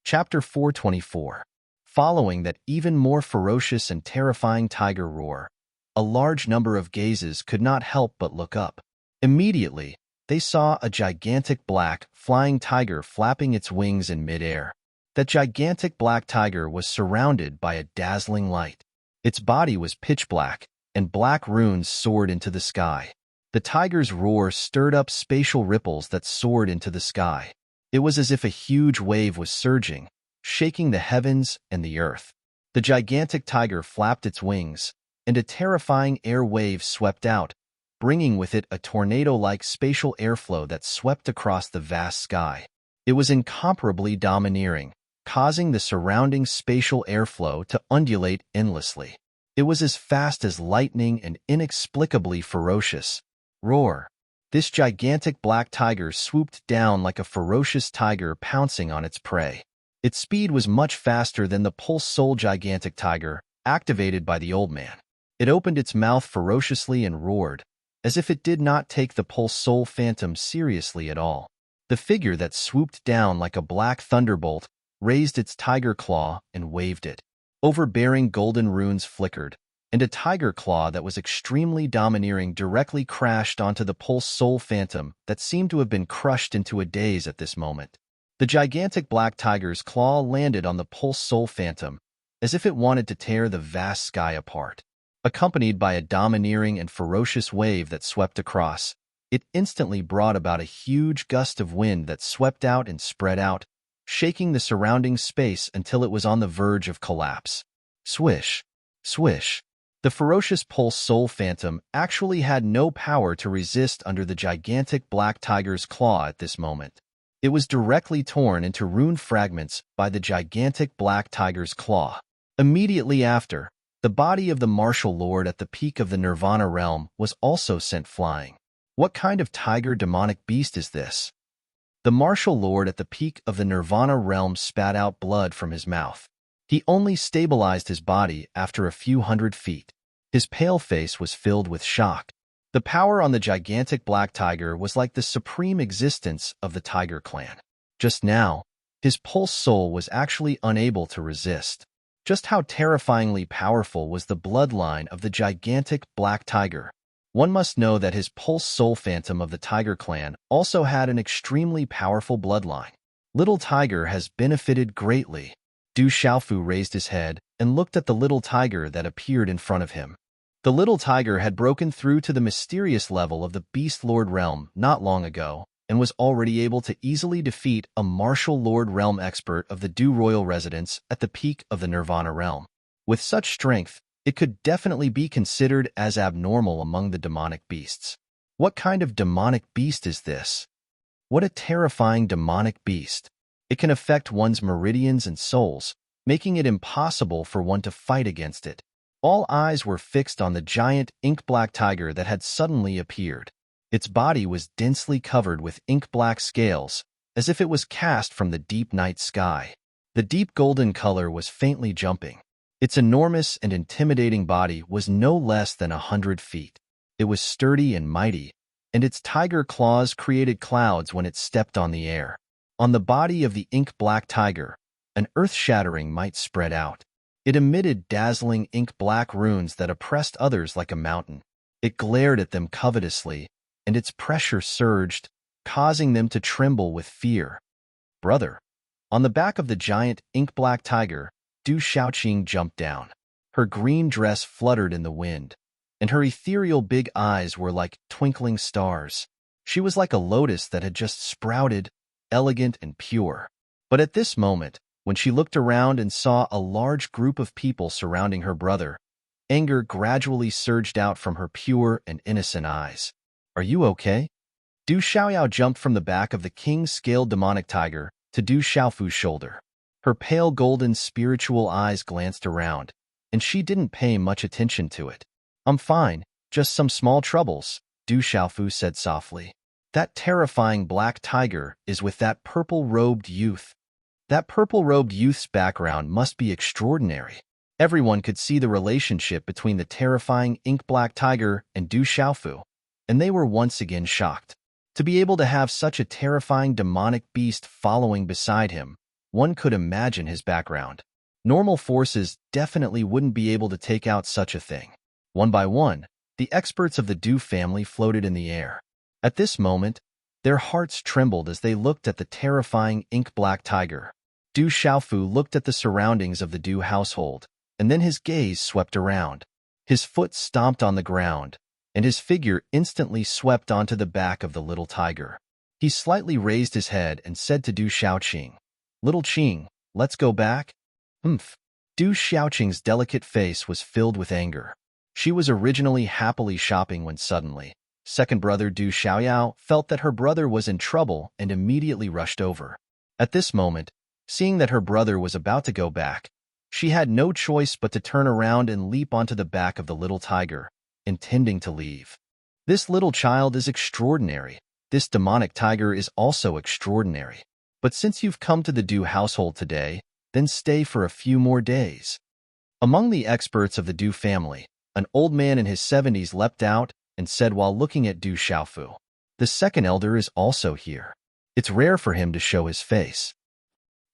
Chapter 424. Following that even more ferocious and terrifying tiger roar, a large number of gazes could not help but look up. Immediately, they saw a gigantic black, flying tiger flapping its wings in midair. That gigantic black tiger was surrounded by a dazzling light. Its body was pitch black, and black runes soared into the sky. The tiger's roar stirred up spatial ripples that soared into the sky. It was as if a huge wave was surging, shaking the heavens and the earth. The gigantic tiger flapped its wings, and a terrifying air wave swept out, bringing with it a tornado-like spatial airflow that swept across the vast sky. It was incomparably domineering, causing the surrounding spatial airflow to undulate endlessly. It was as fast as lightning and inexplicably ferocious. Roar! This gigantic black tiger swooped down like a ferocious tiger pouncing on its prey. Its speed was much faster than the Pulse Soul gigantic tiger, activated by the old man. It opened its mouth ferociously and roared, as if it did not take the Pulse Soul phantom seriously at all. The figure that swooped down like a black thunderbolt raised its tiger claw and waved it. Overbearing golden runes flickered, and a tiger claw that was extremely domineering directly crashed onto the Pulse Soul phantom that seemed to have been crushed into a daze at this moment. The gigantic black tiger's claw landed on the Pulse Soul phantom, as if it wanted to tear the vast sky apart. Accompanied by a domineering and ferocious wave that swept across, it instantly brought about a huge gust of wind that swept out and spread out, shaking the surrounding space until it was on the verge of collapse. Swish! Swish! The ferocious Pulse Soul phantom actually had no power to resist under the gigantic black tiger's claw at this moment. It was directly torn into rune fragments by the gigantic black tiger's claw. Immediately after, the body of the martial lord at the peak of the Nirvana realm was also sent flying. What kind of tiger demonic beast is this? The martial lord at the peak of the Nirvana realm spat out blood from his mouth. He only stabilized his body after a few hundred feet. His pale face was filled with shock. The power on the gigantic black tiger was like the supreme existence of the tiger clan. Just now, his Pulse Soul was actually unable to resist. Just how terrifyingly powerful was the bloodline of the gigantic black tiger? One must know that his Pulse Soul phantom of the tiger clan also had an extremely powerful bloodline. Little Tiger has benefited greatly. Du Xiaofu raised his head and looked at the little tiger that appeared in front of him. The little tiger had broken through to the mysterious level of the Beast Lord realm not long ago and was already able to easily defeat a martial lord realm expert of the Du royal residence at the peak of the Nirvana realm. With such strength, it could definitely be considered as abnormal among the demonic beasts. What kind of demonic beast is this? What a terrifying demonic beast. It can affect one's meridians and souls, making it impossible for one to fight against it. All eyes were fixed on the giant ink-black tiger that had suddenly appeared. Its body was densely covered with ink-black scales, as if it was cast from the deep night sky. The deep golden color was faintly jumping. Its enormous and intimidating body was no less than 100 feet. It was sturdy and mighty, and its tiger claws created clouds when it stepped on the air. On the body of the ink-black tiger, an earth-shattering might spread out. It emitted dazzling ink-black runes that oppressed others like a mountain. It glared at them covetously, and its pressure surged, causing them to tremble with fear. Brother. On the back of the giant ink-black tiger, Du Xiaoqing jumped down. Her green dress fluttered in the wind, and her ethereal big eyes were like twinkling stars. She was like a lotus that had just sprouted, elegant and pure. But at this moment, when she looked around and saw a large group of people surrounding her brother, anger gradually surged out from her pure and innocent eyes. "Are you okay?" Du Xiaoyao jumped from the back of the king-scaled demonic tiger to Du Xiaofu's shoulder. Her pale golden spiritual eyes glanced around, and she didn't pay much attention to it. "I'm fine, just some small troubles," Du Xiaofu said softly. "That terrifying black tiger is with that purple-robed youth. That purple-robed youth's background must be extraordinary." Everyone could see the relationship between the terrifying ink-black tiger and Du Xiaofu, and they were once again shocked. To be able to have such a terrifying demonic beast following beside him, one could imagine his background. Normal forces definitely wouldn't be able to take out such a thing. One by one, the experts of the Du family floated in the air. At this moment, their hearts trembled as they looked at the terrifying ink-black tiger. Du Xiaofu looked at the surroundings of the Du household, and then his gaze swept around. His foot stomped on the ground, and his figure instantly swept onto the back of the little tiger. He slightly raised his head and said to Du Xiaoqing, "Little Qing, let's go back?" "Humph." Du Xiaoqing's delicate face was filled with anger. She was originally happily shopping when suddenly, second brother Du Xiaoyao felt that her brother was in trouble and immediately rushed over. At this moment, seeing that her brother was about to go back, she had no choice but to turn around and leap onto the back of the little tiger, intending to leave. "This little child is extraordinary. This demonic tiger is also extraordinary. But since you've come to the Du household today, then stay for a few more days." Among the experts of the Du family, an old man in his 70s leapt out and said while looking at Du Xiaofu, "The second elder is also here. It's rare for him to show his face."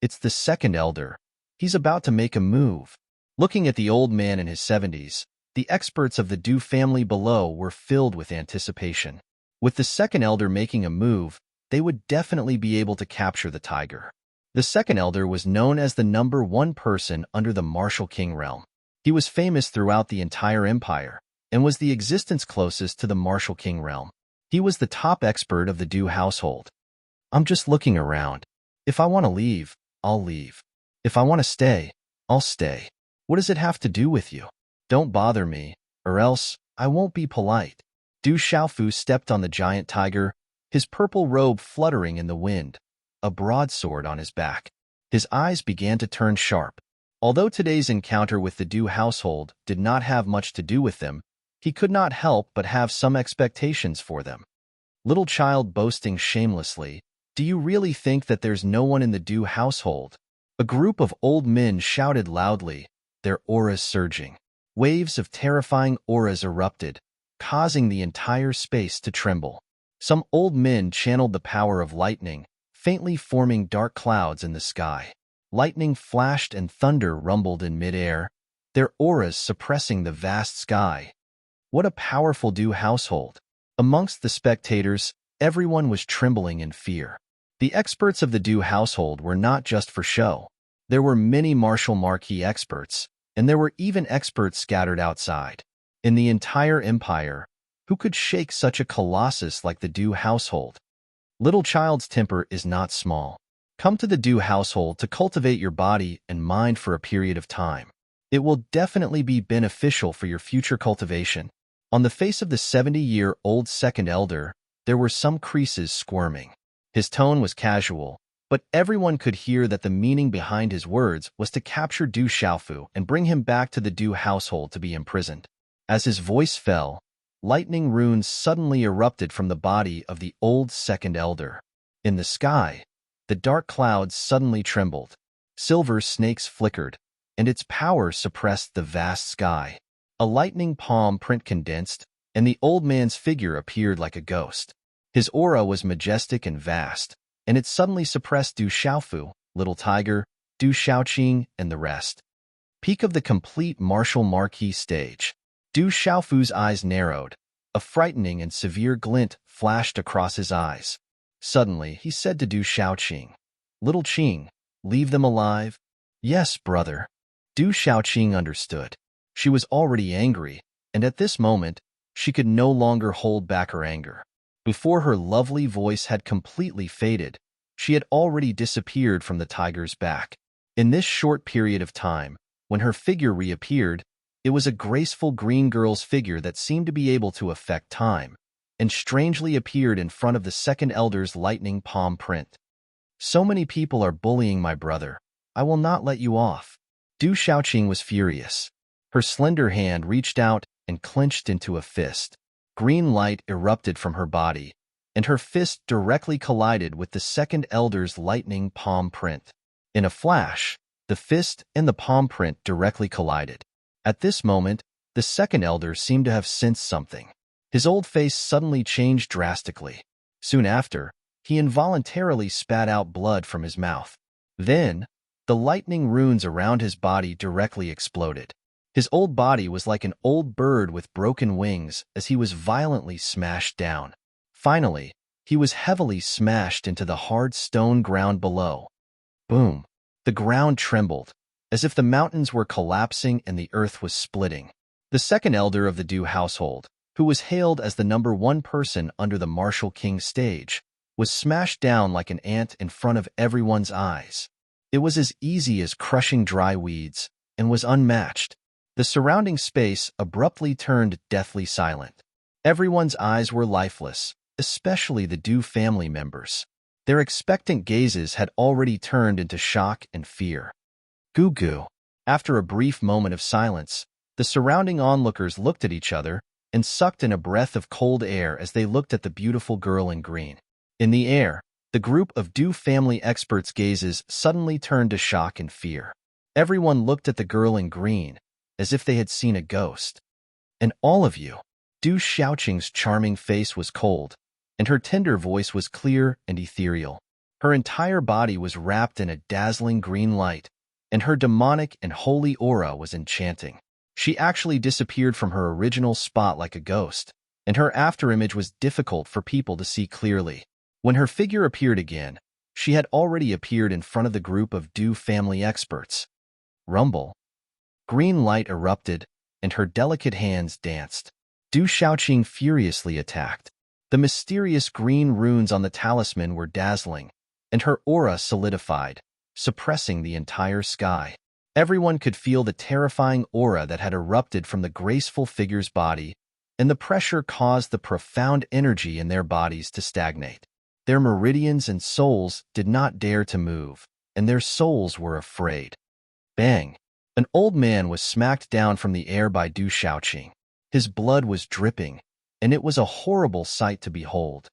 "It's the second elder. He's about to make a move." Looking at the old man in his 70s, the experts of the Du family below were filled with anticipation. With the second elder making a move, they would definitely be able to capture the tiger. The second elder was known as the #1 person under the Martial King realm. He was famous throughout the entire empire, and was the existence closest to the Martial King realm. He was the top expert of the Du household. "I'm just looking around. If I want to leave, I'll leave. If I want to stay, I'll stay. What does it have to do with you? Don't bother me, or else I won't be polite." Du Xiaofu stepped on the giant tiger, his purple robe fluttering in the wind, a broadsword on his back. His eyes began to turn sharp. Although today's encounter with the Du household did not have much to do with them, he could not help but have some expectations for them. Little child boasting shamelessly, "Do you really think that there's no one in the Du household?" A group of old men shouted loudly, their auras surging. Waves of terrifying auras erupted, causing the entire space to tremble. Some old men channeled the power of lightning, faintly forming dark clouds in the sky. Lightning flashed and thunder rumbled in midair, their auras suppressing the vast sky. What a powerful Du household! Amongst the spectators, everyone was trembling in fear. The experts of the Du household were not just for show. There were many martial marquee experts, and there were even experts scattered outside. In the entire empire, who could shake such a colossus like the Du household? Little child's temper is not small. Come to the Du household to cultivate your body and mind for a period of time. It will definitely be beneficial for your future cultivation. On the face of the 70-year-old second elder, there were some creases squirming. His tone was casual, but everyone could hear that the meaning behind his words was to capture Du Xiaofu and bring him back to the Du household to be imprisoned. As his voice fell, lightning runes suddenly erupted from the body of the old second elder. In the sky, the dark clouds suddenly trembled. Silver snakes flickered, and its power suppressed the vast sky. A lightning palm print condensed, and the old man's figure appeared like a ghost. His aura was majestic and vast, and it suddenly suppressed Du Xiaofu, Little Tiger, Du Xiaoqing, and the rest. Peak of the complete martial marquee stage. Du Xiaofu's eyes narrowed. A frightening and severe glint flashed across his eyes. Suddenly, he said to Du Xiaoqing, "Little Qing, leave them alive?" "Yes, brother." Du Xiaoqing understood. She was already angry, and at this moment, she could no longer hold back her anger. Before her lovely voice had completely faded, she had already disappeared from the tiger's back. In this short period of time, when her figure reappeared, it was a graceful green girl's figure that seemed to be able to affect time, and strangely appeared in front of the second elder's lightning palm print. So many people are bullying my brother. I will not let you off. Du Xiaoqing was furious. Her slender hand reached out and clenched into a fist. Green light erupted from her body, and her fist directly collided with the second elder's lightning palm print. In a flash, the fist and the palm print directly collided. At this moment, the second elder seemed to have sensed something. His old face suddenly changed drastically. Soon after, he involuntarily spat out blood from his mouth. Then, the lightning runes around his body directly exploded. His old body was like an old bird with broken wings as he was violently smashed down. Finally, he was heavily smashed into the hard stone ground below. Boom! The ground trembled, as if the mountains were collapsing and the earth was splitting. The second elder of the Du household, who was hailed as the #1 person under the Martial King stage, was smashed down like an ant in front of everyone's eyes. It was as easy as crushing dry weeds, and was unmatched. The surrounding space abruptly turned deathly silent. Everyone's eyes were lifeless, especially the Du family members. Their expectant gazes had already turned into shock and fear. Goo goo. After a brief moment of silence, the surrounding onlookers looked at each other and sucked in a breath of cold air as they looked at the beautiful girl in green. In the air, the group of Du family experts' gazes suddenly turned to shock and fear. Everyone looked at the girl in green, as if they had seen a ghost. And all of you. Du Xiaoqing's charming face was cold, and her tender voice was clear and ethereal. Her entire body was wrapped in a dazzling green light, and her demonic and holy aura was enchanting. She actually disappeared from her original spot like a ghost, and her afterimage was difficult for people to see clearly. When her figure appeared again, she had already appeared in front of the group of Du family experts. Rumble. Green light erupted, and her delicate hands danced. Du Xiaoqing furiously attacked. The mysterious green runes on the talisman were dazzling, and her aura solidified, suppressing the entire sky. Everyone could feel the terrifying aura that had erupted from the graceful figure's body, and the pressure caused the profound energy in their bodies to stagnate. Their meridians and souls did not dare to move, and their souls were afraid. Bang! An old man was smacked down from the air by Du Xiaoqing. His blood was dripping, and it was a horrible sight to behold.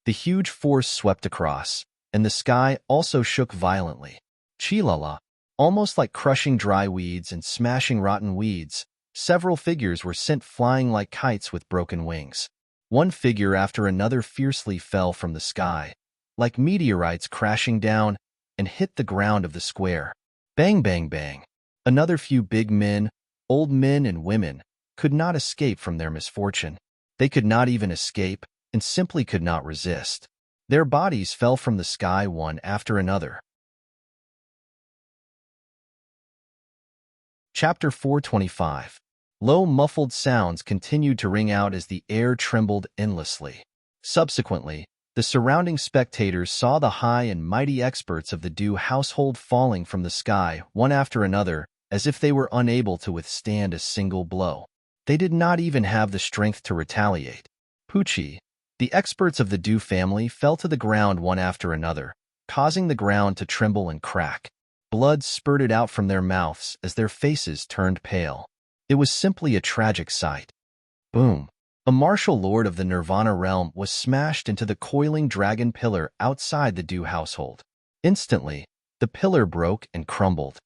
The huge force swept across, and the sky also shook violently. Chilala, almost like crushing dry weeds and smashing rotten weeds, several figures were sent flying like kites with broken wings. One figure after another fiercely fell from the sky, like meteorites crashing down, and hit the ground of the square. Bang, bang, bang. Another few big men, old men and women, could not escape from their misfortune. They could not even escape, and simply could not resist. Their bodies fell from the sky one after another. Chapter 425. Low muffled sounds continued to ring out as the air trembled endlessly. Subsequently, the surrounding spectators saw the high and mighty experts of the Du household falling from the sky one after another, as if they were unable to withstand a single blow. They did not even have the strength to retaliate. Pucci, the experts of the Du family, fell to the ground one after another, causing the ground to tremble and crack. Blood spurted out from their mouths as their faces turned pale. It was simply a tragic sight. Boom! A martial lord of the Nirvana realm was smashed into the coiling dragon pillar outside the Du household. Instantly, the pillar broke and crumbled.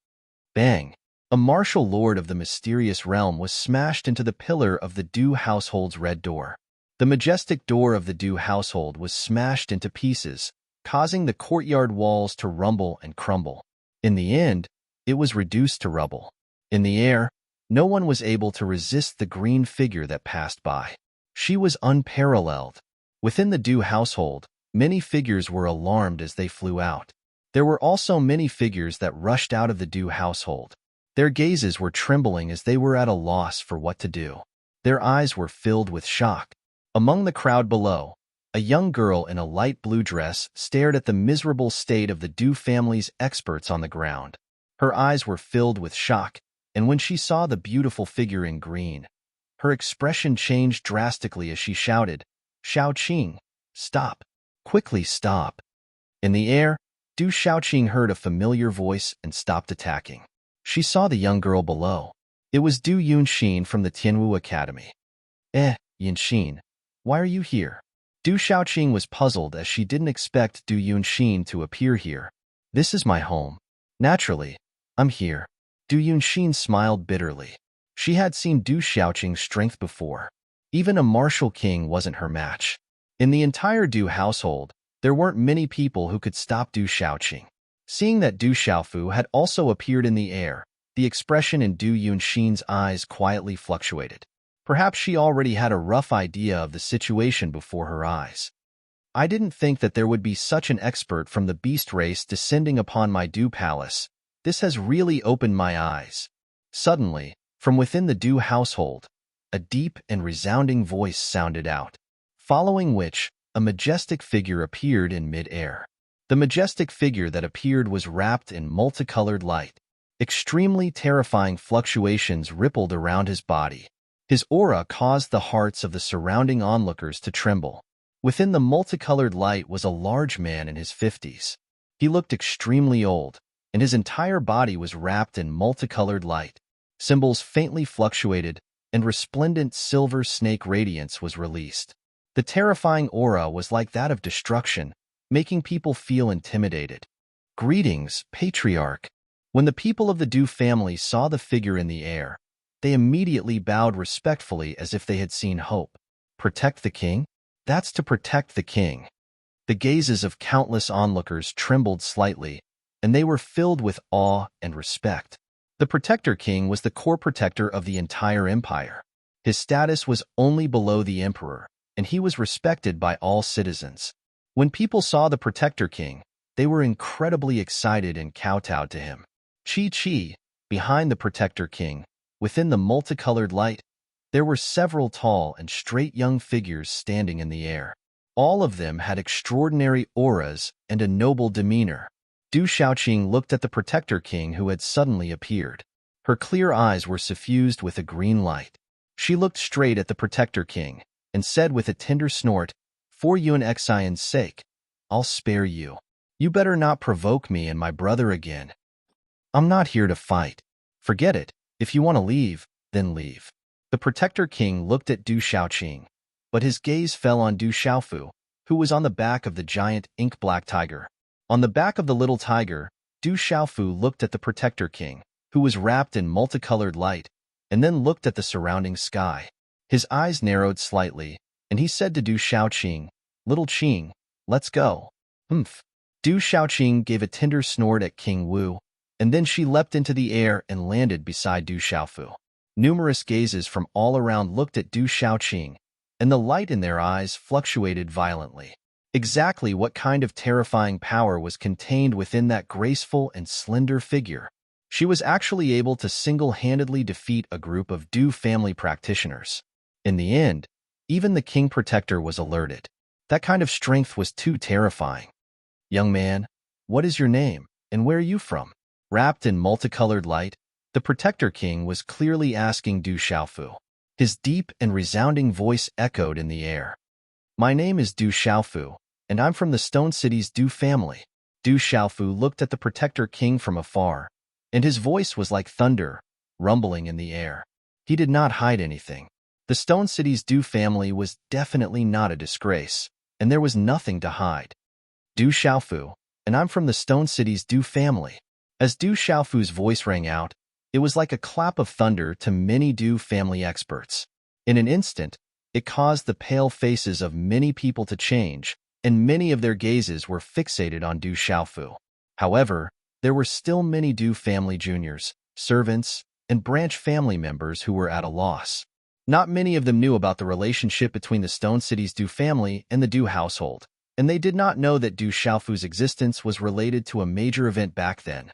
Bang! A martial lord of the mysterious realm was smashed into the pillar of the Du household's red door. The majestic door of the Du household was smashed into pieces, causing the courtyard walls to rumble and crumble. In the end, it was reduced to rubble. In the air, no one was able to resist the green figure that passed by. She was unparalleled. Within the Du household, many figures were alarmed as they flew out. There were also many figures that rushed out of the Du household. Their gazes were trembling as they were at a loss for what to do. Their eyes were filled with shock. Among the crowd below, a young girl in a light blue dress stared at the miserable state of the Du family's experts on the ground. Her eyes were filled with shock, and when she saw the beautiful figure in green, her expression changed drastically as she shouted, "Xiaoqing, stop! Quickly stop!" In the air, Du Xiaoqing heard a familiar voice and stopped attacking. She saw the young girl below. It was Du Yunxin from the Tianwu Academy. Yunxin, why are you here? Du Xiaoqing was puzzled as she didn't expect Du Yunxin to appear here. This is my home. Naturally, I'm here. Du Yunxin smiled bitterly. She had seen Du Xiaoqing's strength before. Even a martial king wasn't her match. In the entire Du household, there weren't many people who could stop Du Xiaoqing. Seeing that Du Xiaofu had also appeared in the air, the expression in Du Yunxin's eyes quietly fluctuated. Perhaps she already had a rough idea of the situation before her eyes. I didn't think that there would be such an expert from the beast race descending upon my Du palace. This has really opened my eyes. Suddenly, from within the Du household, a deep and resounding voice sounded out, following which, a majestic figure appeared in mid-air. The majestic figure that appeared was wrapped in multicolored light. Extremely terrifying fluctuations rippled around his body. His aura caused the hearts of the surrounding onlookers to tremble. Within the multicolored light was a large man in his 50s. He looked extremely old, and his entire body was wrapped in multicolored light. Symbols faintly fluctuated, and resplendent silver snake radiance was released. The terrifying aura was like that of destruction, making people feel intimidated. Greetings, Patriarch. When the people of the Du family saw the figure in the air, they immediately bowed respectfully as if they had seen hope. Protect the king? That's to protect the king. The gazes of countless onlookers trembled slightly, and they were filled with awe and respect. The Protector King was the core protector of the entire empire. His status was only below the emperor, and he was respected by all citizens. When people saw the Protector King, they were incredibly excited and kowtowed to him. Chi, behind the Protector King, within the multicolored light, there were several tall and straight young figures standing in the air. All of them had extraordinary auras and a noble demeanor. Du Xiaoqing looked at the Protector King who had suddenly appeared. Her clear eyes were suffused with a green light. She looked straight at the Protector King and said with a tender snort, "For Yun Xion's sake, I'll spare you. You better not provoke me and my brother again. I'm not here to fight. Forget it. If you want to leave, then leave." The Protector King looked at Du Xiaoqing, but his gaze fell on Du Xiaofu, who was on the back of the giant ink-black tiger. On the back of the little tiger, Du Xiaofu looked at the Protector King, who was wrapped in multicolored light, and then looked at the surrounding sky. His eyes narrowed slightly, and he said to Du Xiaoqing, "Little Qing, let's go." Humph. Du Xiaoqing gave a tender snort at King Wu, and then she leapt into the air and landed beside Du Xiaofu. Numerous gazes from all around looked at Du Xiaoqing, and the light in their eyes fluctuated violently. Exactly what kind of terrifying power was contained within that graceful and slender figure? She was actually able to single-handedly defeat a group of Du family practitioners. In the end, even the King Protector was alerted. That kind of strength was too terrifying. "Young man, what is your name, and where are you from?" Wrapped in multicolored light, the Protector King was clearly asking Du Xiaofu. His deep and resounding voice echoed in the air. "My name is Du Xiaofu, and I'm from the Stone City's Du family." Du Xiaofu looked at the Protector King from afar, and his voice was like thunder, rumbling in the air. He did not hide anything. The Stone City's Du family was definitely not a disgrace, and there was nothing to hide. "Du Xiaofu, and I'm from the Stone City's Du family." As Du Xiaofu's voice rang out, it was like a clap of thunder to many Du family experts. In an instant, it caused the pale faces of many people to change, and many of their gazes were fixated on Du Xiaofu. However, there were still many Du family juniors, servants, and branch family members who were at a loss. Not many of them knew about the relationship between the Stone City's Du family and the Du household, and they did not know that Du Xiaofu's existence was related to a major event back then.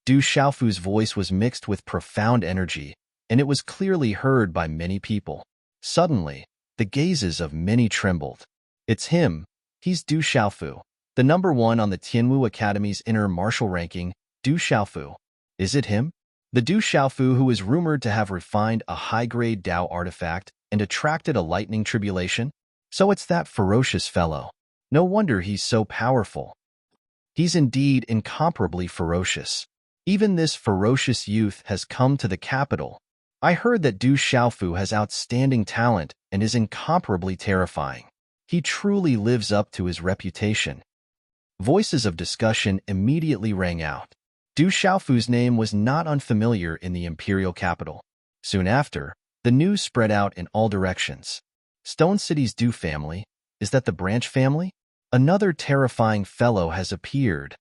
Du Xiaofu's voice was mixed with profound energy, and it was clearly heard by many people. Suddenly, the gazes of many trembled. It's him. He's Du Xiaofu, the number one on the Tianwu Academy's inner martial ranking, Du Xiaofu. Is it him? The Du Xiaofu who is rumored to have refined a high-grade Dao artifact and attracted a lightning tribulation? So it's that ferocious fellow. No wonder he's so powerful. He's indeed incomparably ferocious. Even this ferocious youth has come to the capital. I heard that Du Xiaofu has outstanding talent and is incomparably terrifying. He truly lives up to his reputation. Voices of discussion immediately rang out. Du Xiaofu's name was not unfamiliar in the imperial capital. Soon after, the news spread out in all directions. Stone City's Du family, is that the branch family? Another terrifying fellow has appeared.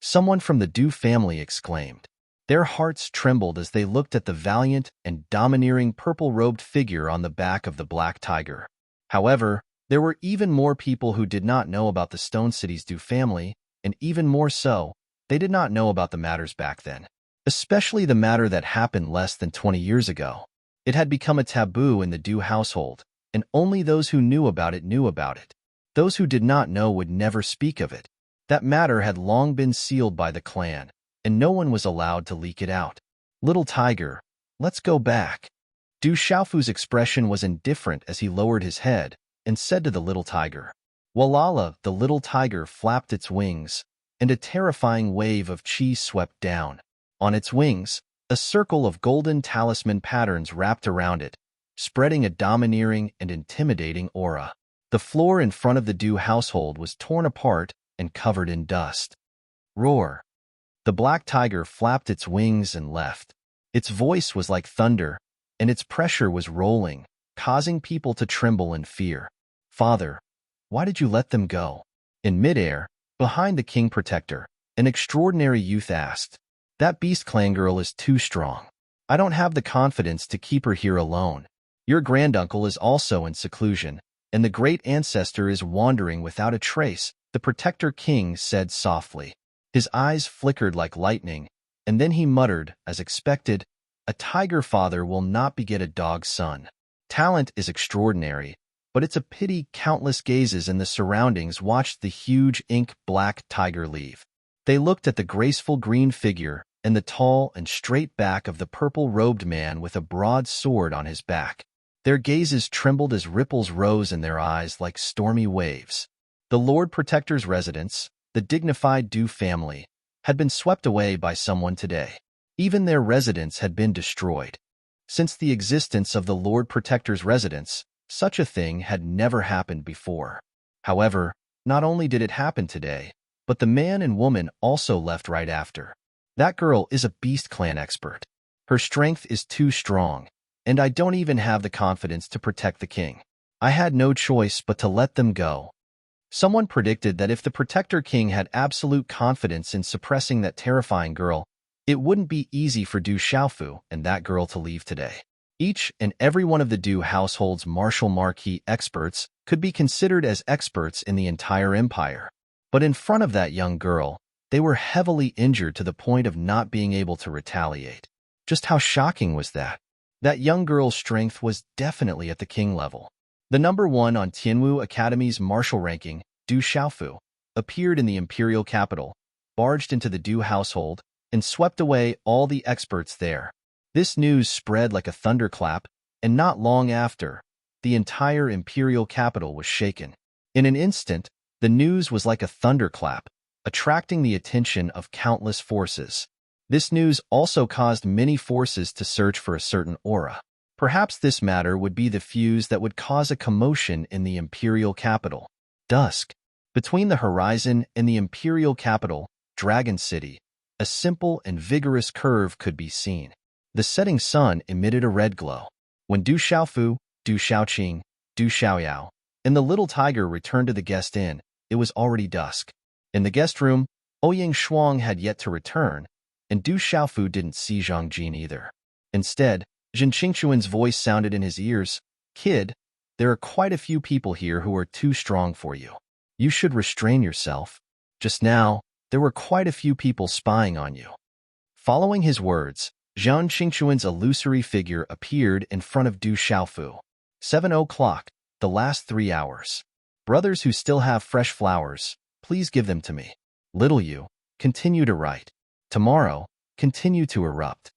Someone from the Du family exclaimed. Their hearts trembled as they looked at the valiant and domineering purple-robed figure on the back of the black tiger. However, there were even more people who did not know about the Stone City's Du family, and even more so, they did not know about the matters back then, especially the matter that happened less than 20 years ago. It had become a taboo in the Du household, and only those who knew about it knew about it. Those who did not know would never speak of it. That matter had long been sealed by the clan, and no one was allowed to leak it out. Little tiger, let's go back. Du Xiaofu's expression was indifferent as he lowered his head and said to the little tiger. Walala, the little tiger flapped its wings, and a terrifying wave of chi swept down. On its wings, a circle of golden talisman patterns wrapped around it, spreading a domineering and intimidating aura. The floor in front of the Du household was torn apart and covered in dust. Roar! The black tiger flapped its wings and left. Its voice was like thunder, and its pressure was rolling, causing people to tremble in fear. Father, why did you let them go? In midair, behind the king protector, an extraordinary youth asked. That beast clan girl is too strong. I don't have the confidence to keep her here alone. Your granduncle is also in seclusion, and the great ancestor is wandering without a trace, the protector king said softly. His eyes flickered like lightning, and then he muttered, as expected, a tiger father will not beget a dog son. Talent is extraordinary, but it's a pity countless gazes in the surroundings watched the huge ink-black tiger leave. They looked at the graceful green figure and the tall and straight back of the purple-robed man with a broad sword on his back. Their gazes trembled as ripples rose in their eyes like stormy waves. The Lord Protector's residence, the dignified Du family, had been swept away by someone today. Even their residence had been destroyed. Since the existence of the Lord Protector's residence, such a thing had never happened before. However, not only did it happen today, but the man and woman also left right after. That girl is a beast clan expert. Her strength is too strong, and I don't even have the confidence to protect the king. I had no choice but to let them go. Someone predicted that if the Protector King had absolute confidence in suppressing that terrifying girl, it wouldn't be easy for Du Xiaofu and that girl to leave today. Each and every one of the Du household's martial marquee experts could be considered as experts in the entire empire. But in front of that young girl, they were heavily injured to the point of not being able to retaliate. Just how shocking was that? That young girl's strength was definitely at the king level. The number one on Tianwu Academy's martial ranking, Du Xiaofu, appeared in the imperial capital, barged into the Du household, and swept away all the experts there. This news spread like a thunderclap, and not long after, the entire imperial capital was shaken. In an instant, the news was like a thunderclap, attracting the attention of countless forces. This news also caused many forces to search for a certain aura. Perhaps this matter would be the fuse that would cause a commotion in the imperial capital. Dusk. Between the horizon and the imperial capital, Dragon City, a simple and vigorous curve could be seen. The setting sun emitted a red glow. When Du Xiaofu, Du Xiaoqing, Du Xiaoyao, and the little tiger returned to the guest inn, it was already dusk. In the guest room, Ouyang Shuang had yet to return, and Du Xiaofu didn't see Zhang Jin either. Instead, Zhen Qingquan's voice sounded in his ears. Kid, there are quite a few people here who are too strong for you. You should restrain yourself. Just now, there were quite a few people spying on you. Following his words, Zhang Qingquan's illusory figure appeared in front of Du Xiaofu. 7 o'clock, the last 3 hours. Brothers who still have fresh flowers, please give them to me. Little you, continue to write. Tomorrow, continue to erupt.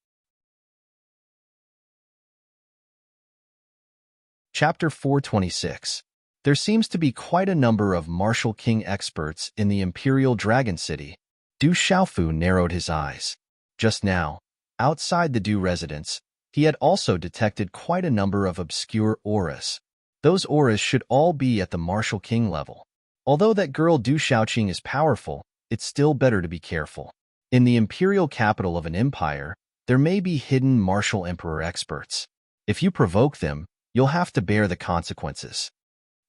Chapter 426. There seems to be quite a number of martial king experts in the Imperial Dragon City. Du Xiaofu narrowed his eyes. Just now, outside the Du residence, he had also detected quite a number of obscure auras. Those auras should all be at the martial king level. Although that girl Du Xiaoqing is powerful, it's still better to be careful. In the imperial capital of an empire, there may be hidden martial emperor experts. If you provoke them, you'll have to bear the consequences.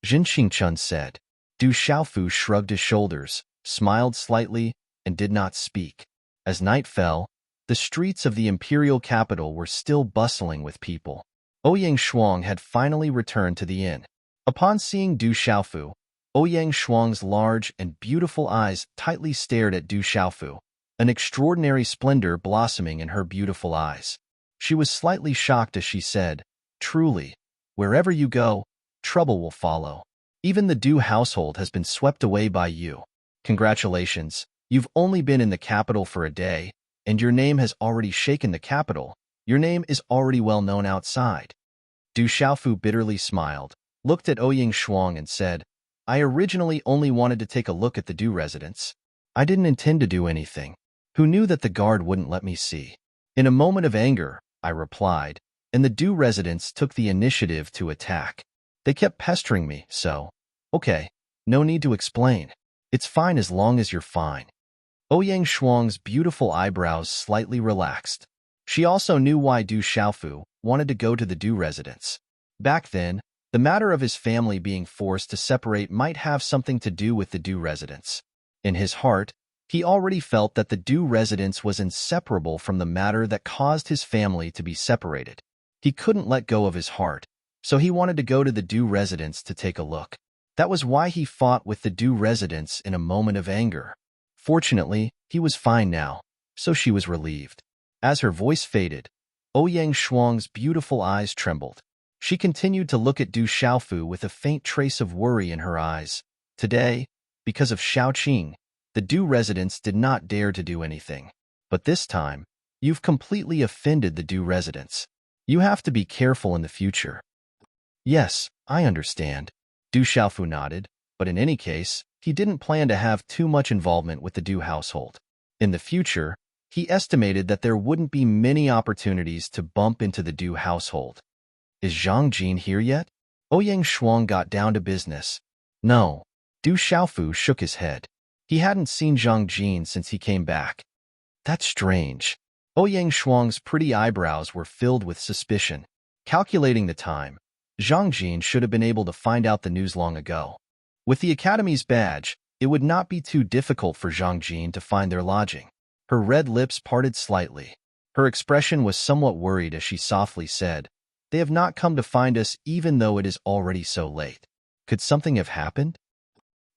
Jin Qingchun said. Du Xiaofu shrugged his shoulders, smiled slightly, and did not speak. As night fell, the streets of the imperial capital were still bustling with people. Ouyang Shuang had finally returned to the inn. Upon seeing Du Xiaofu, Ouyang Shuang's large and beautiful eyes tightly stared at Du Xiaofu, an extraordinary splendor blossoming in her beautiful eyes. She was slightly shocked as she said, "Truly, wherever you go, trouble will follow. Even the Du household has been swept away by you. Congratulations, you've only been in the capital for a day, and your name has already shaken the capital. Your name is already well known outside." Du Xiaofu bitterly smiled, looked at Ouyang Shuang and said, "I originally only wanted to take a look at the Du residence. I didn't intend to do anything. Who knew that the guard wouldn't let me see?" In a moment of anger, I replied, and the Du residents took the initiative to attack. They kept pestering me, so, okay, no need to explain. It's fine as long as you're fine. Ouyang Shuang's beautiful eyebrows slightly relaxed. She also knew why Du Xiaofu wanted to go to the Du residence. Back then, the matter of his family being forced to separate might have something to do with the Du residence. In his heart, he already felt that the Du residence was inseparable from the matter that caused his family to be separated. He couldn't let go of his heart, so he wanted to go to the Du residence to take a look. That was why he fought with the Du residents in a moment of anger. Fortunately, he was fine now, so she was relieved. As her voice faded, Ouyang Shuang's beautiful eyes trembled. She continued to look at Du Xiaofu with a faint trace of worry in her eyes. Today, because of Xiaoqing, the Du residents did not dare to do anything. But this time, you've completely offended the Du residents. You have to be careful in the future. Yes, I understand. Du Xiaofu nodded, but in any case, he didn't plan to have too much involvement with the Du household. In the future, he estimated that there wouldn't be many opportunities to bump into the Du household. Is Zhang Jin here yet? Ouyang Shuang got down to business. No. Du Xiaofu shook his head. He hadn't seen Zhang Jin since he came back. That's strange. Ouyang Shuang's pretty eyebrows were filled with suspicion. Calculating the time, Zhang Jin should have been able to find out the news long ago. With the Academy's badge, it would not be too difficult for Zhang Jin to find their lodging. Her red lips parted slightly. Her expression was somewhat worried as she softly said, "They have not come to find us even though it is already so late. Could something have happened?"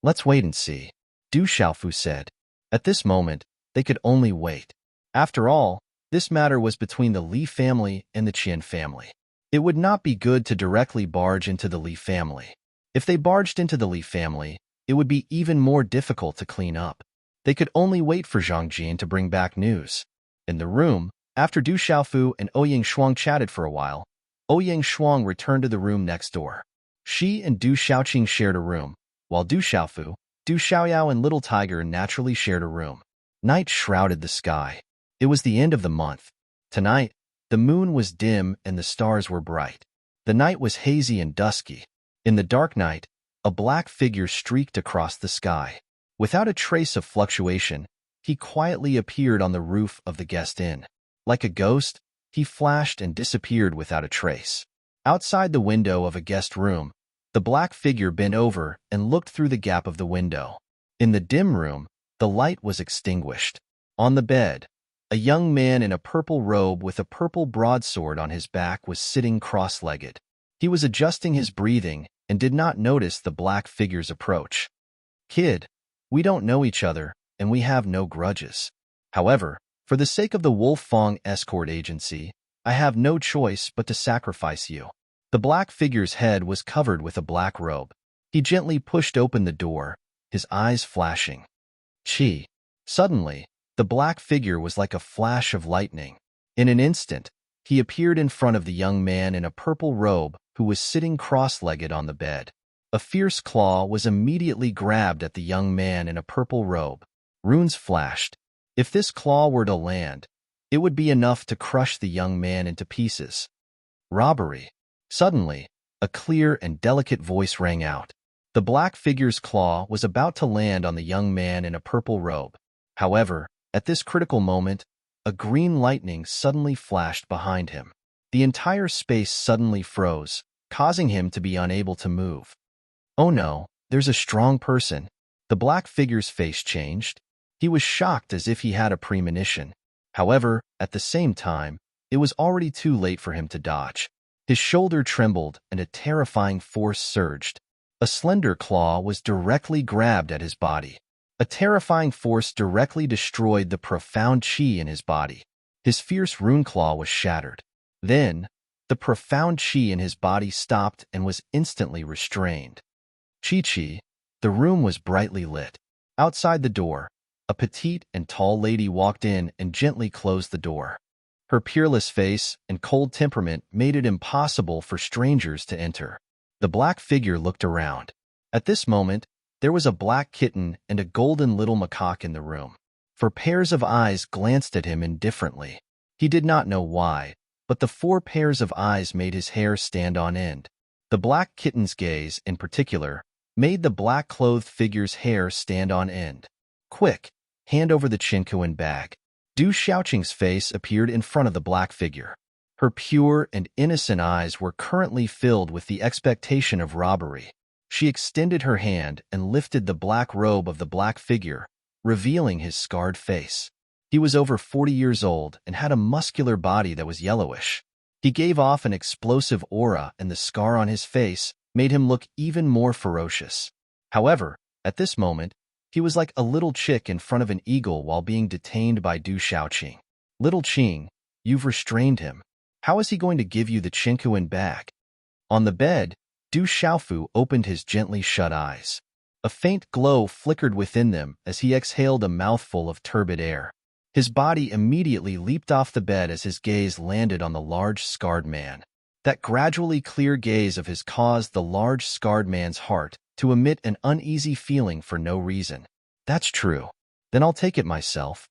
"Let's wait and see," Du Xiaofu said. At this moment, they could only wait. After all, this matter was between the Li family and the Qian family. It would not be good to directly barge into the Li family. If they barged into the Li family, it would be even more difficult to clean up. They could only wait for Zhang Jin to bring back news. In the room, after Du Xiaofu and Ouyang Shuang chatted for a while, Ouyang Shuang returned to the room next door. She and Du Xiaoqing shared a room, while Du Xiaofu, Du Xiaoyao and Little Tiger naturally shared a room. Night shrouded the sky. It was the end of the month. Tonight, the moon was dim and the stars were bright. The night was hazy and dusky. In the dark night, a black figure streaked across the sky. Without a trace of fluctuation, he quietly appeared on the roof of the guest inn. Like a ghost, he flashed and disappeared without a trace. Outside the window of a guest room, the black figure bent over and looked through the gap of the window. In the dim room, the light was extinguished. On the bed, a young man in a purple robe with a purple broadsword on his back was sitting cross-legged. He was adjusting his breathing and did not notice the black figure's approach. "Kid, we don't know each other, and we have no grudges. However, For the sake of the Wolf Fong escort agency, I have no choice but to sacrifice you. The black figure's head was covered with a black robe. He gently pushed open the door, his eyes flashing. Chi. Suddenly, the black figure was like a flash of lightning. In an instant, he appeared in front of the young man in a purple robe who was sitting cross-legged on the bed. A fierce claw was immediately grabbed at the young man in a purple robe. Runes flashed. If this claw were to land, it would be enough to crush the young man into pieces. Robbery. Suddenly, a clear and delicate voice rang out. The black figure's claw was about to land on the young man in a purple robe. However, at this critical moment, a green lightning suddenly flashed behind him. The entire space suddenly froze, causing him to be unable to move. Oh no, there's a strong person. The black figure's face changed. He was shocked as if he had a premonition. However, at the same time, it was already too late for him to dodge. His shoulder trembled and a terrifying force surged. A slender claw was directly grabbed at his body. A terrifying force directly destroyed the profound chi in his body. His fierce rune claw was shattered. Then, the profound chi in his body stopped and was instantly restrained. Chi-Chi, the room was brightly lit. Outside the door, a petite and tall lady walked in and gently closed the door. Her peerless face and cold temperament made it impossible for strangers to enter. The black figure looked around. At this moment, there was a black kitten and a golden little macaque in the room. Four pairs of eyes glanced at him indifferently. He did not know why, but the 4 pairs of eyes made his hair stand on end. The black kitten's gaze, in particular, made the black-clothed figure's hair stand on end. Quick, hand over the Chinkuan bag. Du Xiaoqing's face appeared in front of the black figure. Her pure and innocent eyes were currently filled with the expectation of robbery. She extended her hand and lifted the black robe of the black figure, revealing his scarred face. He was over 40 years old and had a muscular body that was yellowish. He gave off an explosive aura, and the scar on his face made him look even more ferocious. However, at this moment, he was like a little chick in front of an eagle while being detained by Du Xiaoqing. Little Qing, you've restrained him. How is he going to give you the Chinkuan bag? On the bed, Du Xiaofu opened his gently shut eyes. A faint glow flickered within them as he exhaled a mouthful of turbid air. His body immediately leaped off the bed as his gaze landed on the large scarred man. That gradually clear gaze of his caused the large scarred man's heart to emit an uneasy feeling for no reason. That's true. Then I'll take it myself.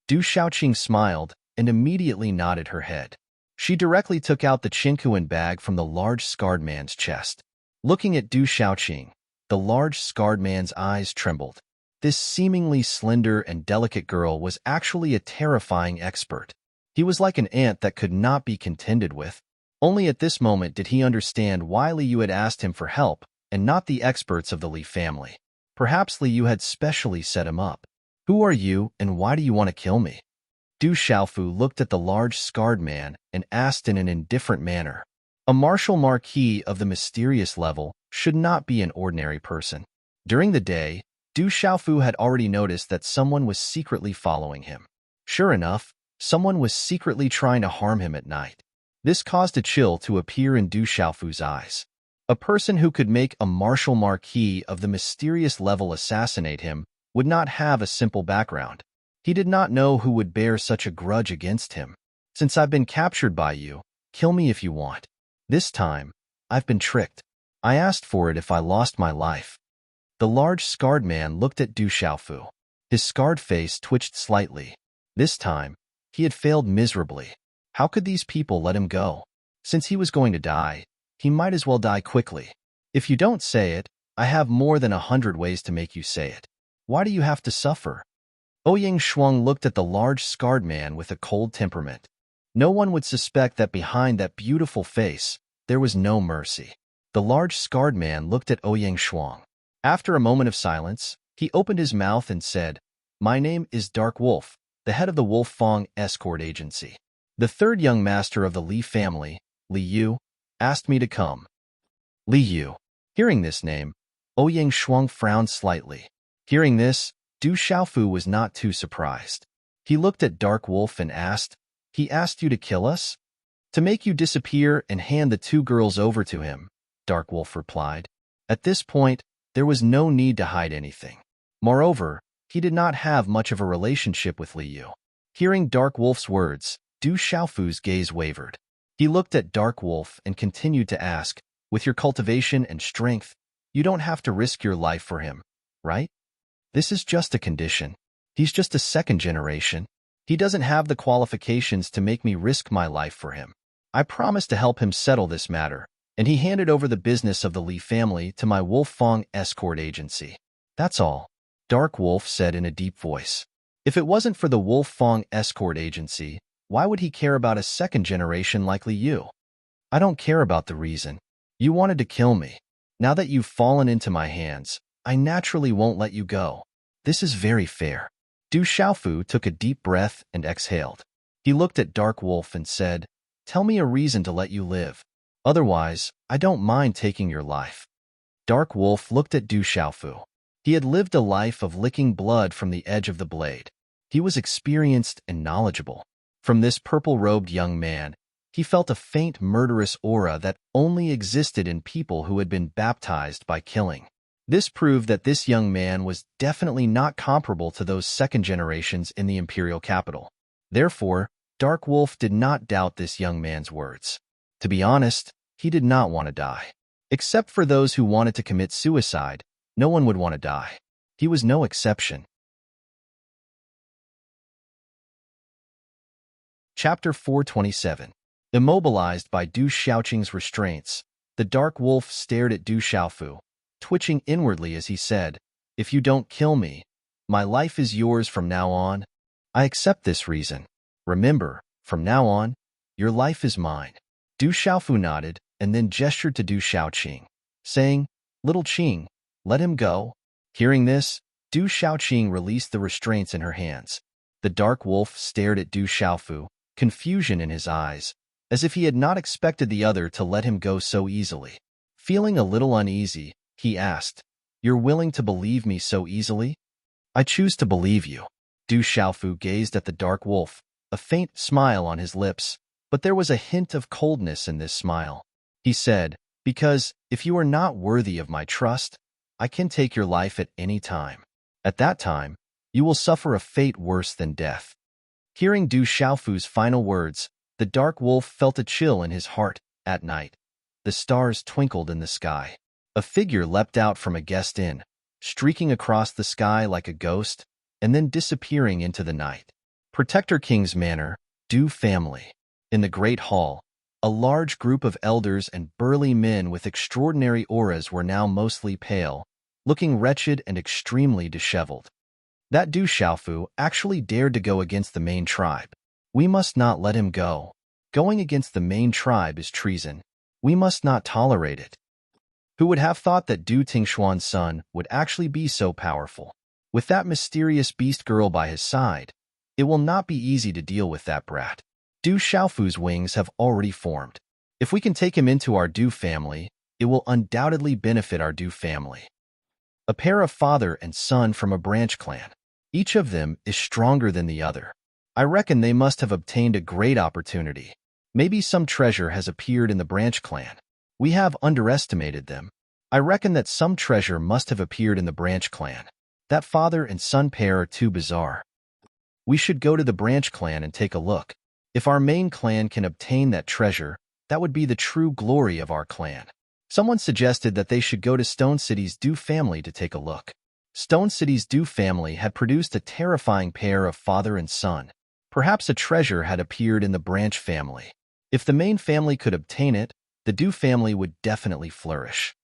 Du Xiaoqing smiled and immediately nodded her head. She directly took out the Chinkuan bag from the large scarred man's chest. Looking at Du Xiaoqing, the large scarred man's eyes trembled. This seemingly slender and delicate girl was actually a terrifying expert. He was like an ant that could not be contended with. Only at this moment did he understand why Li Yu had asked him for help and not the experts of the Li family. Perhaps Li Yu had specially set him up. Who are you and why do you want to kill me? Du Xiaofu looked at the large scarred man and asked in an indifferent manner. A martial marquis of the mysterious level should not be an ordinary person. During the day, Du Xiaofu had already noticed that someone was secretly following him. Sure enough, someone was secretly trying to harm him at night. This caused a chill to appear in Du Xiaofu's eyes. A person who could make a martial marquis of the mysterious level assassinate him would not have a simple background. He did not know who would bear such a grudge against him. Since I've been captured by you, kill me if you want. This time, I've been tricked. I asked for it if I lost my life. The large scarred man looked at Du Xiaofu. His scarred face twitched slightly. This time, he had failed miserably. How could these people let him go? Since he was going to die, he might as well die quickly. If you don't say it, I have more than 100 ways to make you say it. Why do you have to suffer? Ouyang Shuang looked at the large scarred man with a cold temperament. No one would suspect that behind that beautiful face, there was no mercy. The large scarred man looked at Ouyang Shuang. After a moment of silence, he opened his mouth and said, "My name is Dark Wolf, the head of the Wolf Fong escort agency. The third young master of the Li family, Li Yu, asked me to come." Li Yu. Hearing this name, Ouyang Shuang frowned slightly. Hearing this, Du Xiaofu was not too surprised. He looked at Dark Wolf and asked, "He asked you to kill us?" "To make you disappear and hand the two girls over to him," Dark Wolf replied. At this point, there was no need to hide anything. Moreover, he did not have much of a relationship with Li Yu. Hearing Dark Wolf's words, Du Xiaofu's gaze wavered. He looked at Dark Wolf and continued to ask, "With your cultivation and strength, you don't have to risk your life for him, right? This is just a condition. He's just a second generation. He doesn't have the qualifications to make me risk my life for him. I promised to help him settle this matter, and he handed over the business of the Li family to my Wolf Fong escort agency. That's all," Dark Wolf said in a deep voice. If it wasn't for the Wolf Fong escort agency, why would he care about a second generation like Li Yu? "I don't care about the reason. You wanted to kill me. Now that you've fallen into my hands, I naturally won't let you go. This is very fair." Du Xiaofu took a deep breath and exhaled. He looked at Dark Wolf and said, "Tell me a reason to let you live. Otherwise, I don't mind taking your life." Dark Wolf looked at Du Xiaofu. He had lived a life of licking blood from the edge of the blade. He was experienced and knowledgeable. From this purple-robed young man, he felt a faint murderous aura that only existed in people who had been baptized by killing. This proved that this young man was definitely not comparable to those second generations in the imperial capital. Therefore, Dark Wolf did not doubt this young man's words. To be honest, he did not want to die. Except for those who wanted to commit suicide, no one would want to die. He was no exception. Chapter 427. Immobilized by Du Xiaoqing's restraints, the Dark Wolf stared at Du Xiaofu, twitching inwardly as he said, "If you don't kill me, my life is yours from now on. I accept this reason. Remember, from now on, your life is mine." Du Xiaofu nodded and then gestured to Du Xiaoqing, saying, "Little Qing, let him go." Hearing this, Du Xiaoqing released the restraints in her hands. The Dark Wolf stared at Du Xiaofu, confusion in his eyes, as if he had not expected the other to let him go so easily. Feeling a little uneasy, he asked, "You're willing to believe me so easily?" "I choose to believe you." Du Xiaofu gazed at the Dark Wolf, a faint smile on his lips, but there was a hint of coldness in this smile. He said, "Because, if you are not worthy of my trust, I can take your life at any time. At that time, you will suffer a fate worse than death." Hearing Du Xiaofu's final words, the Dark Wolf felt a chill in his heart. At night, the stars twinkled in the sky. A figure leapt out from a guest inn, streaking across the sky like a ghost, and then disappearing into the night. Protector King's Manor, Du family. In the Great Hall, a large group of elders and burly men with extraordinary auras were now mostly pale, looking wretched and extremely disheveled. That Du Xiaofu actually dared to go against the main tribe. We must not let him go. Going against the main tribe is treason. We must not tolerate it. Who would have thought that Du Tingshuan's son would actually be so powerful? With that mysterious beast girl by his side, it will not be easy to deal with that brat. Du Xiaofu's wings have already formed. If we can take him into our Du family, it will undoubtedly benefit our Du family. A pair of father and son from a branch clan. Each of them is stronger than the other. I reckon they must have obtained a great opportunity. Maybe some treasure has appeared in the branch clan. We have underestimated them. I reckon that some treasure must have appeared in the branch clan. That father and son pair are too bizarre. We should go to the branch clan and take a look. If our main clan can obtain that treasure, that would be the true glory of our clan. Someone suggested that they should go to Stone City's Du family to take a look. Stone City's Du family had produced a terrifying pair of father and son. Perhaps a treasure had appeared in the branch family. If the main family could obtain it, the Du family would definitely flourish.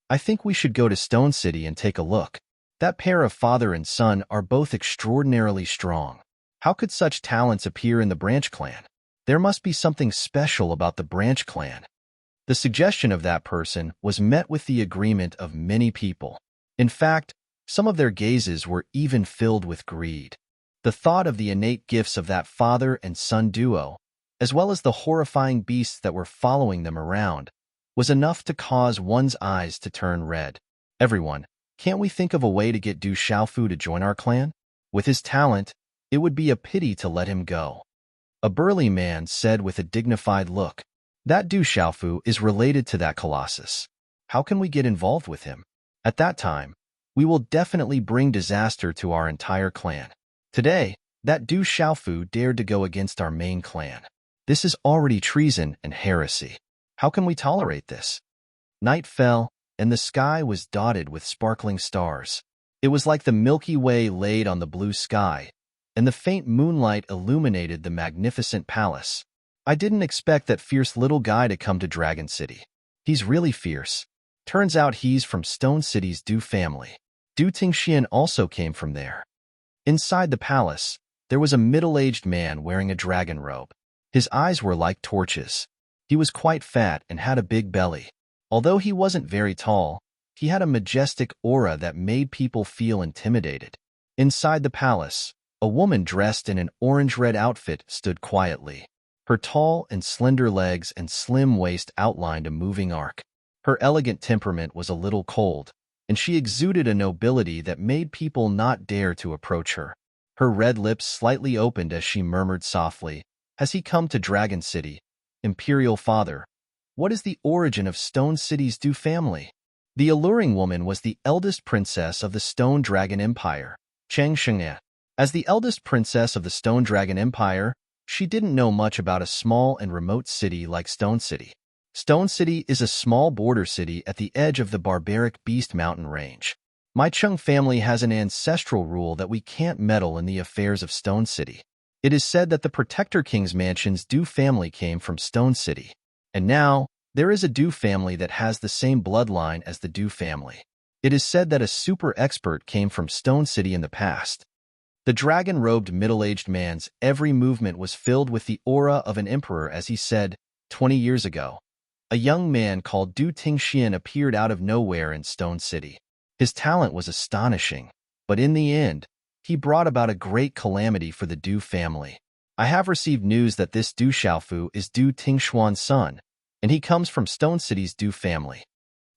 I think we should go to Stone City and take a look. That pair of father and son are both extraordinarily strong. How could such talents appear in the branch clan? There must be something special about the branch clan. The suggestion of that person was met with the agreement of many people. In fact, some of their gazes were even filled with greed. The thought of the innate gifts of that father and son duo, as well as the horrifying beasts that were following them around, was enough to cause one's eyes to turn red. "Everyone, can't we think of a way to get Du Xiaofu to join our clan? With his talent, It would be a pity to let him go. A burly man said with a dignified look, "That Du Xiaofu is related to that colossus. How can we get involved with him? At that time, we will definitely bring disaster to our entire clan. Today, that Du Xiaofu dared to go against our main clan. This is already treason and heresy. How can we tolerate this?" Night fell, and the sky was dotted with sparkling stars. It was like the Milky Way laid on the blue sky, and the faint moonlight illuminated the magnificent palace. I didn't expect that fierce little guy to come to Dragon City. He's really fierce. Turns out he's from Stone City's Du family. Du Tingxian also came from there. Inside the palace, there was a middle-aged man wearing a dragon robe. His eyes were like torches. He was quite fat and had a big belly. Although he wasn't very tall, he had a majestic aura that made people feel intimidated. Inside the palace, a woman dressed in an orange-red outfit stood quietly. Her tall and slender legs and slim waist outlined a moving arc. Her elegant temperament was a little cold, and she exuded a nobility that made people not dare to approach her. Her red lips slightly opened as she murmured softly, "Has he come to Dragon City? Imperial Father, what is the origin of Stone City's Du family?" The alluring woman was the eldest princess of the Stone Dragon Empire, Cheng Sheng'an. As the eldest princess of the Stone Dragon Empire, she didn't know much about a small and remote city like Stone City. Stone City is a small border city at the edge of the barbaric Beast Mountain range. My Chung family has an ancestral rule that we can't meddle in the affairs of Stone City. It is said that the Protector King's mansion's Du family came from Stone City. And now, there is a Du family that has the same bloodline as the Du family. It is said that a super expert came from Stone City in the past. The dragon-robed middle-aged man's every movement was filled with the aura of an emperor as he said, 20 years ago, a young man called Du Tingxian appeared out of nowhere in Stone City. His talent was astonishing, but in the end, he brought about a great calamity for the Du family. I have received news that this Du Xiaofu is Du Tingshuan's son, and he comes from Stone City's Du family.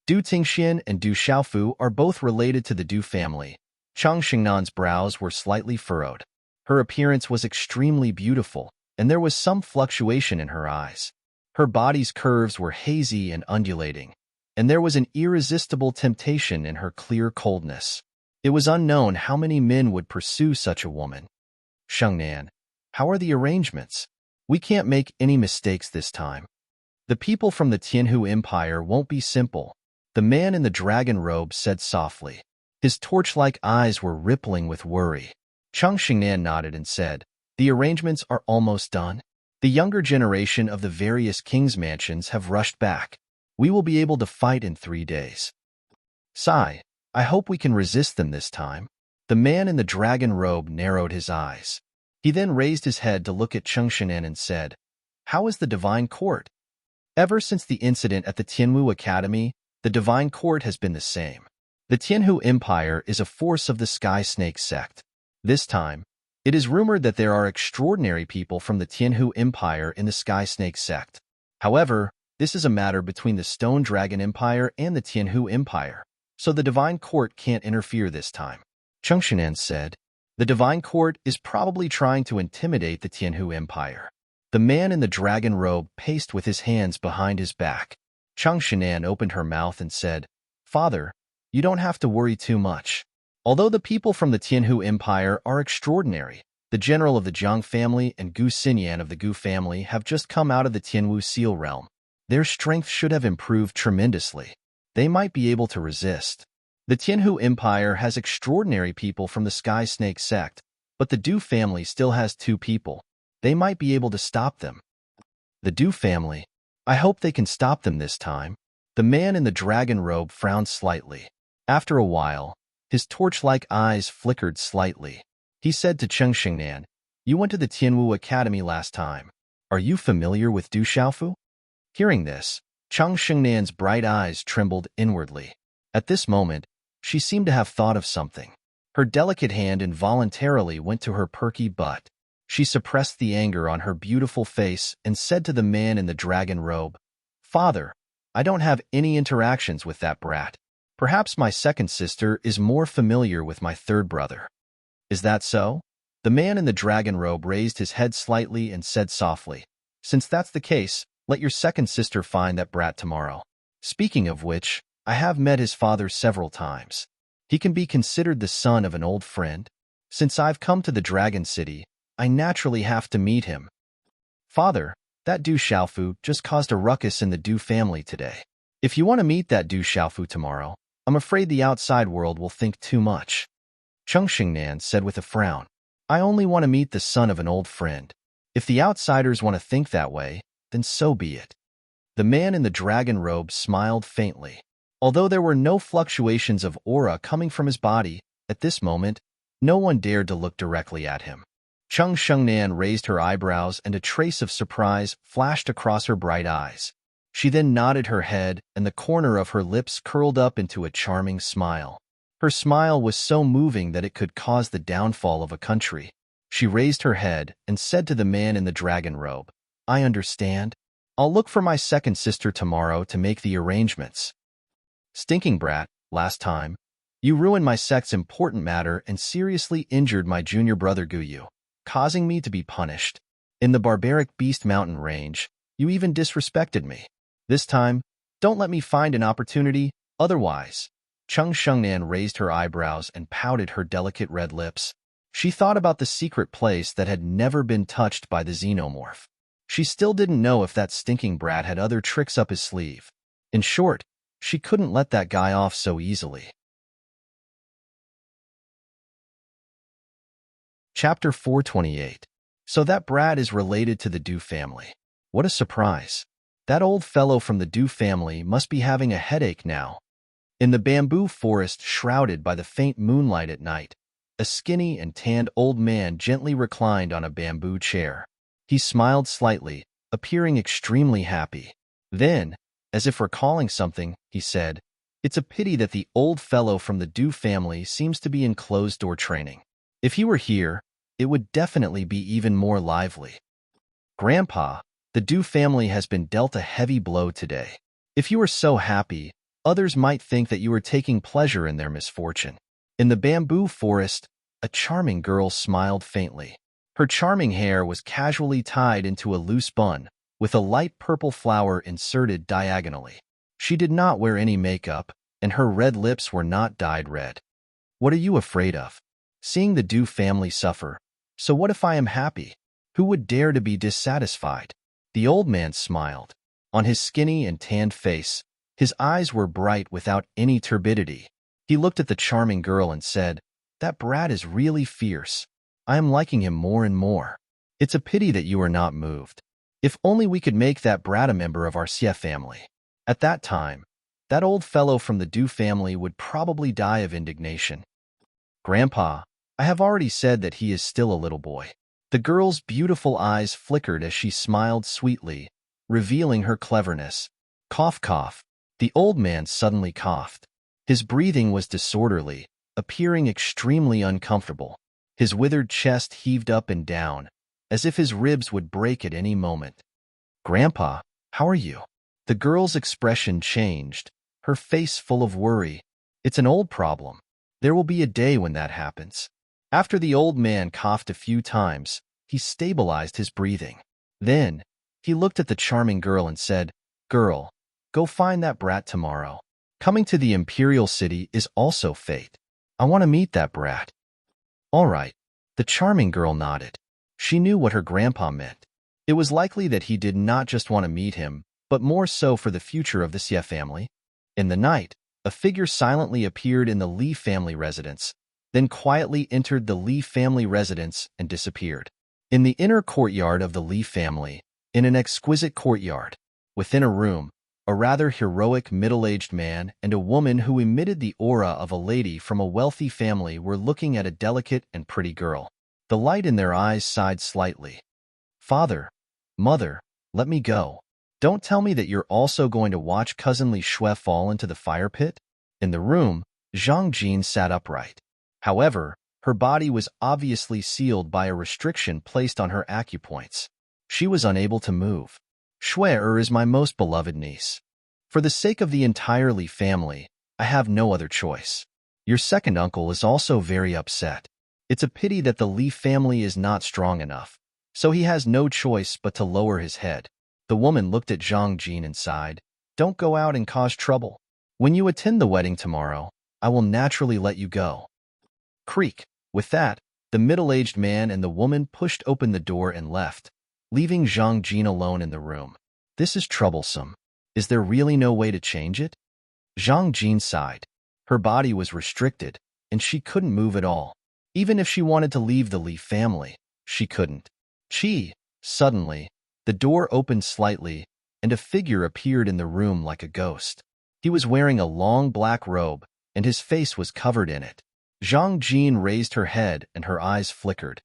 Du Tingxian and Du Xiaofu are both related to the Du family. Chang Xingnan's brows were slightly furrowed. Her appearance was extremely beautiful, and there was some fluctuation in her eyes. Her body's curves were hazy and undulating, and there was an irresistible temptation in her clear coldness. It was unknown how many men would pursue such a woman. "Shengnan, how are the arrangements? We can't make any mistakes this time. The people from the Tianhu Empire won't be simple," the man in the dragon robe said softly. His torch-like eyes were rippling with worry. Chang Xingnan nodded and said, "The arrangements are almost done. The younger generation of the various king's mansions have rushed back. We will be able to fight in 3 days. Sigh, I hope we can resist them this time." The man in the dragon robe narrowed his eyes. He then raised his head to look at Cheng Shinan and said, "How is the Divine Court?" Ever since the incident at the Tianwu Academy, the Divine Court has been the same. The Tianhu Empire is a force of the Sky Snake sect. This time, it is rumored that there are extraordinary people from the Tianhu Empire in the Sky Snake sect. However, this is a matter between the Stone Dragon Empire and the Tianhu Empire, so the Divine Court can't interfere this time. Cheng Shinan said, "The Divine Court is probably trying to intimidate the Tianhu Empire." The man in the dragon robe paced with his hands behind his back. Cheng Shinan opened her mouth and said, "Father, you don't have to worry too much. Although the people from the Tianhu Empire are extraordinary, the general of the Jiang family and Gu Xinyan of the Gu family have just come out of the Tianwu Seal realm. Their strength should have improved tremendously. They might be able to resist. The Tianhu Empire has extraordinary people from the Sky Snake sect, but the Du family still has 2 people. They might be able to stop them." The Du family. I hope they can stop them this time. The man in the dragon robe frowned slightly. After a while, his torch-like eyes flickered slightly. He said to Cheng Xingnan, "You went to the Tianwu Academy last time. Are you familiar with Du Xiaofu?" Hearing this, Cheng Xingnan's bright eyes trembled inwardly. At this moment, she seemed to have thought of something. Her delicate hand involuntarily went to her perky butt. She suppressed the anger on her beautiful face and said to the man in the dragon robe, "Father, I don't have any interactions with that brat. Perhaps my second sister is more familiar with my third brother." "Is that so?" The man in the dragon robe raised his head slightly and said softly, "Since that's the case, let your second sister find that brat tomorrow. Speaking of which, I have met his father several times. He can be considered the son of an old friend. Since I've come to the Dragon City, I naturally have to meet him." "Father, that Du Xiaofu just caused a ruckus in the Du family today. If you want to meet that Du Xiaofu tomorrow, I'm afraid the outside world will think too much," Cheng Xingnan said with a frown. "I only want to meet the son of an old friend. If the outsiders want to think that way, then so be it." The man in the dragon robe smiled faintly. Although there were no fluctuations of aura coming from his body, at this moment, no one dared to look directly at him. Cheng Shengnan raised her eyebrows and a trace of surprise flashed across her bright eyes. She then nodded her head and the corner of her lips curled up into a charming smile. Her smile was so moving that it could cause the downfall of a country. She raised her head and said to the man in the dragon robe, "I understand. I'll look for my second sister tomorrow to make the arrangements." "Stinking brat, last time, you ruined my sect's important matter and seriously injured my junior brother Guyu, causing me to be punished. In the barbaric beast mountain range, you even disrespected me. This time, don't let me find an opportunity, otherwise." Cheng Shengnan raised her eyebrows and pouted her delicate red lips. She thought about the secret place that had never been touched by the xenomorph. She still didn't know if that stinking brat had other tricks up his sleeve. In short, she couldn't let that guy off so easily. Chapter 428. So that brat is related to the Du family. What a surprise. That old fellow from the Du family must be having a headache now. In the bamboo forest shrouded by the faint moonlight at night, a skinny and tanned old man gently reclined on a bamboo chair. He smiled slightly, appearing extremely happy. Then, as if recalling something, he said, "It's a pity that the old fellow from the Du family seems to be in closed-door training. If he were here, it would definitely be even more lively." "Grandpa, the Du family has been dealt a heavy blow today. If you are so happy, others might think that you are taking pleasure in their misfortune." In the bamboo forest, a charming girl smiled faintly. Her charming hair was casually tied into a loose bun, with a light purple flower inserted diagonally. She did not wear any makeup, and her red lips were not dyed red. "What are you afraid of? Seeing the Du family suffer. So what if I am happy? Who would dare to be dissatisfied?" The old man smiled. On his skinny and tanned face, his eyes were bright without any turbidity. He looked at the charming girl and said, "That brat is really fierce. I am liking him more and more. It's a pity that you are not moved. If only we could make that brat a member of our Xie family. At that time, that old fellow from the Du family would probably die of indignation." "Grandpa, I have already said that he is still a little boy." The girl's beautiful eyes flickered as she smiled sweetly, revealing her cleverness. Cough, cough. The old man suddenly coughed. His breathing was disorderly, appearing extremely uncomfortable. His withered chest heaved up and down, as if his ribs would break at any moment. "Grandpa, how are you?" The girl's expression changed, her face full of worry. "It's an old problem. There will be a day when that happens." After the old man coughed a few times, he stabilized his breathing. Then, he looked at the charming girl and said, "Girl, go find that brat tomorrow. Coming to the Imperial City is also fate. I want to meet that brat." "All right." The charming girl nodded. She knew what her grandpa meant. It was likely that he did not just want to meet him, but more so for the future of the Xie family. In the night, a figure silently appeared in the Li family residence, then quietly entered the Li family residence and disappeared. In the inner courtyard of the Li family, in an exquisite courtyard, within a room, a rather heroic middle-aged man and a woman who emitted the aura of a lady from a wealthy family were looking at a delicate and pretty girl. The light in their eyes sighed slightly. "Father, Mother, let me go. Don't tell me that you're also going to watch cousin Li Shui fall into the fire pit?" In the room, Zhang Jin sat upright. However, her body was obviously sealed by a restriction placed on her acupoints. She was unable to move. "Shui is my most beloved niece. For the sake of the entire Li family, I have no other choice. Your second uncle is also very upset. It's a pity that the Li family is not strong enough, so he has no choice but to lower his head. The woman looked at Zhang Jin and sighed. Don't go out and cause trouble. When you attend the wedding tomorrow, I will naturally let you go. Creak. With that, the middle-aged man and the woman pushed open the door and left, leaving Zhang Jin alone in the room. This is troublesome. Is there really no way to change it? Zhang Jin sighed. Her body was restricted, and she couldn't move at all. Even if she wanted to leave the Li family, she couldn't. Suddenly, the door opened slightly, and a figure appeared in the room like a ghost. He was wearing a long black robe, and his face was covered in it. Zhang Jin raised her head and her eyes flickered.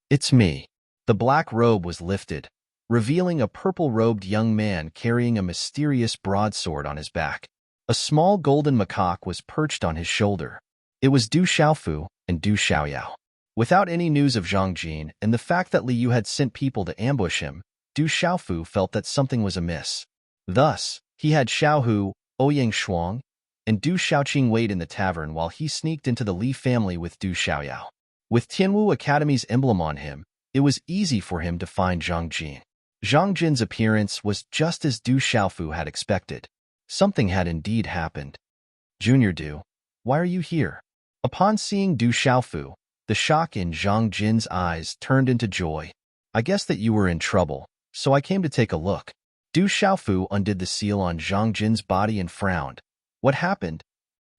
It's me. The black robe was lifted, revealing a purple-robed young man carrying a mysterious broadsword on his back. A small golden macaque was perched on his shoulder. It was Du Xiaofu and Du Xiaoyao. Without any news of Zhang Jin and the fact that Li Yu had sent people to ambush him, Du Xiaofu felt that something was amiss. Thus, he had Xiaohu, Ouyang Shuang, and Du Xiaoqing wait in the tavern while he sneaked into the Li family with Du Xiaoyao. With Tianwu Academy's emblem on him, it was easy for him to find Zhang Jin. Zhang Jin's appearance was just as Du Xiaofu had expected. Something had indeed happened. Junior Du, why are you here? Upon seeing Du Xiaofu, the shock in Zhang Jin's eyes turned into joy. I guess that you were in trouble, so I came to take a look. Du Xiaofu undid the seal on Zhang Jin's body and frowned. What happened?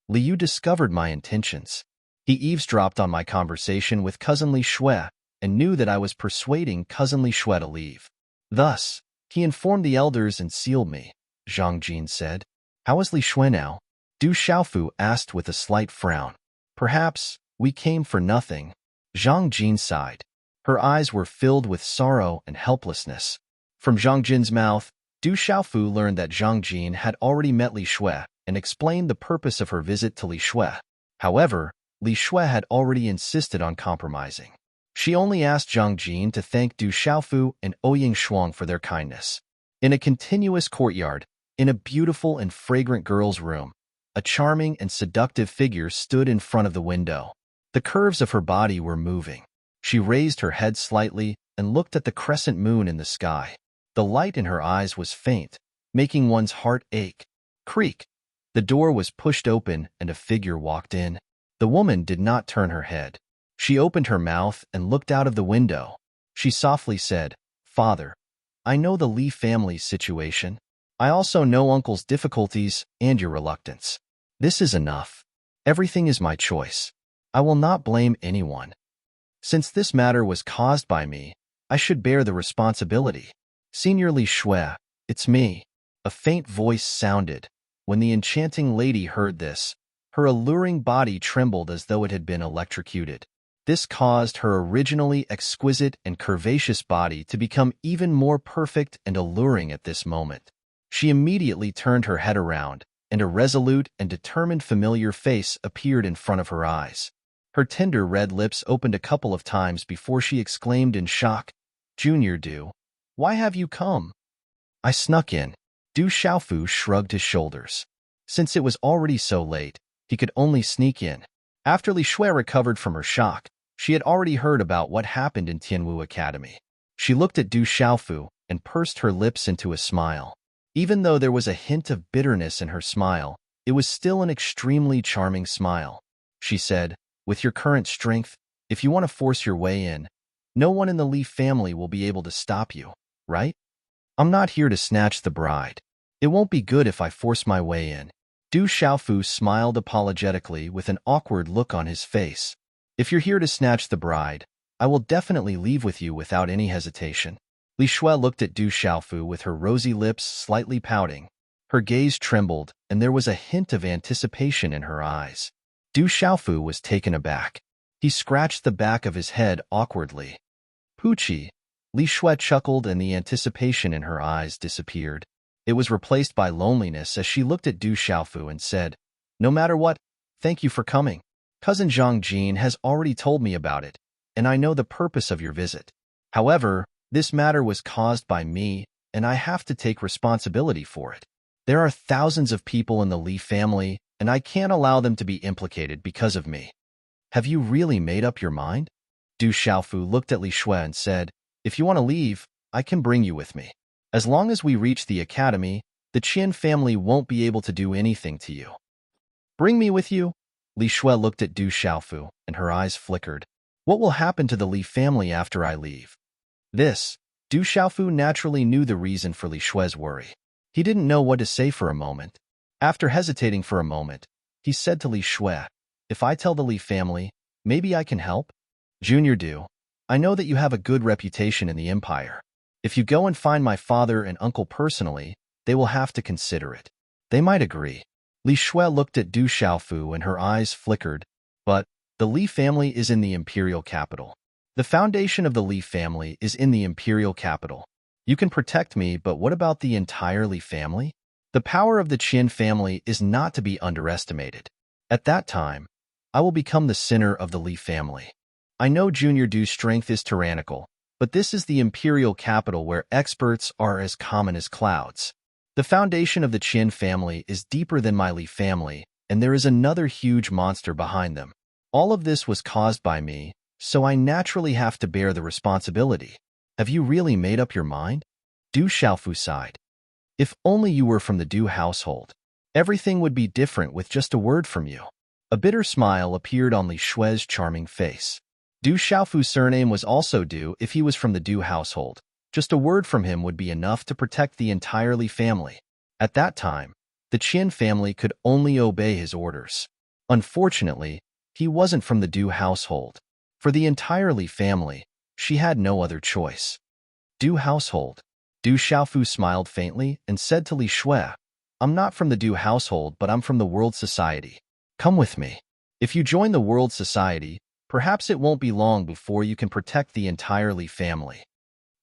Li Yu discovered my intentions. He eavesdropped on my conversation with cousin Li Xue and knew that I was persuading cousin Li Xue to leave. Thus, he informed the elders and sealed me, Zhang Jin said. How is Li Xue now? Du Xiaofu asked with a slight frown. Perhaps we came for nothing. Zhang Jin sighed. Her eyes were filled with sorrow and helplessness. From Zhang Jin's mouth, Du Xiaofu learned that Zhang Jin had already met Li Xue and explained the purpose of her visit to Li Xue. However, Li Xue had already insisted on compromising. She only asked Zhang Jin to thank Du Xiaofu and Ouyang Shuang for their kindness. In a continuous courtyard, in a beautiful and fragrant girl's room, a charming and seductive figure stood in front of the window. The curves of her body were moving. She raised her head slightly and looked at the crescent moon in the sky. The light in her eyes was faint, making one's heart ache. Creak. The door was pushed open and a figure walked in. The woman did not turn her head. She opened her mouth and looked out of the window. She softly said, Father, I know the Li family's situation. I also know Uncle's difficulties and your reluctance. This is enough. Everything is my choice. I will not blame anyone. Since this matter was caused by me, I should bear the responsibility. Senior Li Xue, it's me. A faint voice sounded. When the enchanting lady heard this, her alluring body trembled as though it had been electrocuted. This caused her originally exquisite and curvaceous body to become even more perfect and alluring at this moment. She immediately turned her head around, and a resolute and determined familiar face appeared in front of her eyes. Her tender red lips opened a couple of times before she exclaimed in shock, Junior Du, why have you come? I snuck in. Du Xiaofu shrugged his shoulders. Since it was already so late, he could only sneak in. After Li Xue recovered from her shock, she had already heard about what happened in Tianwu Academy. She looked at Du Xiaofu and pursed her lips into a smile. Even though there was a hint of bitterness in her smile, it was still an extremely charming smile. She said, with your current strength, if you want to force your way in, no one in the Li family will be able to stop you, right? I'm not here to snatch the bride. It won't be good if I force my way in. Du Xiaofu smiled apologetically with an awkward look on his face. If you're here to snatch the bride, I will definitely leave with you without any hesitation. Li Xue looked at Du Xiaofu with her rosy lips slightly pouting. Her gaze trembled, and there was a hint of anticipation in her eyes. Du Xiaofu was taken aback. He scratched the back of his head awkwardly. Poochie. Li Xue chuckled and the anticipation in her eyes disappeared. It was replaced by loneliness as she looked at Du Xiaofu and said, No matter what, thank you for coming. Cousin Zhang Jin has already told me about it, and I know the purpose of your visit. However, this matter was caused by me, and I have to take responsibility for it. There are thousands of people in the Li family, and I can't allow them to be implicated because of me. Have you really made up your mind? Du Xiaofu looked at Li Shui and said, if you want to leave, I can bring you with me. As long as we reach the academy, the Qin family won't be able to do anything to you. Bring me with you? Li Shui looked at Du Xiaofu, and her eyes flickered. What will happen to the Li family after I leave? Du Xiaofu naturally knew the reason for Li Shui's worry. He didn't know what to say for a moment. After hesitating for a moment, he said to Li Shui, if I tell the Li family, maybe I can help? Junior Du, I know that you have a good reputation in the empire. If you go and find my father and uncle personally, they will have to consider it. They might agree. Li Shui looked at Du Xiaofu and her eyes flickered, but the Li family is in the imperial capital. The foundation of the Li family is in the imperial capital. You can protect me, but what about the entire Li family? The power of the Qin family is not to be underestimated. At that time, I will become the center of the Li family. I know Junior Du's strength is tyrannical, but this is the imperial capital where experts are as common as clouds. The foundation of the Qin family is deeper than my Li family, and there is another huge monster behind them. All of this was caused by me, so I naturally have to bear the responsibility. Have you really made up your mind? Du Xiaofu sighed. If only you were from the Du household. Everything would be different with just a word from you. A bitter smile appeared on Li Shui's charming face. Du Xiaofu's surname was also Du if he was from the Du household. Just a word from him would be enough to protect the entire Li family. At that time, the Qin family could only obey his orders. Unfortunately, he wasn't from the Du household. For the entire Li family, she had no other choice. Du household. Du Xiaofu smiled faintly and said to Li Shui, I'm not from the Du household, but I'm from the World Society. Come with me. If you join the World Society, perhaps it won't be long before you can protect the entire Li family.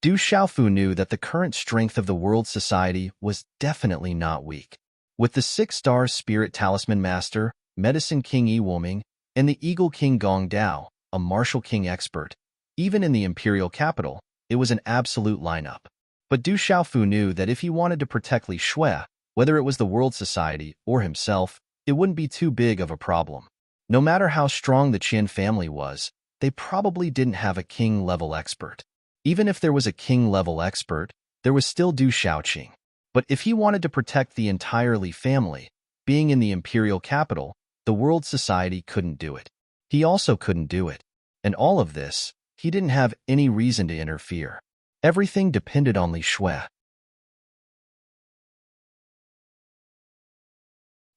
Du Xiaofu knew that the current strength of the World Society was definitely not weak. With the 6-star Spirit Talisman Master, Medicine King Yi Woming, and the Eagle King Gong Dao, a Martial King expert, even in the imperial capital, it was an absolute lineup. But Du Xiaofu knew that if he wanted to protect Li Shui, whether it was the World Society or himself, it wouldn't be too big of a problem. No matter how strong the Qin family was, they probably didn't have a king-level expert. Even if there was a king-level expert, there was still Du Xiaoqing. But if he wanted to protect the entire Li family, being in the imperial capital, the World Society couldn't do it. He also couldn't do it. And all of this, he didn't have any reason to interfere. Everything depended on Li Shui.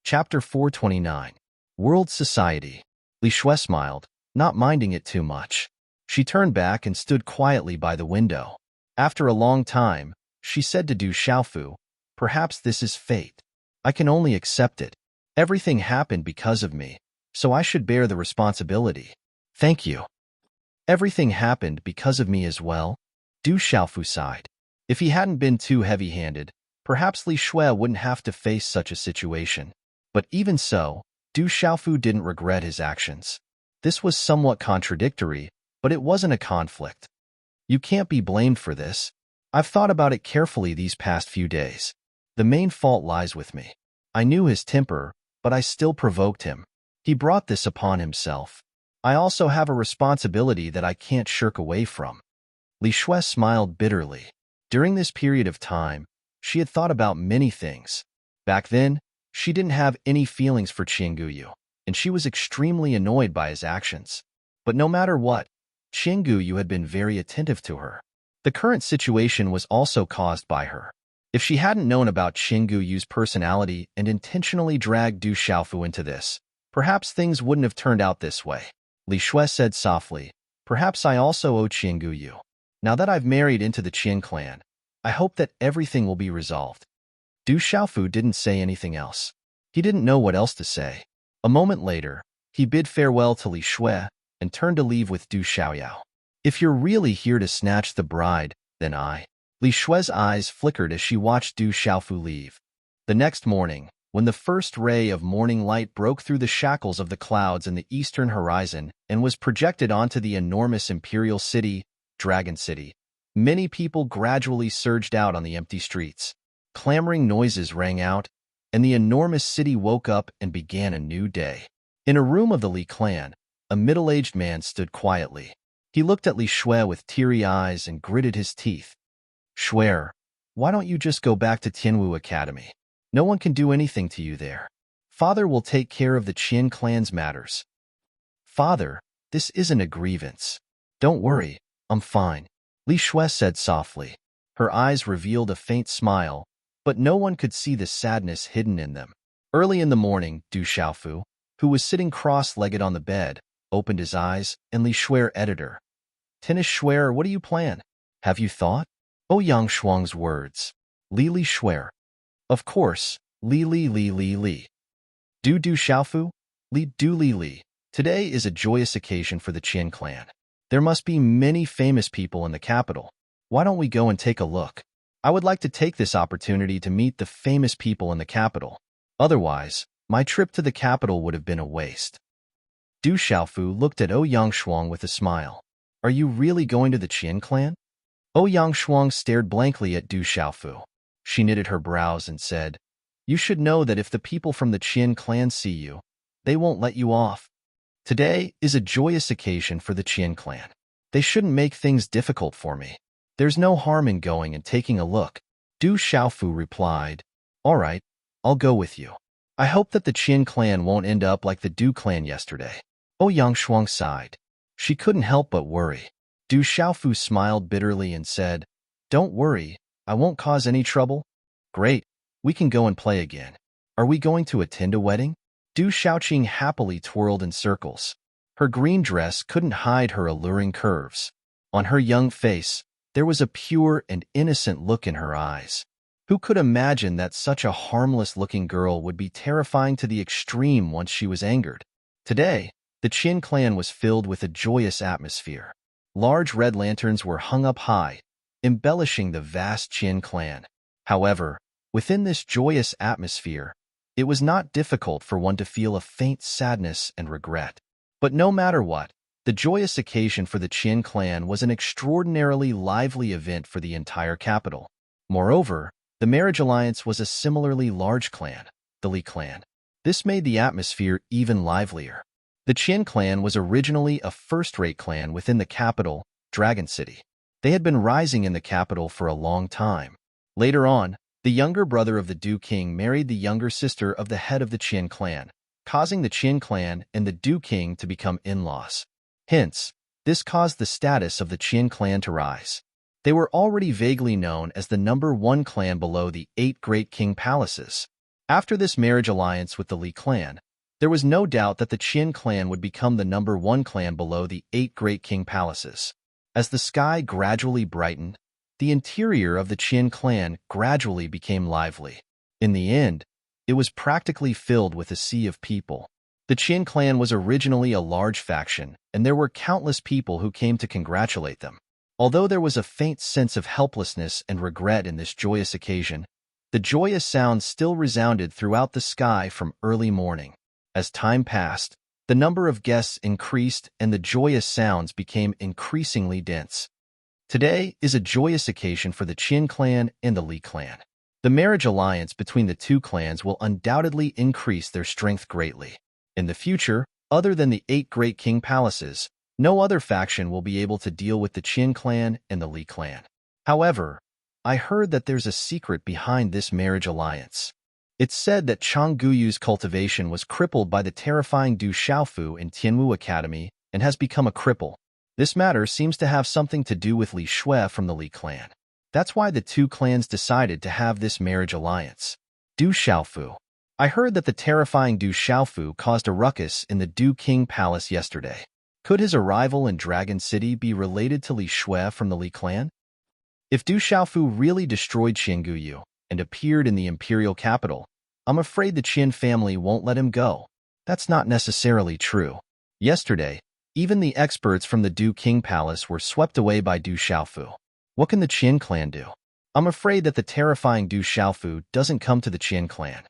Chapter 429. World Society. Li Shui smiled, not minding it too much. She turned back and stood quietly by the window. After a long time, she said to Du Xiaofu, perhaps this is fate. I can only accept it. Everything happened because of me, so I should bear the responsibility. Thank you. Everything happened because of me as well. Du Xiaofu sighed. If he hadn't been too heavy-handed, perhaps Li Shui wouldn't have to face such a situation. But even so, Du Xiaofu didn't regret his actions. This was somewhat contradictory, but it wasn't a conflict. You can't be blamed for this. I've thought about it carefully these past few days. The main fault lies with me. I knew his temper, but I still provoked him. He brought this upon himself. I also have a responsibility that I can't shirk away from. Li Shui smiled bitterly. During this period of time, she had thought about many things. Back then, she didn't have any feelings for Qianguyu, and she was extremely annoyed by his actions. But no matter what, Qianguyu had been very attentive to her. The current situation was also caused by her. If she hadn't known about Qianguyu's personality and intentionally dragged Du Xiaofu into this, perhaps things wouldn't have turned out this way. Li Shui said softly, perhaps I also owe Qianguyu. Now that I've married into the Qin clan, I hope that everything will be resolved. Du Xiaofu didn't say anything else. He didn't know what else to say. A moment later, he bid farewell to Li Shui and turned to leave with Du Xiaoyao. If you're really here to snatch the bride, then Li Shui's eyes flickered as she watched Du Xiaofu leave. The next morning, when the first ray of morning light broke through the shackles of the clouds in the eastern horizon and was projected onto the enormous imperial city, Dragon City, many people gradually surged out on the empty streets. Clamoring noises rang out, and the enormous city woke up and began a new day. In a room of the Li clan, a middle-aged man stood quietly. He looked at Li Shui with teary eyes and gritted his teeth. Shui, why don't you just go back to Tianwu Academy? No one can do anything to you there. Father will take care of the Qin clan's matters. Father, this isn't a grievance. Don't worry, I'm fine, Li Shui said softly. Her eyes revealed a faint smile, but no one could see the sadness hidden in them. Early in the morning, Du Xiaofu, who was sitting cross-legged on the bed, opened his eyes, and Li Shui, editor. Tennis Shui, what do you plan? Have you thought? Oh Yang Shuang's words. Li Shui. Of course, Li. Du Xiaofu? Li. Today is a joyous occasion for the Qin clan. There must be many famous people in the capital. Why don't we go and take a look? I would like to take this opportunity to meet the famous people in the capital. Otherwise, my trip to the capital would have been a waste. Du Xiaofu looked at Yang Shuang with a smile. Are you really going to the Qin clan? Yang Shuang stared blankly at Du Xiaofu. She knitted her brows and said, You should know that if the people from the Qin clan see you, they won't let you off. Today is a joyous occasion for the Qin clan. They shouldn't make things difficult for me. There's no harm in going and taking a look. Du Xiaofu replied, All right, I'll go with you. I hope that the Qin clan won't end up like the Du clan yesterday. Yang Shuang sighed. She couldn't help but worry. Du Xiaofu smiled bitterly and said, Don't worry, I won't cause any trouble. Great, we can go and play again. Are we going to attend a wedding? Du Xiaoqing happily twirled in circles. Her green dress couldn't hide her alluring curves. On her young face, there was a pure and innocent look in her eyes. Who could imagine that such a harmless-looking girl would be terrifying to the extreme once she was angered? Today, the Qin clan was filled with a joyous atmosphere. Large red lanterns were hung up high, embellishing the vast Qin clan. However, within this joyous atmosphere, it was not difficult for one to feel a faint sadness and regret. But no matter what, the joyous occasion for the Qin clan was an extraordinarily lively event for the entire capital. Moreover, the marriage alliance was a similarly large clan, the Li clan. This made the atmosphere even livelier. The Qin clan was originally a first-rate clan within the capital, Dragon City. They had been rising in the capital for a long time. Later on, the younger brother of the Du King married the younger sister of the head of the Qin clan, causing the Qin clan and the Du King to become in-laws. Hence, this caused the status of the Qin clan to rise. They were already vaguely known as the #1 clan below the 8 great king palaces. After this marriage alliance with the Li clan, there was no doubt that the Qin clan would become the #1 clan below the 8 great king palaces. As the sky gradually brightened, the interior of the Qin clan gradually became lively. In the end, it was practically filled with a sea of people. The Qin clan was originally a large faction, and there were countless people who came to congratulate them. Although there was a faint sense of helplessness and regret in this joyous occasion, the joyous sounds still resounded throughout the sky from early morning. As time passed, the number of guests increased and the joyous sounds became increasingly dense. Today is a joyous occasion for the Qin clan and the Li clan. The marriage alliance between the two clans will undoubtedly increase their strength greatly. In the future, other than the 8 great king palaces, no other faction will be able to deal with the Qin clan and the Li clan. However, I heard that there's a secret behind this marriage alliance. It's said that Chang Guyu's cultivation was crippled by the terrifying Du Xiaofu in Tianwu Academy and has become a cripple. This matter seems to have something to do with Li Shui from the Li clan. That's why the two clans decided to have this marriage alliance. Du Xiaofu. I heard that the terrifying Du Xiaofu caused a ruckus in the Du King Palace yesterday. Could his arrival in Dragon City be related to Li Shui from the Li clan? If Du Xiaofu really destroyed Xinguyu and appeared in the imperial capital, I'm afraid the Qin family won't let him go. That's not necessarily true. Yesterday, even the experts from the Du King Palace were swept away by Du Xiaofu. What can the Qin clan do? I'm afraid that the terrifying Du Xiaofu doesn't come to the Qin clan.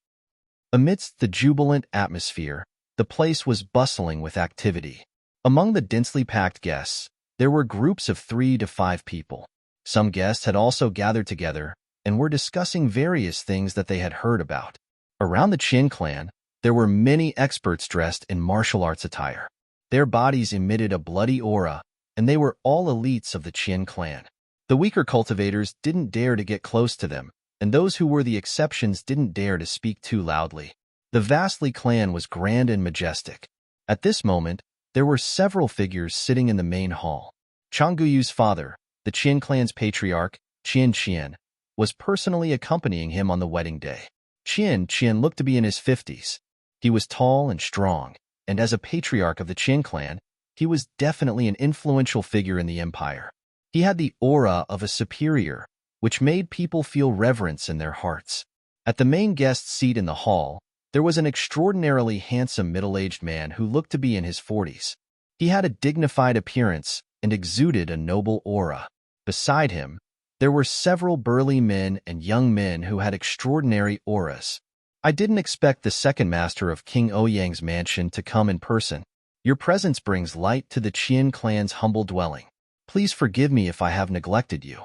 Amidst the jubilant atmosphere, the place was bustling with activity. Among the densely packed guests, there were groups of 3 to 5 people. Some guests had also gathered together and were discussing various things that they had heard about. Around the Qin clan, there were many experts dressed in martial arts attire. Their bodies emitted a bloody aura, and they were all elites of the Qian clan. The weaker cultivators didn't dare to get close to them, and those who were the exceptions didn't dare to speak too loudly. The Vastly clan was grand and majestic. At this moment, there were several figures sitting in the main hall. Changguyu's father, the Qian clan's patriarch, Qian, was personally accompanying him on the wedding day. Qian looked to be in his 50s. He was tall and strong, and as a patriarch of the Qian clan, he was definitely an influential figure in the empire. He had the aura of a superior, which made people feel reverence in their hearts. At the main guest seat in the hall, there was an extraordinarily handsome middle-aged man who looked to be in his 40s. He had a dignified appearance and exuded a noble aura. Beside him, there were several burly men and young men who had extraordinary auras. I didn't expect the second master of King Ouyang's mansion to come in person. Your presence brings light to the Qian clan's humble dwelling. Please forgive me if I have neglected you.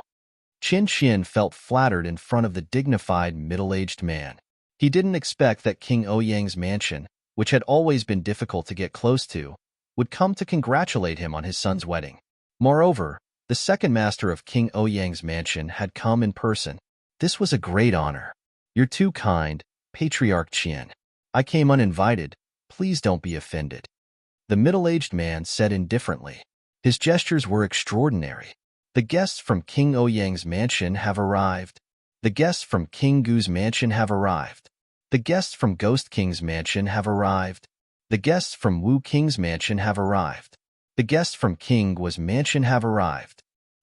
Qian felt flattered in front of the dignified middle-aged man. He didn't expect that King Ouyang's mansion, which had always been difficult to get close to, would come to congratulate him on his son's wedding. Moreover, the second master of King Ouyang's mansion had come in person. This was a great honor. You're too kind, Patriarch Qian. I came uninvited. Please don't be offended. The middle-aged man said indifferently. His gestures were extraordinary. The guests from King Ouyang's mansion have arrived. The guests from King Gu's mansion have arrived. The guests from Ghost King's mansion have arrived. The guests from Wu King's mansion have arrived. The guests from King Gu's mansion have arrived.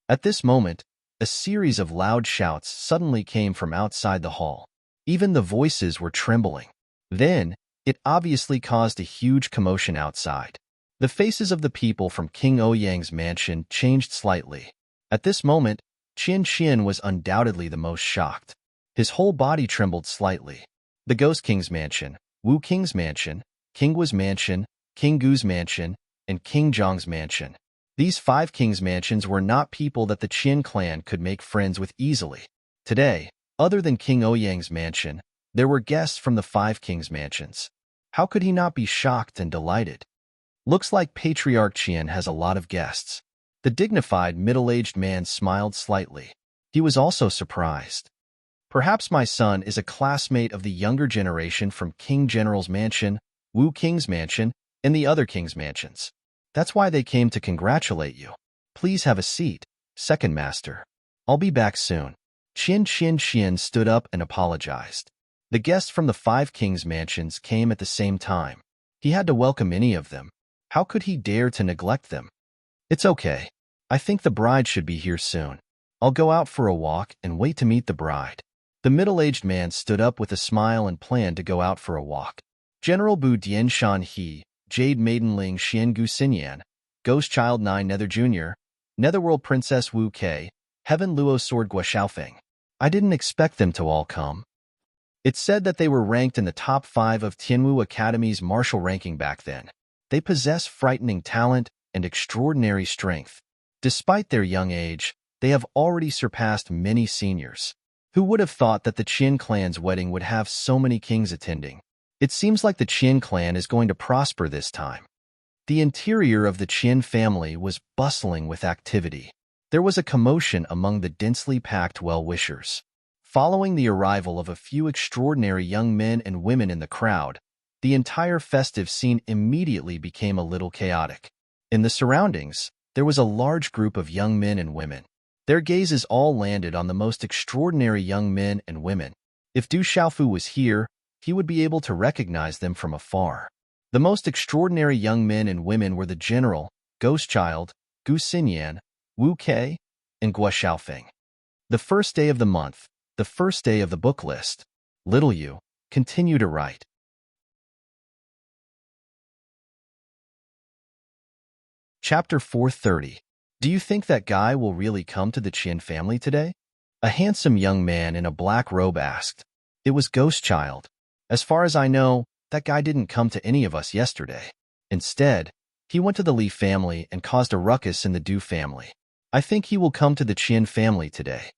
At this moment, a series of loud shouts suddenly came from outside the hall. Even the voices were trembling. Then, it obviously caused a huge commotion outside. The faces of the people from King Ouyang's mansion changed slightly. At this moment, Qian was undoubtedly the most shocked. His whole body trembled slightly. The Ghost King's mansion, Wu King's mansion, King Gu's mansion, King Gu's mansion, and King Zhang's mansion. These 5 kings' mansions were not people that the Qian clan could make friends with easily. Today, other than King Ouyang's mansion, there were guests from the 5 kings' mansions. How could he not be shocked and delighted? Looks like Patriarch Qian has a lot of guests. The dignified middle-aged man smiled slightly. He was also surprised. Perhaps my son is a classmate of the younger generation from King General's mansion, Wu King's mansion, and the other kings' mansions. That's why they came to congratulate you. Please have a seat, second master. I'll be back soon. Qian stood up and apologized. The guests from the 5 kings' mansions came at the same time. He had to welcome any of them. How could he dare to neglect them? It's okay. I think the bride should be here soon. I'll go out for a walk and wait to meet the bride. The middle-aged man stood up with a smile and planned to go out for a walk. General Bu Dianshan He, Jade Maiden Ling Xiangu Xinyan, Ghost Child 9 Nether Jr., Netherworld Princess Wu Kei, Heaven Luo Sword Gua Xiaofeng. I didn't expect them to all come. It's said that they were ranked in the top 5 of Tianwu Academy's martial ranking back then. They possess frightening talent and extraordinary strength. Despite their young age, they have already surpassed many seniors. Who would have thought that the Qian clan's wedding would have so many kings attending? It seems like the Qian clan is going to prosper this time. The interior of the Qian family was bustling with activity. There was a commotion among the densely packed well-wishers. Following the arrival of a few extraordinary young men and women in the crowd, the entire festive scene immediately became a little chaotic. In the surroundings, there was a large group of young men and women. Their gazes all landed on the most extraordinary young men and women. If Du Xiaofu was here, he would be able to recognize them from afar. The most extraordinary young men and women were the General, Ghost Child, Gu Xinyan, Wu Kei, and Gua Xiaofeng. The first day of the month, the first day of the book list. Little you, continue to write. Chapter 430. Do you think that guy will really come to the Qian family today? A handsome young man in a black robe asked. It was Ghost Child. As far as I know, that guy didn't come to any of us yesterday. Instead, he went to the Li family and caused a ruckus in the Du family. I think he will come to the Qian family today.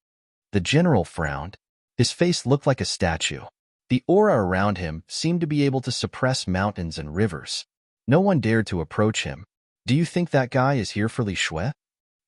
The general frowned. His face looked like a statue. The aura around him seemed to be able to suppress mountains and rivers. No one dared to approach him. Do you think that guy is here for Li Shui?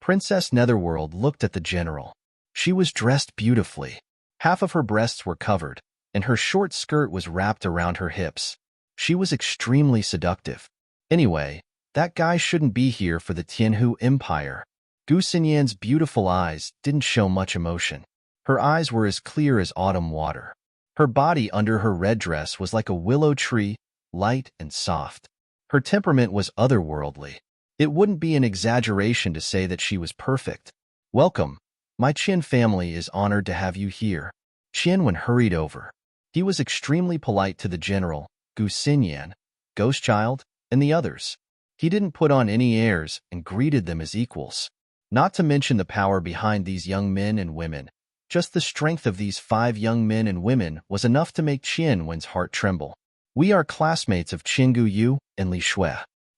Princess Netherworld looked at the general. She was dressed beautifully. Half of her breasts were covered, and her short skirt was wrapped around her hips. She was extremely seductive. Anyway, that guy shouldn't be here for the Tianhu Empire. Gu Xinyan's beautiful eyes didn't show much emotion. Her eyes were as clear as autumn water. Her body under her red dress was like a willow tree, light and soft. Her temperament was otherworldly. It wouldn't be an exaggeration to say that she was perfect. Welcome. My Qin family is honored to have you here. Qianwen hurried over. He was extremely polite to the general, Gu Xinyan, Ghost Child, and the others. He didn't put on any airs and greeted them as equals. Not to mention the power behind these young men and women. Just the strength of these 5 young men and women was enough to make Qianwen's heart tremble. We are classmates of Qinggu Yu and Li Shui.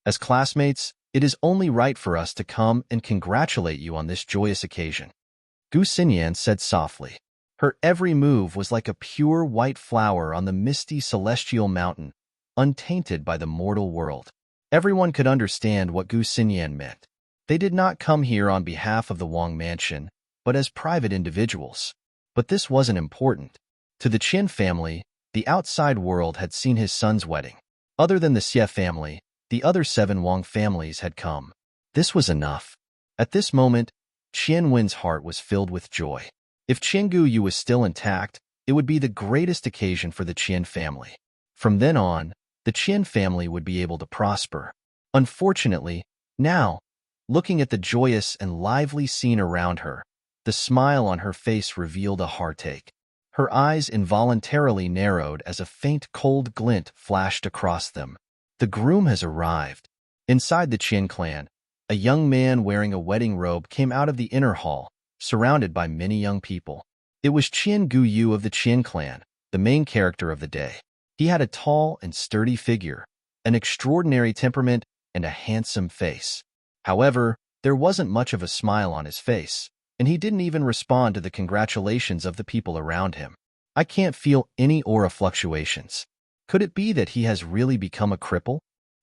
As classmates, it is only right for us to come and congratulate you on this joyous occasion. Gu Xinyan said softly. Her every move was like a pure white flower on the misty celestial mountain, untainted by the mortal world. Everyone could understand what Gu Xinyan meant. They did not come here on behalf of the Wang mansion, but as private individuals. But this wasn't important. To the Qin family, the outside world had seen his son's wedding. Other than the Xie family, the other 7 Wang families had come. This was enough. At this moment, Qianwen's heart was filled with joy. If Qinggu Yu was still intact, it would be the greatest occasion for the Qin family. From then on, the Qin family would be able to prosper. Unfortunately, now, looking at the joyous and lively scene around her, the smile on her face revealed a heartache. Her eyes involuntarily narrowed as a faint cold glint flashed across them. The groom has arrived. Inside the Qin clan, a young man wearing a wedding robe came out of the inner hall, surrounded by many young people. It was Qin Gu Yu of the Qin clan, the main character of the day. He had a tall and sturdy figure, an extraordinary temperament, and a handsome face. However, there wasn't much of a smile on his face, and he didn't even respond to the congratulations of the people around him. I can't feel any aura fluctuations. Could it be that he has really become a cripple?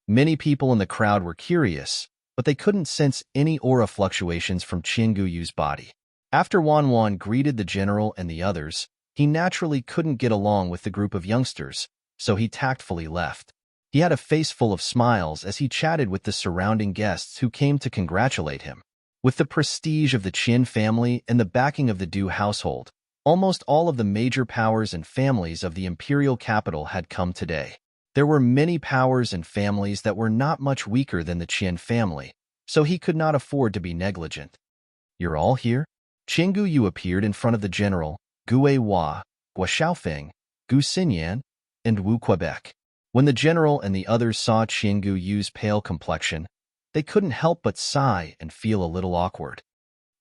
Many people in the crowd were curious, but they couldn't sense any aura fluctuations from Qin Gu Yu's body. After Wan greeted the general and the others, he naturally couldn't get along with the group of youngsters, so he tactfully left. He had a face full of smiles as he chatted with the surrounding guests who came to congratulate him. With the prestige of the Qin family and the backing of the Du household, almost all of the major powers and families of the imperial capital had come today. There were many powers and families that were not much weaker than the Qin family, so he could not afford to be negligent. You're all here? Qinggu Yu appeared in front of the general, Gu Hua, Gua Xiaofeng, Gu Xinyan, and Wu Quebec. When the general and the others saw Qinggu Yu's pale complexion, they couldn't help but sigh and feel a little awkward.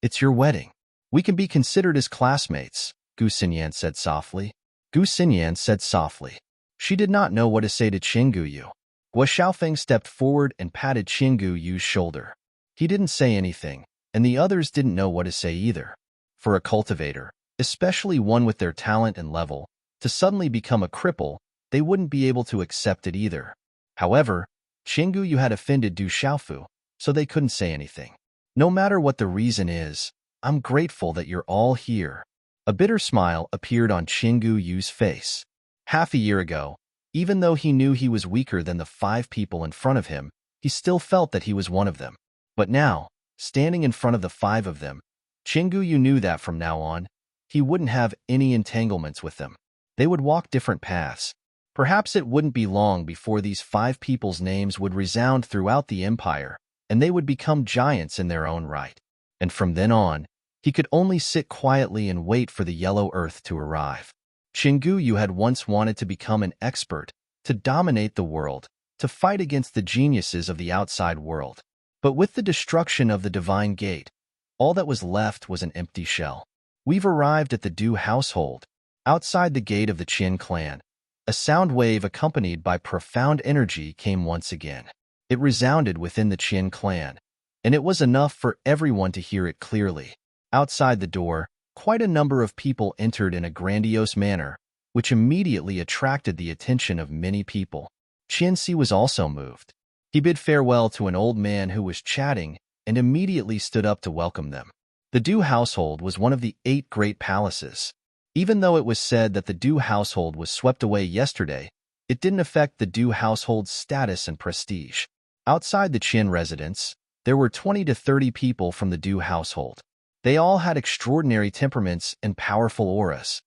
It's your wedding. We can be considered as classmates, Gu Xinyan said softly. Gu Xinyan said softly. She did not know what to say to Qinggu Yu. Gua Xiaofeng stepped forward and patted Qinggu Yu's shoulder. He didn't say anything, and the others didn't know what to say either. For a cultivator, especially one with their talent and level, to suddenly become a cripple, they wouldn't be able to accept it either. However, Qinggu Yu had offended Du Xiaofu, so they couldn't say anything. No matter what the reason is, I'm grateful that you're all here. A bitter smile appeared on Qinggu Yu's face. Half a year ago, even though he knew he was weaker than the 5 people in front of him, he still felt that he was one of them. But now, standing in front of the 5 of them, Qinggu Yu knew that from now on, he wouldn't have any entanglements with them. They would walk different paths. Perhaps it wouldn't be long before these 5 people's names would resound throughout the empire, and they would become giants in their own right. And from then on, he could only sit quietly and wait for the yellow earth to arrive. Qinggu Yu had once wanted to become an expert, to dominate the world, to fight against the geniuses of the outside world. But with the destruction of the divine gate, all that was left was an empty shell. We've arrived at the Du household, outside the gate of the Qin clan. A sound wave accompanied by profound energy came once again. It resounded within the Qin clan, and it was enough for everyone to hear it clearly. Outside the door, quite a number of people entered in a grandiose manner, which immediately attracted the attention of many people. Qianxi was also moved. He bid farewell to an old man who was chatting and immediately stood up to welcome them. The Du household was one of the 8 great palaces. Even though it was said that the Du household was swept away yesterday, it didn't affect the Du household's status and prestige. Outside the Qin residence, there were 20 to 30 people from the Du household. They all had extraordinary temperaments and powerful auras.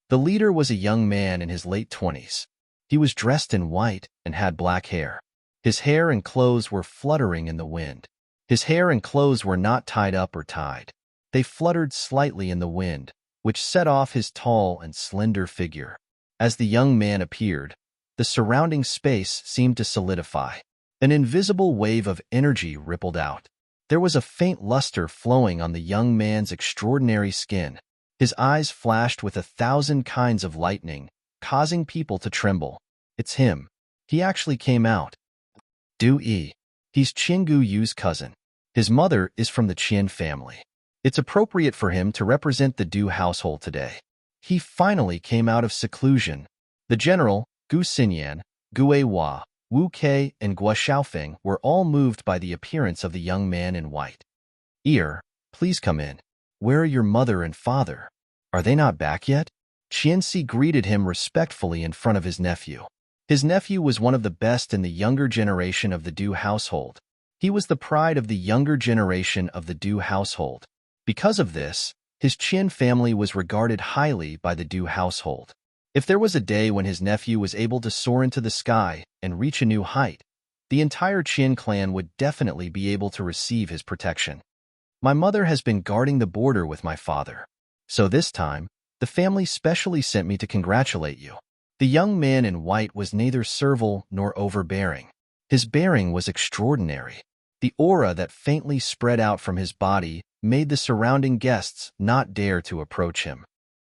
The leader was a young man in his late 20s. He was dressed in white and had black hair. His hair and clothes were fluttering in the wind. His hair and clothes were not tied up or tied. They fluttered slightly in the wind, which set off his tall and slender figure. As the young man appeared, the surrounding space seemed to solidify. An invisible wave of energy rippled out. There was a faint luster flowing on the young man's extraordinary skin. His eyes flashed with 1,000 kinds of lightning, causing people to tremble. It's him. He actually came out. Du Yi. He's Qin Guyu's cousin. His mother is from the Qin family. It's appropriate for him to represent the Du household today. He finally came out of seclusion. The general, Gu Xinyan, Gue Hua, Wu Kei, and Guo Xiaofeng were all moved by the appearance of the young man in white. "Ear, please come in. Where are your mother and father? Are they not back yet?" Qianxi greeted him respectfully in front of his nephew. His nephew was one of the best in the younger generation of the Du household. He was the pride of the younger generation of the Du household. Because of this, his Qin family was regarded highly by the Du household. If there was a day when his nephew was able to soar into the sky and reach a new height, the entire Qin clan would definitely be able to receive his protection. "My mother has been guarding the border with my father. So this time, the family specially sent me to congratulate you." The young man in white was neither servile nor overbearing. His bearing was extraordinary. The aura that faintly spread out from his body made the surrounding guests not dare to approach him.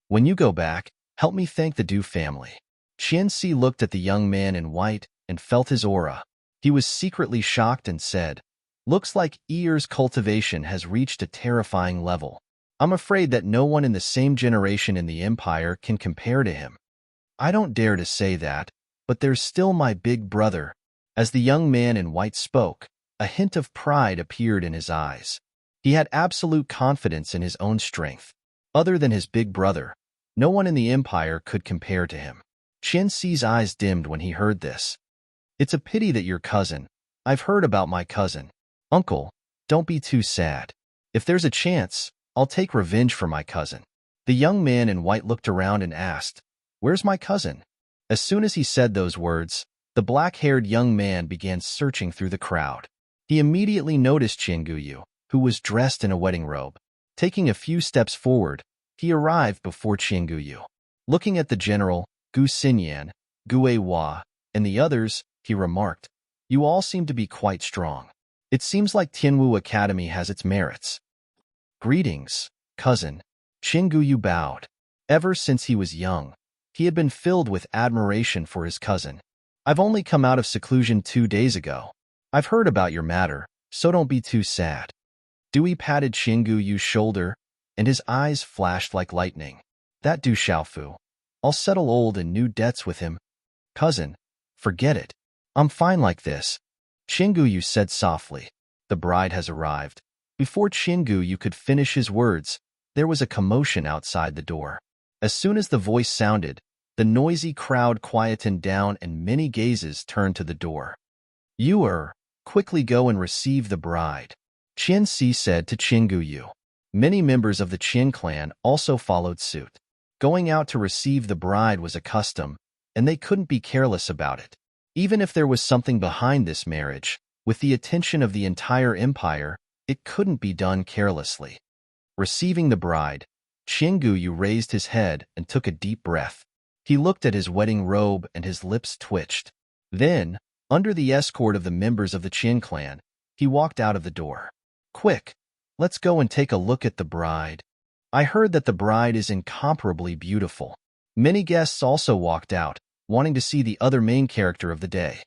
"When you go back, help me thank the Du family." Qianxi looked at the young man in white and felt his aura. He was secretly shocked and said, "Looks like Ear's cultivation has reached a terrifying level. I'm afraid that no one in the same generation in the Empire can compare to him." "I don't dare to say that, but there's still my big brother." As the young man in white spoke, a hint of pride appeared in his eyes. He had absolute confidence in his own strength. Other than his big brother, no one in the Empire could compare to him. Qianxi's eyes dimmed when he heard this. "It's a pity that your cousin. I've heard about my cousin. Uncle, don't be too sad. If there's a chance, I'll take revenge for my cousin." The young man in white looked around and asked, "Where's my cousin?" As soon as he said those words, the black-haired young man began searching through the crowd. He immediately noticed Qin Guyu, who was dressed in a wedding robe. Taking a few steps forward, he arrived before Qin Guyu. Looking at the general, Gu Xinyan, Gue Hua, and the others, he remarked, "You all seem to be quite strong. It seems like Tianwu Academy has its merits." "Greetings, cousin." Qin Guyu bowed. Ever since he was young, he had been filled with admiration for his cousin. "I've only come out of seclusion 2 days ago. I've heard about your matter, so don't be too sad." Dewey patted Qin Guyu's shoulder, and his eyes flashed like lightning. "That Du Xiaofu. I'll settle old and new debts with him." "Cousin, forget it. I'm fine like this," Qin Guyu said softly. "The bride has arrived." Before Qin Guyu could finish his words, there was a commotion outside the door. As soon as the voice sounded, the noisy crowd quietened down and many gazes turned to the door. "You quickly go and receive the bride," Qianxi said to Qin Guyu. Many members of the Qin clan also followed suit. Going out to receive the bride was a custom, and they couldn't be careless about it. Even if there was something behind this marriage, with the attention of the entire empire, it couldn't be done carelessly. Receiving the bride, Qin Guyu raised his head and took a deep breath. He looked at his wedding robe and his lips twitched. Then, under the escort of the members of the Qin clan, he walked out of the door. "Quick, let's go and take a look at the bride. I heard that the bride is incomparably beautiful." Many guests also walked out, wanting to see the other main character of the day.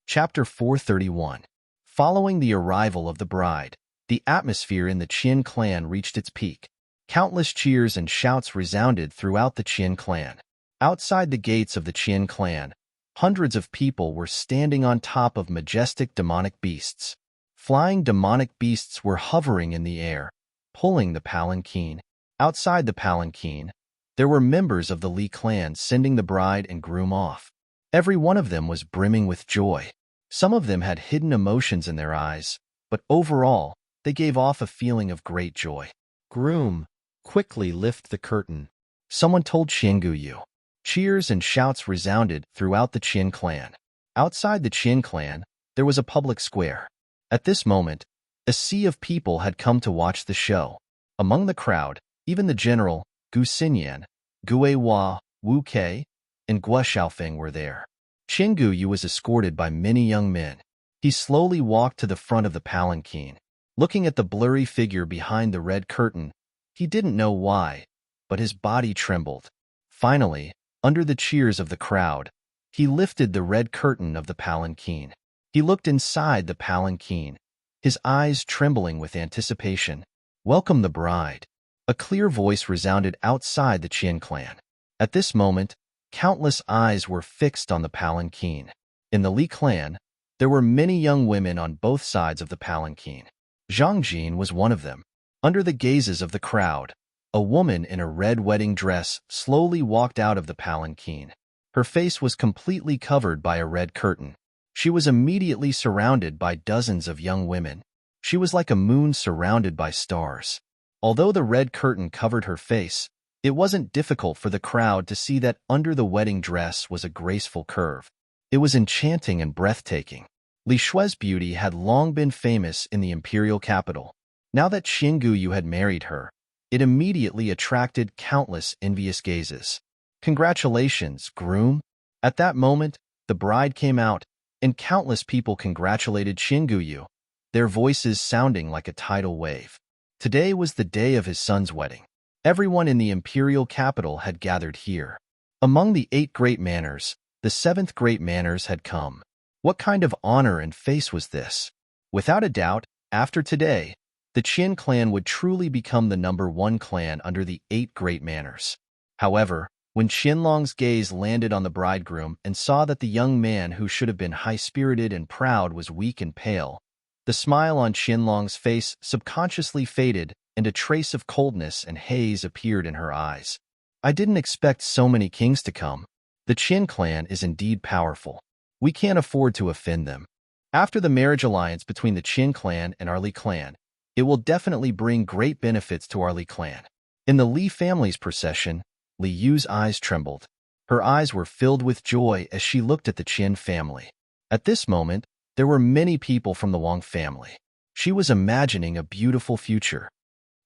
Chapter 431. Following the arrival of the bride, the atmosphere in the Qin clan reached its peak. Countless cheers and shouts resounded throughout the Qin clan. Outside the gates of the Qian clan, hundreds of people were standing on top of majestic demonic beasts. Flying demonic beasts were hovering in the air, pulling the palanquin. Outside the palanquin, there were members of the Li clan sending the bride and groom off. Every one of them was brimming with joy. Some of them had hidden emotions in their eyes, but overall, they gave off a feeling of great joy. "Groom, quickly lift the curtain," someone told Qianguyu. Cheers and shouts resounded throughout the Qin clan. Outside the Qin clan, there was a public square. At this moment, a sea of people had come to watch the show. Among the crowd, even the general, Gu Xinyan, Gue Hua, Wu Kei, and Guo Xiaofeng were there. Qianguyu was escorted by many young men. He slowly walked to the front of the palanquin. Looking at the blurry figure behind the red curtain, he didn't know why, but his body trembled. Finally, under the cheers of the crowd, he lifted the red curtain of the palanquin. He looked inside the palanquin, his eyes trembling with anticipation. "Welcome the bride." A clear voice resounded outside the Qian clan. At this moment, countless eyes were fixed on the palanquin. In the Li clan, there were many young women on both sides of the palanquin. Zhang Jin was one of them. Under the gazes of the crowd, a woman in a red wedding dress slowly walked out of the palanquin. Her face was completely covered by a red curtain. She was immediately surrounded by dozens of young women. She was like a moon surrounded by stars. Although the red curtain covered her face, it wasn't difficult for the crowd to see that under the wedding dress was a graceful curve. It was enchanting and breathtaking. Li Shui's beauty had long been famous in the imperial capital. Now that Qianguyu had married her, it immediately attracted countless envious gazes. "Congratulations, groom." At that moment, the bride came out, and countless people congratulated Qianguyu, their voices sounding like a tidal wave. Today was the day of his son's wedding. Everyone in the imperial capital had gathered here. Among the 8 great manners, the 7th great manners had come. What kind of honor and face was this? Without a doubt, after today, the Qin clan would truly become the #1 clan under the 8 great manners. However, when Qianlong's gaze landed on the bridegroom and saw that the young man who should have been high-spirited and proud was weak and pale, the smile on Qianlong's face subconsciously faded and a trace of coldness and haze appeared in her eyes. "I didn't expect so many kings to come. The Qin clan is indeed powerful. We can't afford to offend them. After the marriage alliance between the Qin clan and our Li clan, it will definitely bring great benefits to our Li clan." In the Li family's procession, Li Yu's eyes trembled. Her eyes were filled with joy as she looked at the Qin family. At this moment, there were many people from the Wang family. She was imagining a beautiful future.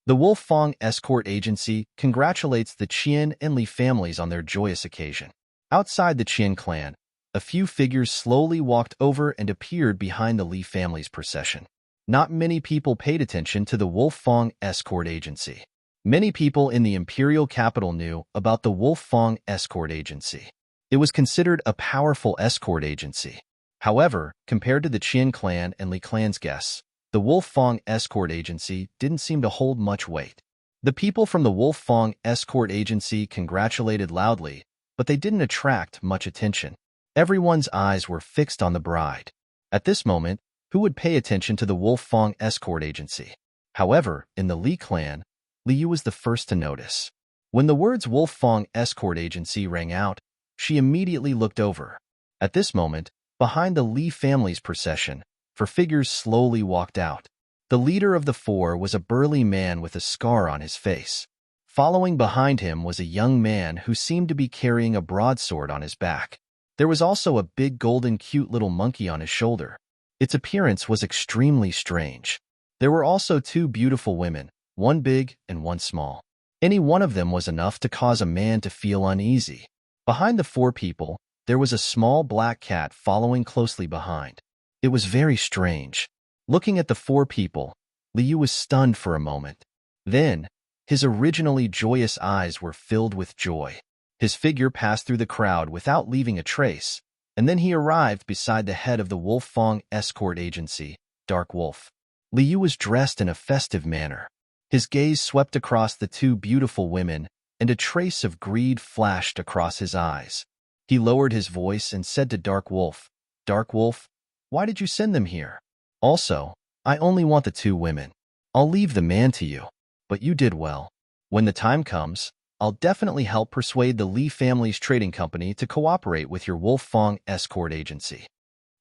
The Wolfang Escort Agency congratulates the Qin and Li families on their joyous occasion. Outside the Qin clan, a few figures slowly walked over and appeared behind the Li family's procession. Not many people paid attention to the Wolfang Escort Agency. Many people in the imperial capital knew about the Wolfang Escort Agency. It was considered a powerful escort agency. However, compared to the Qin clan and Li clan's guests, the Wolfang Escort Agency didn't seem to hold much weight. The people from the Wolfang Escort Agency congratulated loudly, but they didn't attract much attention. Everyone's eyes were fixed on the bride. At this moment, who would pay attention to the Wolfang Escort Agency? However, in the Li clan, Li Yu was the first to notice. When the words Wolfang Escort Agency rang out, she immediately looked over. At this moment, behind the Li family's procession, 4 figures slowly walked out. The leader of the 4 was a burly man with a scar on his face. Following behind him was a young man who seemed to be carrying a broadsword on his back. There was also a big golden cute little monkey on his shoulder. Its appearance was extremely strange. There were also 2 beautiful women, one big and one small. Any one of them was enough to cause a man to feel uneasy. Behind the 4 people, there was a small black cat following closely behind. It was very strange. Looking at the 4 people, Li Yu was stunned for a moment. Then, his originally joyous eyes were filled with joy. His figure passed through the crowd without leaving a trace, and then he arrived beside the head of the Wolfang Escort Agency, Dark Wolf. Li Yu was dressed in a festive manner. His gaze swept across the 2 beautiful women and a trace of greed flashed across his eyes. He lowered his voice and said to Dark Wolf, "Dark Wolf, why did you send them here? Also, I only want the 2 women. I'll leave the man to you, but you did well. When the time comes, I'll definitely help persuade the Li family's trading company to cooperate with your Wolf Fong escort agency."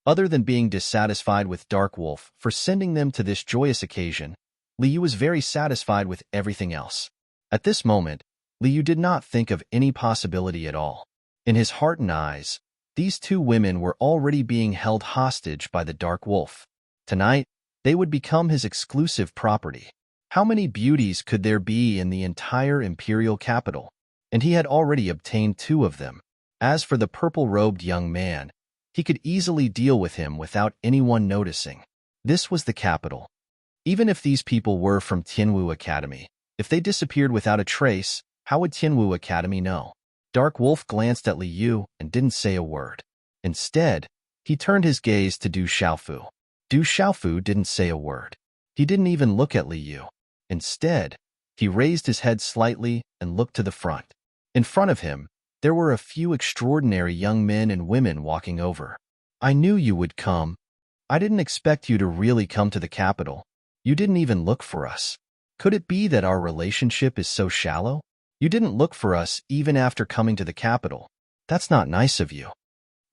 Other than being dissatisfied with Dark Wolf for sending them to this joyous occasion, Liu was very satisfied with everything else. At this moment, Liu did not think of any possibility at all. In his heart and eyes, these 2 women were already being held hostage by the Dark Wolf. Tonight, they would become his exclusive property. How many beauties could there be in the entire imperial capital? And he had already obtained 2 of them. As for the purple-robed young man, he could easily deal with him without anyone noticing. This was the capital. Even if these people were from Tianwu Academy, if they disappeared without a trace, how would Tianwu Academy know? Dark Wolf glanced at Liu and didn't say a word. Instead, he turned his gaze to Du Xiaofu. Du Xiaofu didn't say a word. He didn't even look at Liu. Instead, he raised his head slightly and looked to the front. In front of him, there were a few extraordinary young men and women walking over. "I knew you would come. I didn't expect you to really come to the capital. You didn't even look for us. Could it be that our relationship is so shallow? You didn't look for us even after coming to the capital. That's not nice of you."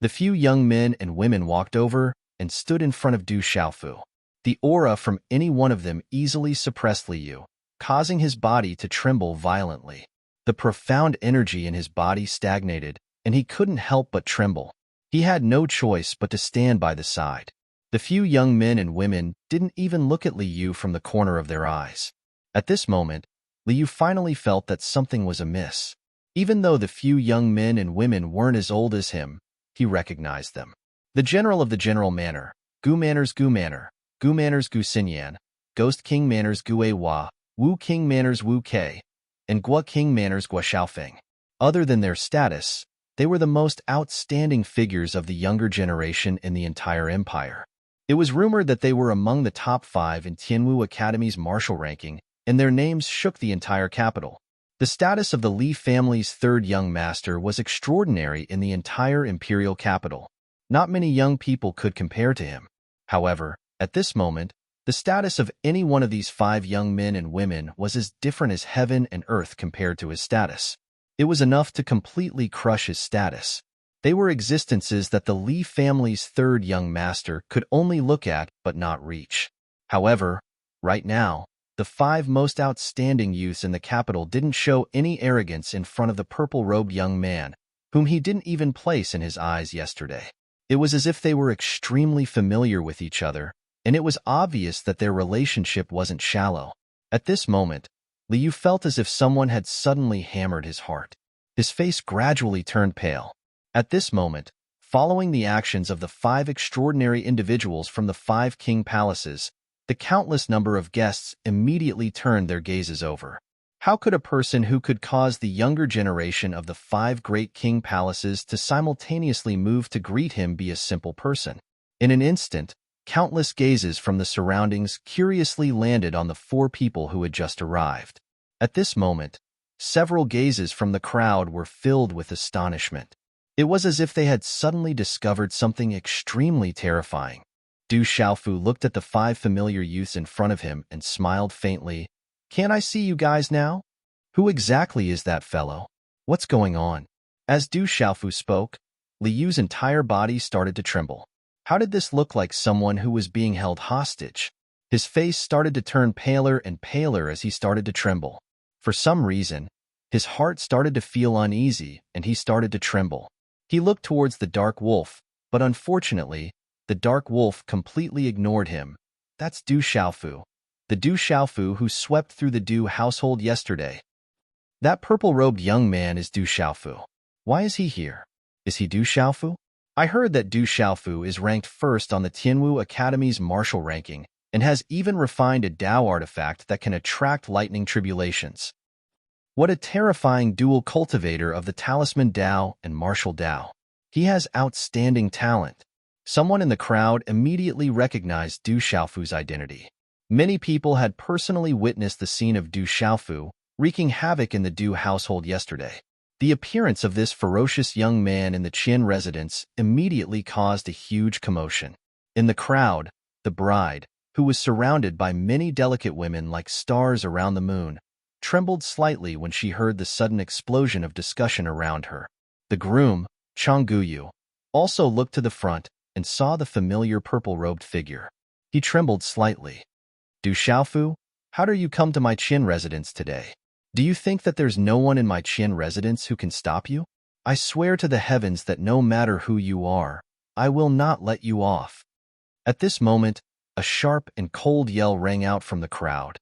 The few young men and women walked over and stood in front of Du Xiaofu. The aura from any one of them easily suppressed Liu, causing his body to tremble violently. The profound energy in his body stagnated, and he couldn't help but tremble. He had no choice but to stand by the side. The few young men and women didn't even look at Liu from the corner of their eyes. At this moment, Liu finally felt that something was amiss. Even though the few young men and women weren't as old as him, he recognized them. The general of the General Manor, Gu Manners Gu Manor, Gu Manners Gu Xinyan, Ghost King Manners Gu Wa, Wu King Manners Wu Ke, and Gua King Manners Gua Xiaofeng. Other than their status, they were the most outstanding figures of the younger generation in the entire empire. It was rumored that they were among the top 5 in Tianwu Academy's martial ranking, and their names shook the entire capital. The status of the Li family's 3rd young master was extraordinary in the entire imperial capital. Not many young people could compare to him. However, at this moment, the status of any one of these 5 young men and women was as different as heaven and earth compared to his status. It was enough to completely crush his status. They were existences that the Li family's 3rd young master could only look at but not reach. However, right now, the 5 most outstanding youths in the capital didn't show any arrogance in front of the purple-robed young man, whom he didn't even place in his eyes yesterday. It was as if they were extremely familiar with each other, and it was obvious that their relationship wasn't shallow. At this moment, Liu felt as if someone had suddenly hammered his heart. His face gradually turned pale. At this moment, following the actions of the 5 extraordinary individuals from the 5 king palaces, the countless number of guests immediately turned their gazes over. How could a person who could cause the younger generation of the 5 great king palaces to simultaneously move to greet him be a simple person? In an instant, countless gazes from the surroundings curiously landed on the 4 people who had just arrived. At this moment, several gazes from the crowd were filled with astonishment. It was as if they had suddenly discovered something extremely terrifying. Du Xiaofu looked at the 5 familiar youths in front of him and smiled faintly. "Can't I see you guys now? Who exactly is that fellow? What's going on?" As Du Xiaofu spoke, Liu's entire body started to tremble. How did this look like someone who was being held hostage? His face started to turn paler and paler as he started to tremble. For some reason, his heart started to feel uneasy and he started to tremble. He looked towards the Dark Wolf, but unfortunately, the Dark Wolf completely ignored him. That's Du Xiaofu, the Du Xiaofu who swept through the Du household yesterday. That purple-robed young man is Du Xiaofu. Why is he here? Is he Du Xiaofu? I heard that Du Xiaofu is ranked first on the Tianwu Academy's martial ranking and has even refined a Dao artifact that can attract lightning tribulations. What a terrifying dual cultivator of the talisman Dao and martial Dao. He has outstanding talent. Someone in the crowd immediately recognized Du Xiaofu's identity. Many people had personally witnessed the scene of Du Xiaofu wreaking havoc in the Du household yesterday. The appearance of this ferocious young man in the Qin residence immediately caused a huge commotion. In the crowd, the bride, who was surrounded by many delicate women like stars around the moon, trembled slightly when she heard the sudden explosion of discussion around her. The groom, Changguyu, also looked to the front and saw the familiar purple-robed figure. He trembled slightly. Du Xiaofu, how do you come to my Qin residence today? Do you think that there's no one in my Qin residence who can stop you? I swear to the heavens that no matter who you are, I will not let you off. At this moment, a sharp and cold yell rang out from the crowd.